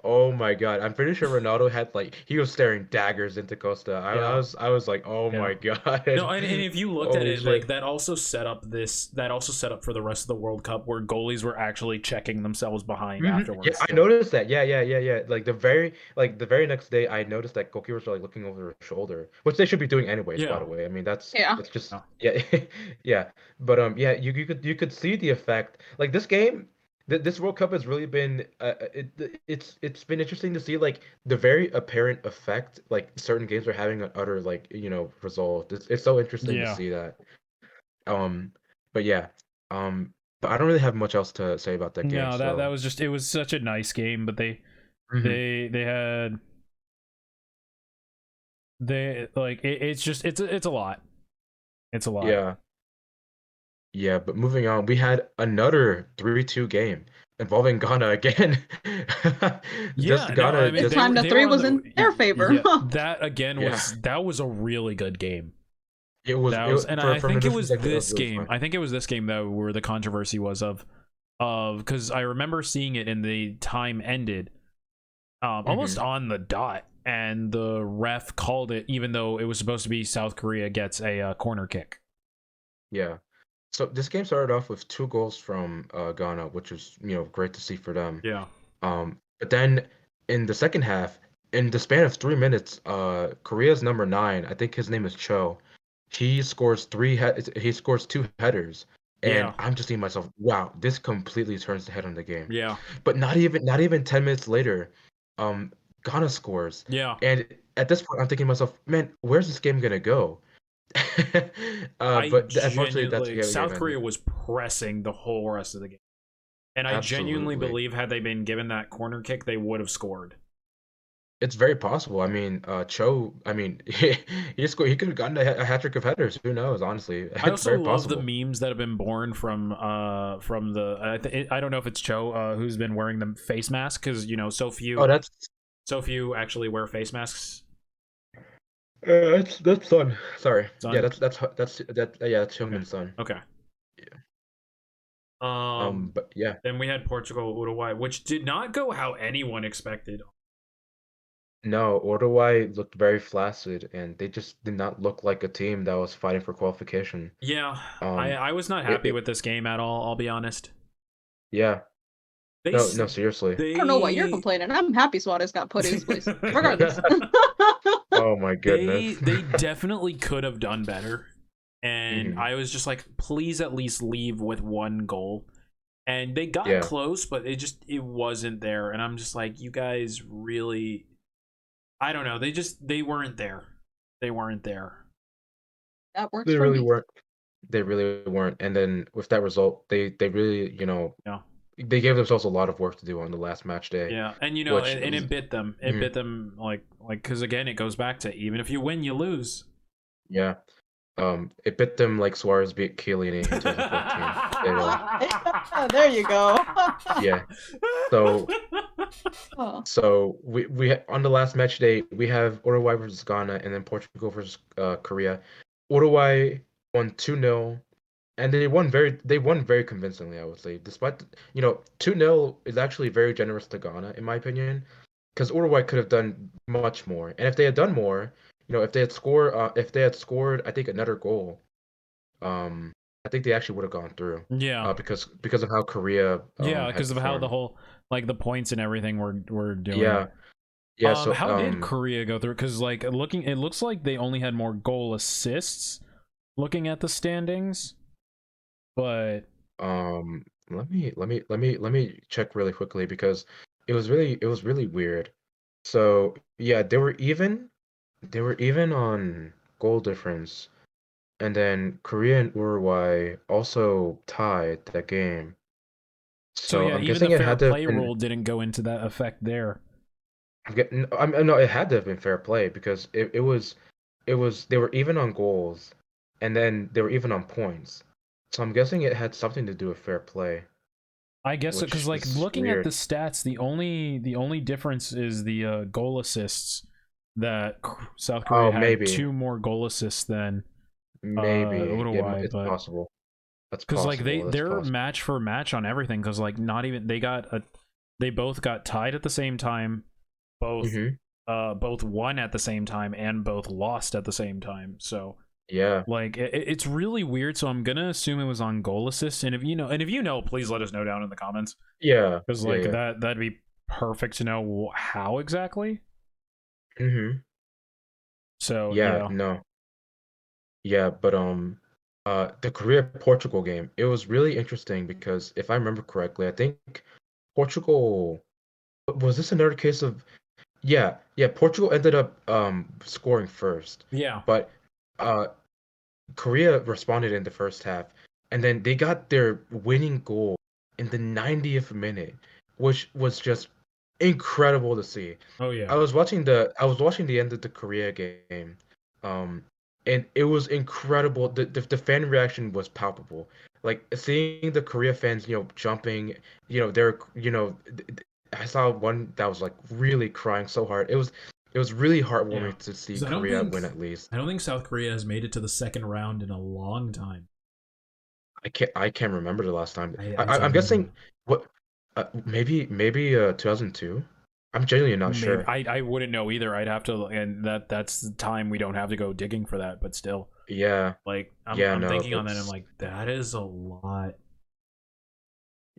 Oh my God. I'm pretty sure Ronaldo had like he was staring daggers into Costa. Yeah, I was like, oh yeah. my No, God. and if you looked at Holy it, like shit. that also set up for the rest of the World Cup where goalies were actually checking themselves behind Yeah, afterwards. I noticed that. Yeah. Like the very next day, I noticed that goalkeepers are like looking over their shoulder, which they should be doing anyways, by Yeah. the way. I mean, Yeah. that's just Yeah. yeah, yeah. But yeah, you could see the effect. Like this game, this World Cup has really been it's been interesting to see like the very apparent effect like certain games are having on other like result. It's so interesting to Yeah. see that. Um, but yeah, but I don't really have much else to say about that game. No, that So. was just, it was such a nice game, but Mhm. they had they like it's just it's a lot. It's a lot. Yeah, yeah, but moving on, we had another 3-2 game involving Ghana again. Just Yeah, no, I Ghana mean This just time the they three were on was the in their favor. yeah, that again yeah, was a really good game. it was That was, it and for I from a think it neutral was perspective, it was this really game. fun. I think it was this game though where the controversy was of because I remember seeing it and the time ended almost Hmm. on the dot, and the ref called it even though it was supposed to be South Korea gets a corner kick. Yeah. So this game started off with 2 goals from Ghana, which was great to see for them. Yeah, But then in the second half, in the span of 3 minutes, Korea's number 9, I think his name is Cho, he scores 2 headers, and yeah, I'm just thinking to myself, wow, this completely turns the head on the game. yeah, But not even 10 minutes later, um, Ghana scores, yeah. and at this point, I'm thinking to myself, man, where's this game gonna go? I But unfortunately, that's genuinely, the game South ended. Korea was pressing the whole rest of the game. And I genuinely Absolutely. believe had they been given that corner kick, they would have scored. It's very possible. I mean, Cho, I mean, he could have gotten a hat trick of headers. Who knows, honestly. I It's also very love the possible. memes that have been born from the I don't know if it's Cho who's been wearing the face mask because Oh, so few actually wear face masks. that's Son. Sorry. Yeah, Son, that's okay, Heung-min's son. okay. Yeah. Um, But yeah. then we had Portugal Uruguay, which did not go how anyone expected. No, Uruguay looked very flaccid, and they just did not look like a team that was fighting for qualification. Yeah, Um, I was not happy it with this game at all. I'll be honest. yeah. They No, s- no, seriously. I don't know why you're they complaining. I'm happy Suarez got put in his place. Regardless. Oh my goodness. they definitely could have done better, and Mhm. I was just like, please at least leave with one goal. And they got Yeah. close, but it wasn't there. And I'm just like, you guys really, I don't know. They weren't there. They weren't there. That works They for really me. weren't. They really weren't. And then with that result, they really, Yeah, they gave themselves a lot of work to do on the last match day, yeah. And which and it bit them. It mhm, bit them like because again, it goes back to even if you win, you lose. yeah. It bit them like Suarez beat Chiellini in 2014. There you go. Yeah. So Oh. on the last match day we have Uruguay versus Ghana and then Portugal versus Korea. Uruguay won 2-0. And they won very convincingly, I would say. Despite 2-0 is actually very generous to Ghana, in my opinion, because Uruguay could have done much more. And if they had done more, if they had scored, I think another goal, I think they actually would have gone through. Yeah, Because of how Korea yeah, had because of how the performed. whole like the points and everything were doing. Yeah, yeah. So How did Korea go through? Because like looking, it looks like they only had more goal assists. Looking at the standings, but Let me check really quickly because it was really weird. So yeah, they were even on goal difference, and then Korea and Uruguay also tied that game. So So yeah, I'm even the guessing it fair had to have play been. rule didn't go into that effect there. No, it had to have been fair play because it was they were even on goals, and then they were even on points. So I'm guessing it had something to do with fair play, I guess so, because which like is looking at the weird. stats, the only difference is the goal assists that South Korea Oh, had maybe, two more goal assists than maybe Uruguay, it's but possible. That's because like they possible. That's they're possible. match for match on everything, because like not even they both got tied at the same time, both Hmm. both won at the same time and both lost at the same time. So Yeah, like it's really weird. So I'm gonna assume it was on goal assist, and if you know, please let us know down in the comments, yeah, because yeah, like yeah. that'd be perfect to know how exactly. Hmm. So Yeah, yeah, no, yeah, but the Korea Portugal game, it was really interesting because if I remember correctly, I think Portugal was this another case of. Yeah, yeah, Portugal ended up scoring first, yeah, but uh Korea responded in the first half, and then they got their winning goal in the 90th minute, which was just incredible to see. oh yeah, I was watching the end of the Korea game, um, and it was incredible. The fan reaction was palpable. Like seeing the Korea fans, jumping, I saw one that was like really crying so hard. It was really yeah. heartwarming to see Because Korea win at least. I don't think South Korea has made it to the second round in a long time. I can't remember the last time. I I'm don't either. guessing what maybe 2002. I'm genuinely not Maybe sure. I wouldn't know either. I'd have to, and that's the time we don't have to go digging for that. But still, Yeah. like Yeah, I'm no, thinking on that. I'm like, that is a lot.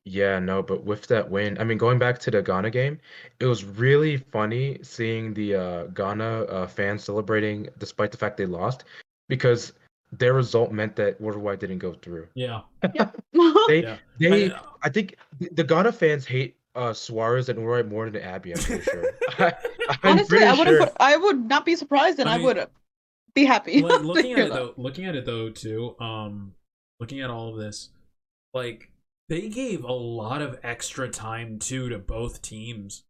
yeah, no, but with that win, I mean, going back to the Ghana game, it was really funny seeing the Ghana fans celebrating despite the fact they lost because their result meant that Uruguay didn't go through. Yeah, Yep. They yeah. And they I think the Ghana fans hate Suarez and Uruguay more than Abby, I'm pretty sure. I'm Honestly, pretty sure. I would not be surprised, and I I mean, would be happy like to hear that. looking at it though too. Looking at all of this, like they gave a lot of extra time too to both teams.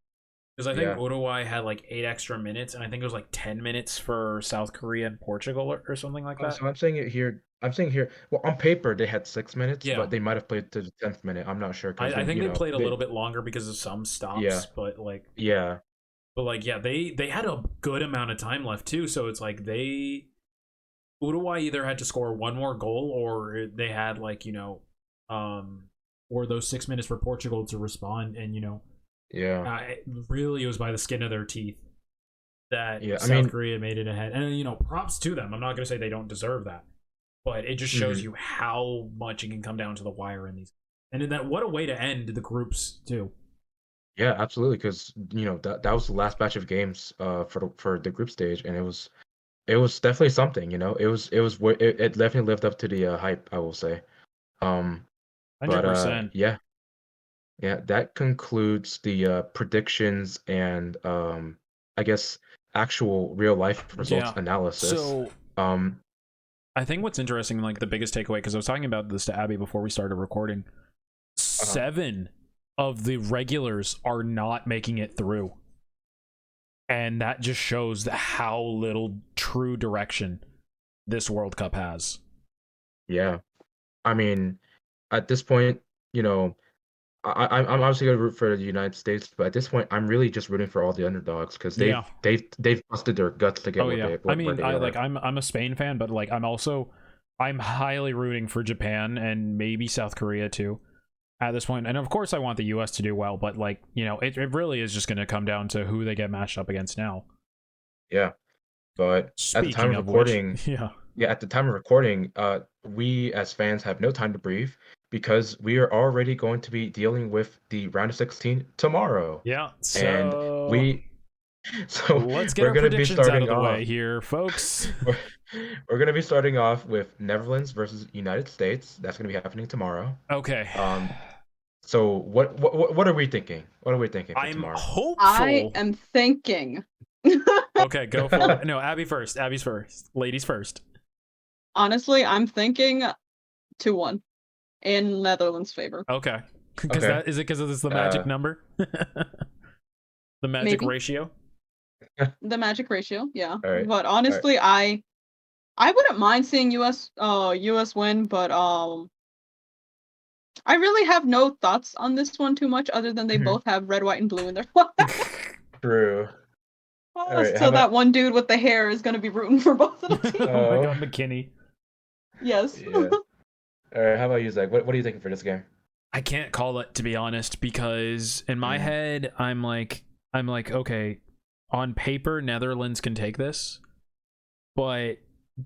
Because I think Yeah. Uruguay had like 8 extra minutes, and I think it was like 10 minutes for South Korea and Portugal or something like Oh, that. so I'm saying it here. I'm saying here. Well, on paper they had 6 minutes, Yeah, but they might have played to the 10th minute. I'm not sure because I then think they played a they. little bit longer because of some Yeah. stops, Yeah. but like yeah, they had a good amount of time left too. So it's like they Uruguay either had to score one more goal, or they had like um, or those 6 minutes for Portugal to respond, and Yeah. really it was by the skin of their teeth that Yeah. I South mean. Korea made it ahead. And props to them. I'm not gonna say they don't deserve that, but it just shows Mhm. you how much it can come down to the wire in these. And in that, what a way to end the groups too. Yeah, absolutely. Because that was the last batch of games for the group stage, and it was definitely something. It definitely lived up to the hype, I will say. Um, Hundred but percent. yeah, yeah, that concludes the predictions and I guess actual real life results Yeah. analysis. So Um, I think what's interesting, like the biggest takeaway, because I was talking about this to Abby before we started recording. uh, 7 of the regulars are not making it through, and that just shows how little true direction this World Cup has. yeah, I mean, at this point, you know, I'm obviously gonna root for the United States, but at this point, I'm really just rooting for all the underdogs because they've Yeah. they've they've busted their guts to get Oh where yeah. they I where mean, they are. I'm a Spain fan, but like I'm highly rooting for Japan and maybe South Korea too at this point. And of course I want the US to do well, but like, it really is just going to come down to who they get matched up against now. Yeah, but at the time Speaking of of which, recording, yeah. yeah, at the time of recording, we as fans have no time to breathe because we are already going to be dealing with the round of 16 tomorrow, Yeah. and So we so let's get we're our gonna be predictions out of starting the off. way here, folks. We're gonna be starting off with Netherlands versus United States. That's gonna be happening tomorrow. Okay. Um, so what are we thinking? What are we thinking for I'm tomorrow? I hopeful. am thinking. Okay, go for it. No, Abby first. Abby's first. Ladies first. Honestly, I'm thinking 2-1 in Netherlands' favor. Okay. Because Okay. that is it because it's the magic Uh, number? The magic Maybe ratio? the magic ratio, yeah. all right. But All right. honestly, I wouldn't mind seeing US win, but I really have no thoughts on this one too much other than they Mhm. both have red, white, and blue in their flag. True. All right. How So about that one dude with the hair is gonna be rooting for both of the teams. Oh my oh god, McKinney. Yes. yeah. All right. How about you, Zach? What are you thinking for this game? I can't call it, to be honest, because in my Mm. head I'm like, okay, on paper Netherlands can take this, but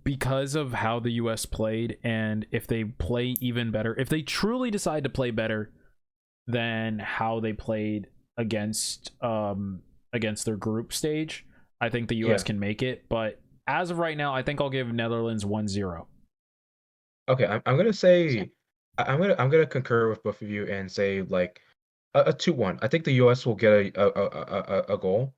because of how the US played, and if they play even better, if they truly decide to play better than how they played against their group stage, I think the US Yeah. can make it. But as of right now, I think I'll give Netherlands 1-0. Okay. I'm gonna say I'm gonna concur with both of you and say like a 2-1. I think the US will get a goal.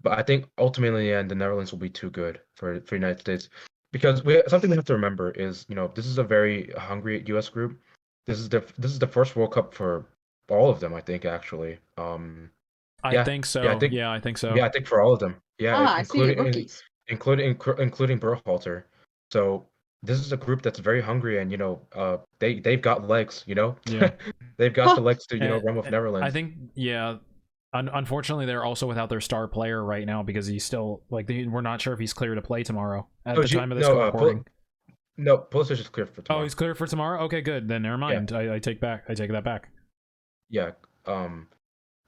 But I think ultimately, in the end, the Netherlands will be too good for United States because something we have to remember is, this is a very hungry U.S. group. This is the first World Cup for all of them, I think, actually. I Yeah, think yeah, I so. think Yeah, I think so. yeah, I think for all of them. Yeah, I see. Rookies. including Berhalter. So this is a group that's very hungry and they've got legs, Yeah. they've got the Huh. legs to And run with I Netherlands. think, yeah. Unfortunately, they're also without their star player right now because he's still like we're not sure if he's clear to play tomorrow at Oh, the time of this no, recording. no, Pulisic is clear for Oh, tomorrow. he's clear for tomorrow. Okay, good. Then never Yeah, mind. I take that back. yeah. Um,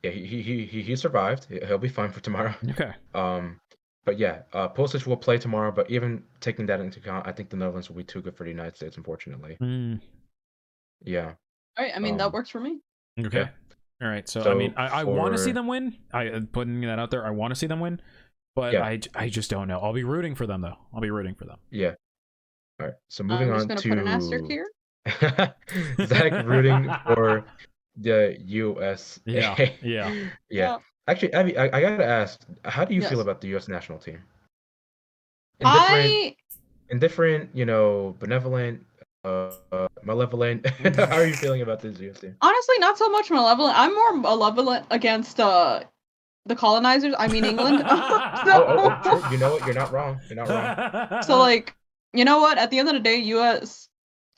Yeah, he survived. He'll be fine for tomorrow. Okay. Um, but yeah, Pulisic will play tomorrow. But even taking that into account, I think the Netherlands will be too good for the United States, unfortunately. Mm, Yeah. All right. I mean, that Um, works for me. okay. yeah. All right. So I mean, So I want to see for them win. Putting that out there. I want to see them win, but yeah, I just don't know. I'll be rooting for them though. I'll be rooting for them. yeah. All right. So moving I'm just on gonna put an asterisk to here. Zach rooting for the Yeah. USA. Yeah. Yeah. Yeah. Actually, Abby, I gotta ask, how do you feel Yes. about the U.S. national team? Indifferent, I indifferent, benevolent, malevolent. How are you feeling about this UFC? honestly not so much malevolent. I'm more malevolent against the colonizers. I mean England. True. You know what? You're not wrong. You're not wrong. So like, you know what? At the end of the day, US,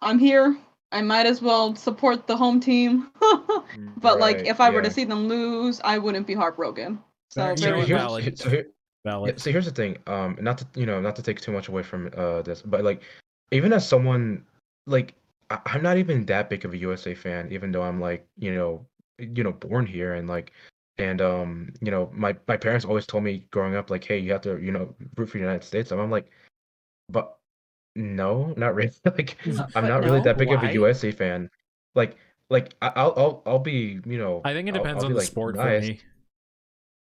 I'm here. I might as well support the home team. But like, Right. if I were to Yeah. see them lose, I wouldn't be heartbroken. So You So know very what? here's much. Valid. so here yeah, Valid. so here's the thing. Not to take too much away from this, but like even as someone like I'm not even that big of a USA fan, even though I'm like, born here and like and my parents always told me growing up like, hey, you have to, root for the United States. And I'm like, but no, not really. Like, I'm But not really no. that big of a Why? USA fan. Like, I'll be, I think it I'll depends on be the like sport for nice. me.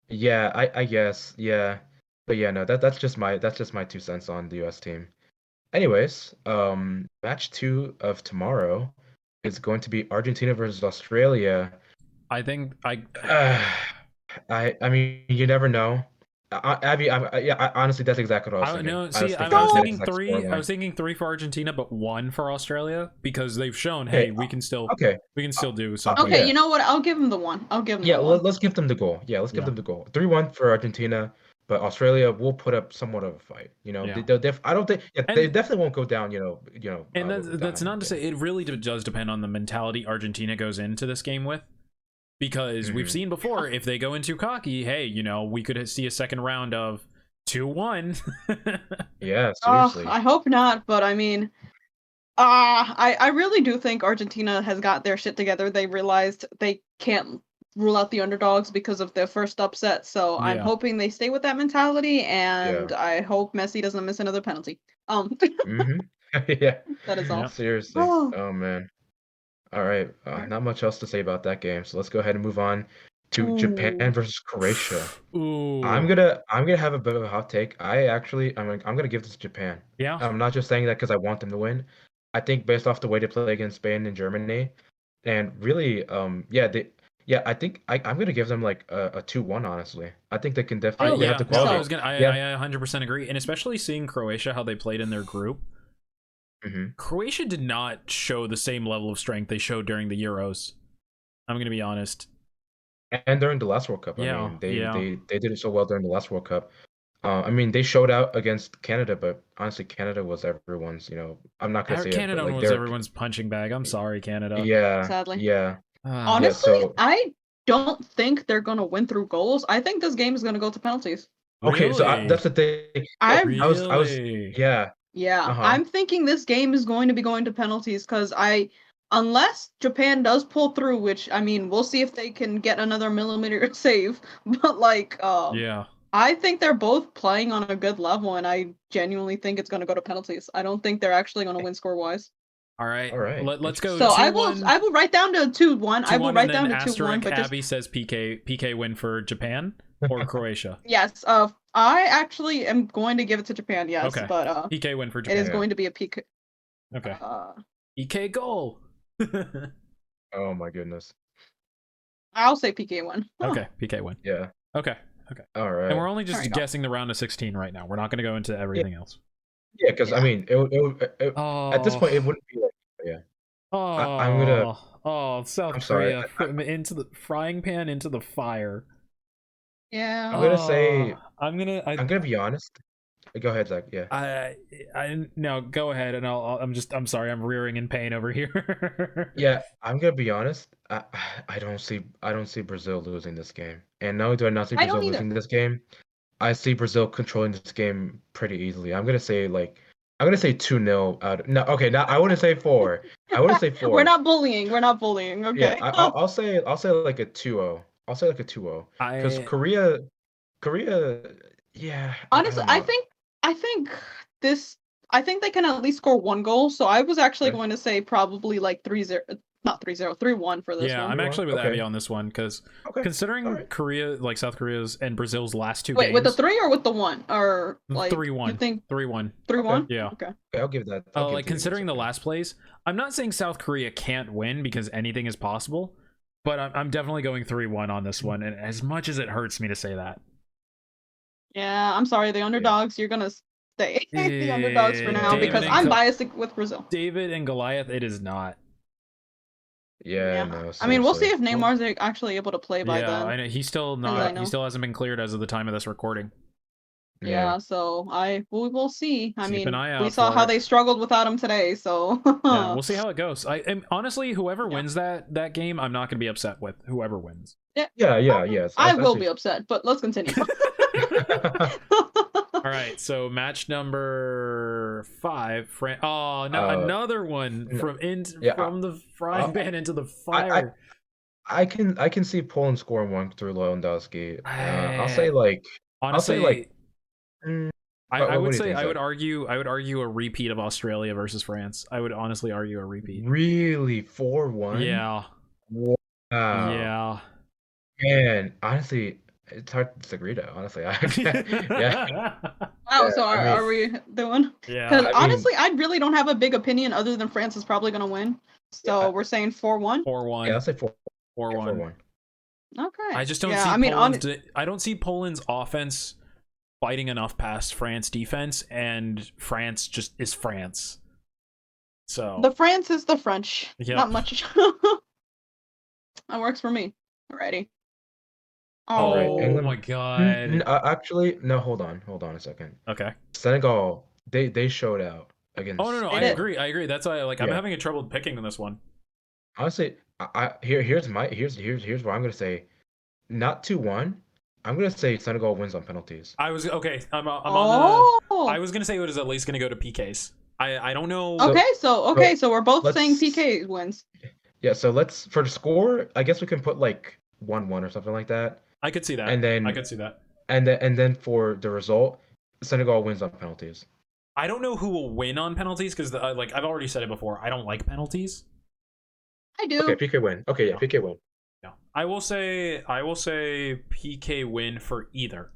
Yeah, I guess, yeah. But yeah, no, that's just my 2 cents on the US team. Anyways, match two of tomorrow is going to be Argentina versus Australia. I think I Uh, I mean, you never know. Abby, yeah, honestly, that's exactly what I was I thinking. no, I was see, thinking I was that So thinking exact three. I scoreline. was thinking three for Argentina, but one for Australia because they've shown, Okay, hey, okay, we can uh, still do something. okay, yeah. you know what? I'll give them the one. I'll give them Yeah, the one. let's give them the goal. Yeah, let's give Yeah, them the goal. 3-1 for Argentina, but Australia will put up somewhat of a fight. yeah, I don't think, yeah, they and definitely won't go down, that's down. not to say it really does depend on the mentality Argentina goes into this game with. Because we've Hmm. seen before, if they go in too cocky, hey, we could see a second round of 2-1. Yeah, Oh, seriously. I hope not, but I mean, I really do think Argentina has got their shit together. They realized they can't rule out the underdogs because of their first upset. So I'm Yeah. hoping they stay with that mentality, Yeah. and I hope Messi doesn't miss another penalty. Hmm. Yeah. That is all. Yeah. Seriously. Oh, Oh man. All right. all right. Not much else to say about that game. So let's go ahead and move on to Ooh. Japan versus Croatia. I'm Ooh. gonna have a bit of a hot take. I'm gonna give this to Japan. Yeah. I'm not just saying that because I want them to win. I think based off the way they play against Spain and Germany, and really, I think I'm gonna give them like a 2-1, honestly. I think they can definitely they have Really? the Yeah. No, I quality. was gonna. Yeah. I 100% agree, and especially seeing Croatia how they played in their group. Hmm. Croatia did not show the same level of strength they showed during the Euros. I'm gonna be honest. And during the last World Cup, I Yeah. mean, Yeah. they did it so well during the last World Cup. I mean, they showed out against Canada, but honestly, Canada was everyone's. I'm not gonna say it, but Canada like was everyone's punching bag. I'm sorry, Canada. yeah, Sadly. yeah, Ah. yeah. Honestly, So I don't think they're gonna win through goals. I think this game is gonna go to penalties. okay, so that's Really? the thing. Yeah, I I was, Really? yeah, Yeah, uh-huh. I'm thinking this game is going to be going to penalties because unless Japan does pull through, which I mean, we'll see if they can get another millimeter save. But like, Yeah. I think they're both playing on a good level, and I genuinely think it's going to go to penalties. I don't think they're actually going to win score wise. All right. All right, Let's go So interesting. 2-1. I will write down to 2-1. I will 2-1, and write then down to 2-1, asterisk but just Abby says PK win for Japan or Croatia. yes. I actually am going to give it to Japan. Yes, Okay. but PK win for it is Japan. Yeah. going to be a peak. Okay. Uh, PK goal. Oh my goodness. I'll say PK win. Okay, PK win. Yeah. Okay. Okay. All And we're right. only just Alright. guessing the round of 16 right now. We're not going to go into everything else. Yeah, because I Yeah. mean, at this Oh. point, it wouldn't be like, yeah. I'm gonna. South I'm sorry. Korea into the frying pan into the fire. Yeah. I'm gonna say. I'm I'm gonna be honest. Go ahead, Zach. Yeah. I no, go ahead, and I'm sorry, I'm rearing in pain over here. Yeah, I'm gonna be honest. I don't see Brazil losing this game. And not only do I not see I Brazil don't either. losing this game, I see Brazil controlling this game pretty easily. I'm gonna say 2-0 out. No, okay, now I wouldn't say 4. I wouldn't say We're 4. not bullying. We're not bullying. Yeah, Okay. I'll say like a 2-0. I'll say like a 2-0. Because I Korea, yeah, I Honestly, don't know. I think this I think they can at least score one goal. So I was actually Okay. going to say probably like 3-0, not 3-0, 3-1 for this Yeah, one. I'm actually with Abby Okay. on this one because Okay. All considering right. Korea, like South Korea's and Brazil's last two Wait, with the games, 3 or with the 1? Or like three you one, think 3-1. Okay. 3-1? Yeah. Okay. Okay, I'll give that. I'll give Like it to you. That's considering the okay. last place, I'm not saying South Korea can't win because anything is possible, but I'm definitely going 3-1 on this one. And as much as it hurts me to say that, Yeah, I'm sorry, the Yeah. underdogs, you're gonna stay the underdogs for now because I'm biased with Brazil. David and Goliath, it is not. Yeah, Yeah. no, I mean, we'll see seriously. if Neymar's actually able to play by Yeah, then. I know he's still As I not. He know. still hasn't been cleared as of the time of this recording. Yeah. Yeah, so we will see. I Keep an mean, eye we out saw for how it. they struggled without him today, so Yeah, we'll see how it goes. And honestly, whoever Yeah. wins that game, I'm not gonna be upset with whoever wins. Yeah, yes. I will be upset, but let's continue. All right, so match number 5. Oh no, another one from the frying pan into the fire. I can see Poland scoring one through Lewandowski. I'll say Honestly, mm, I would what do you say think, Zach? I would argue a repeat of Australia versus France. I would honestly argue a repeat. Really, 4-1? Yeah. Wow. Yeah. Man, honestly, it's hard to disagree though, honestly. Yeah. Wow, Yeah, so I mean, are we doing? Yeah. Because I mean, honestly, I really don't have a big opinion other than France is probably gonna win. So yeah, we're saying 4-1. 4-1. yeah, I'll say 4 4-1. 4-1. Okay. I just don't Yeah, see I mean, I don't see Poland's offense fighting enough past France defense, and France just is France. So the France is the French. Yep. Not much. That works for me. Alrighty. All right, Oh England. my god. Actually, no, hold on a second. Okay. Senegal, they showed out against. Oh no, They I did. agree. That's why I'm Yeah. having a trouble picking on this one. Honestly, here's what I'm gonna say. Not 2-1. I'm gonna say Senegal wins on penalties. I was okay. I'm on Oh. the. I was gonna say it was at least gonna go to PKs. I don't know. Okay, so we're both saying let's- PK wins. Yeah, so let's for the score. I guess we can put like 1-1 or something like that. I could see that. And then I could see that. And then for the result, Senegal wins on penalties. I don't know who will win on penalties because like I've already said it before. I don't like penalties. I do. Okay, PK win. Okay, yeah, PK win. Yeah, I will say PK win for either.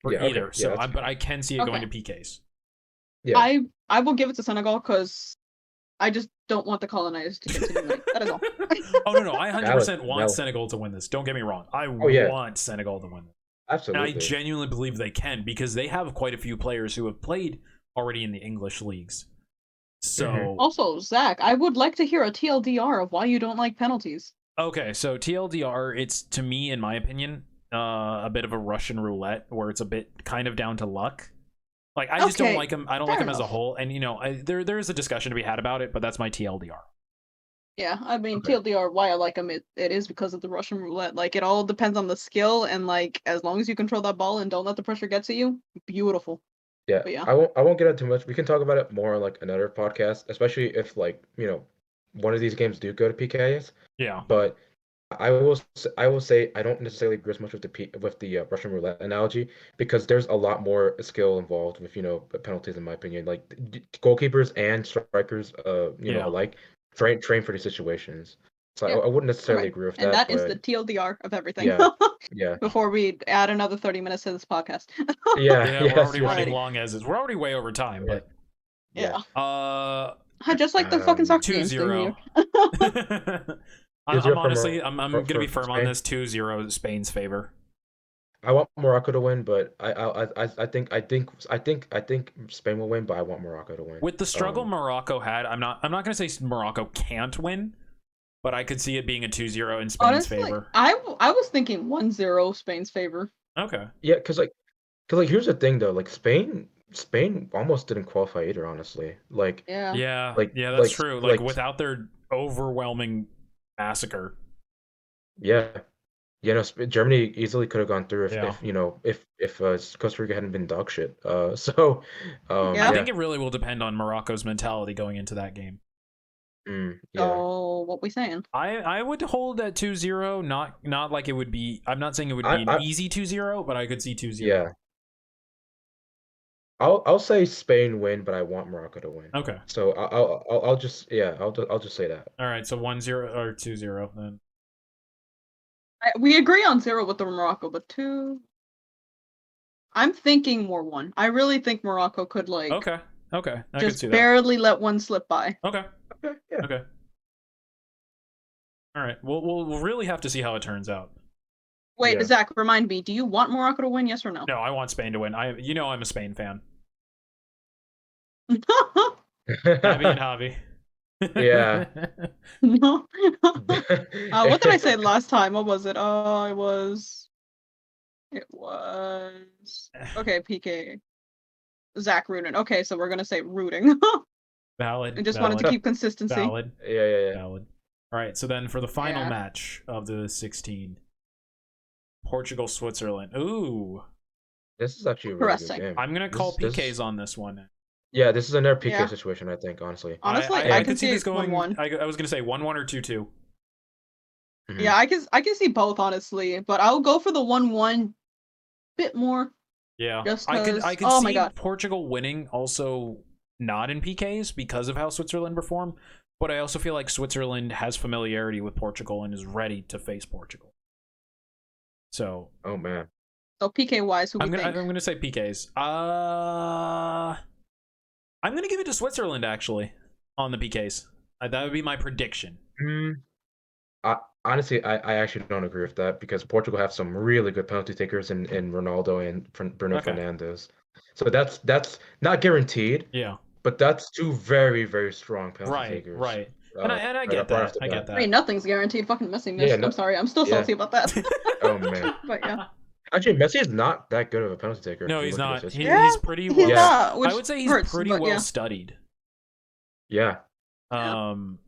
Yeah, okay. Yeah, So, that's but fine. I can see it going Okay. to PKs. Yeah. I will give it to Senegal because I just don't want the colonizers to continue winning. That is all. Oh no, I Valid. 100% want Valid. Senegal to win this. Don't get me wrong. I Oh yeah, want Senegal to win this. And I absolutely. genuinely believe they can because they have quite a few players who have played already in the English leagues. So, Also, Zach, I would like to hear a TLDR of why you don't like penalties. okay, so TLDR, it's to me, in my opinion, a bit of a Russian roulette where it's a bit kind of down to luck. Like I just don't Okay, like him. I don't fair like him as a enough. whole. And there is a discussion to be had about it, but that's my TLDR. Yeah, I mean Okay. TLDR, why I like him, it is because of the Russian roulette. Like it all depends on the skill, and like as long as you control that ball and don't let the pressure get to you, beautiful. Yeah, But yeah, I won't get into too much. We can talk about it more on like another podcast, especially if like, one of these games do go to PKs. Yeah, But I will say I don't necessarily agree as much with the Russian roulette analogy because there's a lot more skill involved with penalties in my opinion. Like goalkeepers and strikers, yeah. alike train for these situations. So yeah. I wouldn't necessarily Okay, agree with and that, that is the but TLDR of everything. yeah, yeah, Before we add another 30 minutes to this podcast. yeah, Yeah, we're yes, already yes, running Alrighty. long as is. We're already way over time, yeah, but yeah. Yeah. uh Just like the fucking soccer two games thing zero. here. I'm 2-0 honestly I'm gonna be for firm on Spain. this 2-0 Spain's favor. I want Morocco to win, but I think Spain will win, but I want Morocco to win. With the struggle Morocco had, I'm not gonna say Morocco can't win, but I could see it being a 2-0 in Spain's Honestly, favor. I was thinking 1-0 Spain's favor. Okay. Yeah, cause here's the thing though, like Spain almost didn't qualify either, honestly. Yeah. Yeah, Like yeah, that's like true. Like like without their overwhelming massacre. yeah, no, Germany easily could have gone through if Yeah. Costa Rica hadn't been dog shit. So I Yeah. think yeah, it really will depend on Morocco's mentality going into that game. yeah. So what we saying? I would hold at 2-0, not like it would be. I'm not saying it would be an I easy 2-0, but I could see 2-0. Yeah. I'll say Spain win, but I want Morocco to win. Okay. So I'll just yeah, I'll just say that. All right, so 1-0 or 2-0 then. We agree on 0 with the Morocco, but 2. I'm thinking more 1. I really think Morocco could like Okay. Okay. I could see just that. barely let 1 slip by. Okay. Okay, yeah. Okay. All right. We'll really have to see how it turns out. Wait, Yeah. Zach, remind me, do you want Morocco to win, yes or no? No, I want Spain to win. I'm a Spain fan. Javi and Javi. Yeah. No. What did I say last time? What was it? It was okay, PK. Zach rooting. Okay, so we're gonna say rooting. Valid. I just wanted to Valid. keep consistency. Valid. Yeah. Valid. All right. So then for the final Yeah. match of the 16, Portugal Switzerland. Ooh. This is actually a really good Interesting. game. I'm gonna call This PKs is on this one. Yeah, this is another PK Yeah. situation, I think, honestly. Honestly, I can could see see this it going. 1-1. I was gonna say 1-1 or 2-2. Mhm. Yeah, I can see both honestly, but I'll go for the 1-1 bit more. Yeah, Just I could cause. I could Oh my see god. Portugal winning also not in PKs because of how Switzerland perform, but I also feel like Switzerland has familiarity with Portugal and is ready to face Portugal. So Oh man. So PK wise, who we I'm think? gonna say PKs. I'm gonna give it to Switzerland actually on the PKs. That would be my prediction. Mm, I honestly I actually don't agree with that because Portugal have some really good penalty takers in Ronaldo and Bruno Okay. Fernandes. So that's not guaranteed, Yeah. but that's two very, very strong penalty Right. takers. Right. And I get Right off that. the I get bat. I mean, that. nothing's guaranteed. Fucking Messi Yeah, missed. I'm no, sorry. I'm still yeah. salty about that. Oh man. But yeah. Actually, Messi is not that good of a penalty taker No, if you he's look at his not. history. He's pretty He's well. Yeah. not, which I would say he's hurts, pretty but well yeah. studied. Yeah. I'm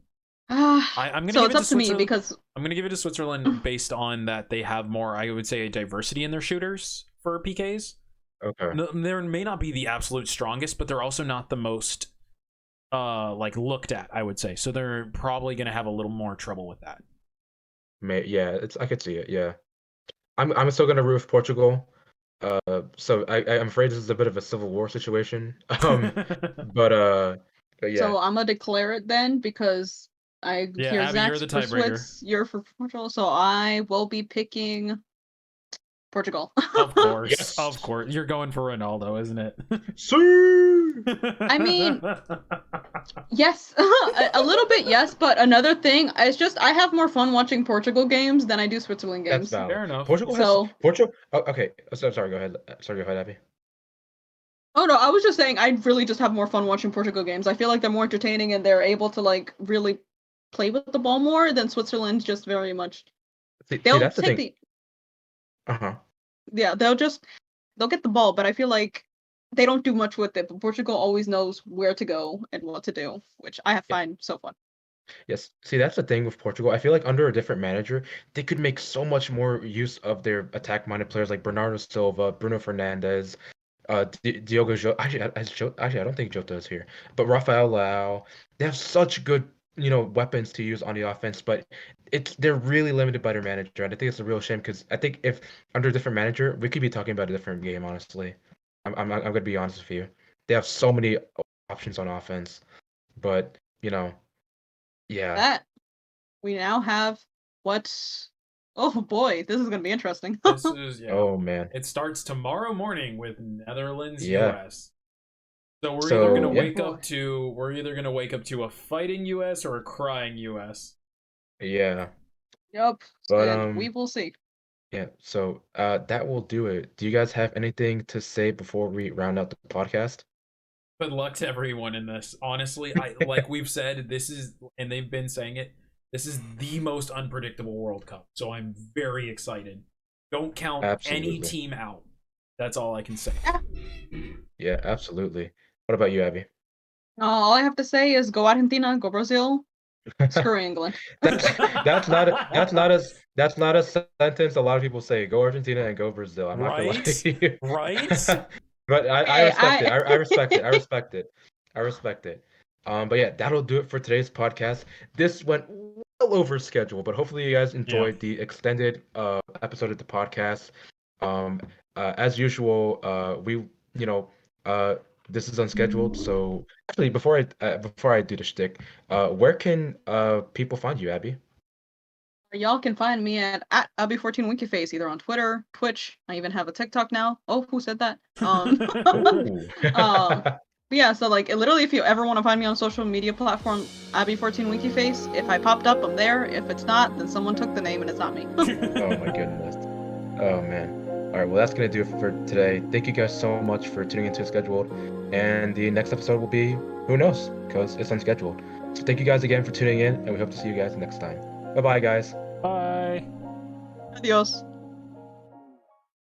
gonna So give it's it to up to me Switzerland. because I'm gonna give it to Switzerland based on that they have more, I would say, a diversity in their shooters for PKs. Okay. No, they may not be the absolute strongest, but they're also not the most like looked at, I would say. So they're probably gonna have a little more trouble with that. Yeah, I could see it. Yeah. I'm still gonna root for Portugal. So I'm afraid this is a bit of a civil war situation. But but yeah. so I'm gonna declare it then because I Yeah, hear Abby, you're Zach's the for tiebreaker. Swiss, you're for Portugal, so I will be picking Portugal. Of course, Yes. of course. You're going for Ronaldo, isn't it? See. I mean, yes, a little bit, yes, but another thing, it's just I have more fun watching Portugal games than I do Switzerland That's games. valid. Fair enough. Portugal Yeah. has So, Portugal. Oh, okay. So, sorry. Go ahead. Sorry. Go ahead, Abby. oh no, I was just saying I really just have more fun watching Portugal games. I feel like they're more entertaining and they're able to like really play with the ball more than Switzerland's just very much. See, They'll that's the take thing. the Uh-huh. yeah, they'll get the ball, but I feel like they don't do much with it. But Portugal always knows where to go and what to do, which I have Yeah. find so fun. Yes. See, that's the thing with Portugal. I feel like under a different manager, they could make so much more use of their attack-minded players like Bernardo Silva, Bruno Fernandes, Diogo Jota. Actually, I don't think Jota is here, but Rafael Leao. They have such good, weapons to use on the offense, but they're really limited by their manager, and I think it's a real shame because I think if under a different manager, we could be talking about a different game. Honestly, I'm gonna be honest with you. They have so many options on offense, but yeah. That we now have what's oh boy, this is gonna be interesting. This is yeah. Oh man. It starts tomorrow morning with Netherlands Yeah. US. So we're either So gonna Oh yeah, wake boy. up to a fighting US or a crying US. yeah. Yep. But And we will see. yeah. So that will do it. Do you guys have anything to say before we round out the podcast? Good luck to everyone in this. Honestly, I like we've said, this is and they've been saying it, this is the most unpredictable World Cup. So I'm very excited. Don't count any Absolutely. team out. That's all I can say. Yeah. Yeah, absolutely. What about you, Abby? All I have to say is go Argentina, go Brazil, screw England. That's that's not a sentence a lot of people say. Go Argentina and go Brazil. I'm not gonna lie Right? to you. Right? But I Hey, respect it. I respect it. I respect it. I respect it. But yeah, that'll do it for today's podcast. This went well over schedule, but hopefully you guys Yeah. enjoyed the extended episode of the podcast. Um, as usual, uh, this is unscheduled. So actually, before I do the shtick, where can people find you, Abby? y'all can find me at Abby14WinkyFace either on Twitter, Twitch. I even have a TikTok now. Oh, who said that? Ooh. But yeah, so like literally if you ever want to find me on social media platform, Abby14WinkyFace, if I popped up, I'm there. If it's not, then someone took the name and it's not me. Oh my goodness. Oh man. All right, well that's gonna do it for today. Thank you guys so much for tuning into Scheduled, and the next episode will be who knows because it's unscheduled. So thank you guys again for tuning in, and we hope to see you guys next time. Bye bye, guys. Bye. Adios.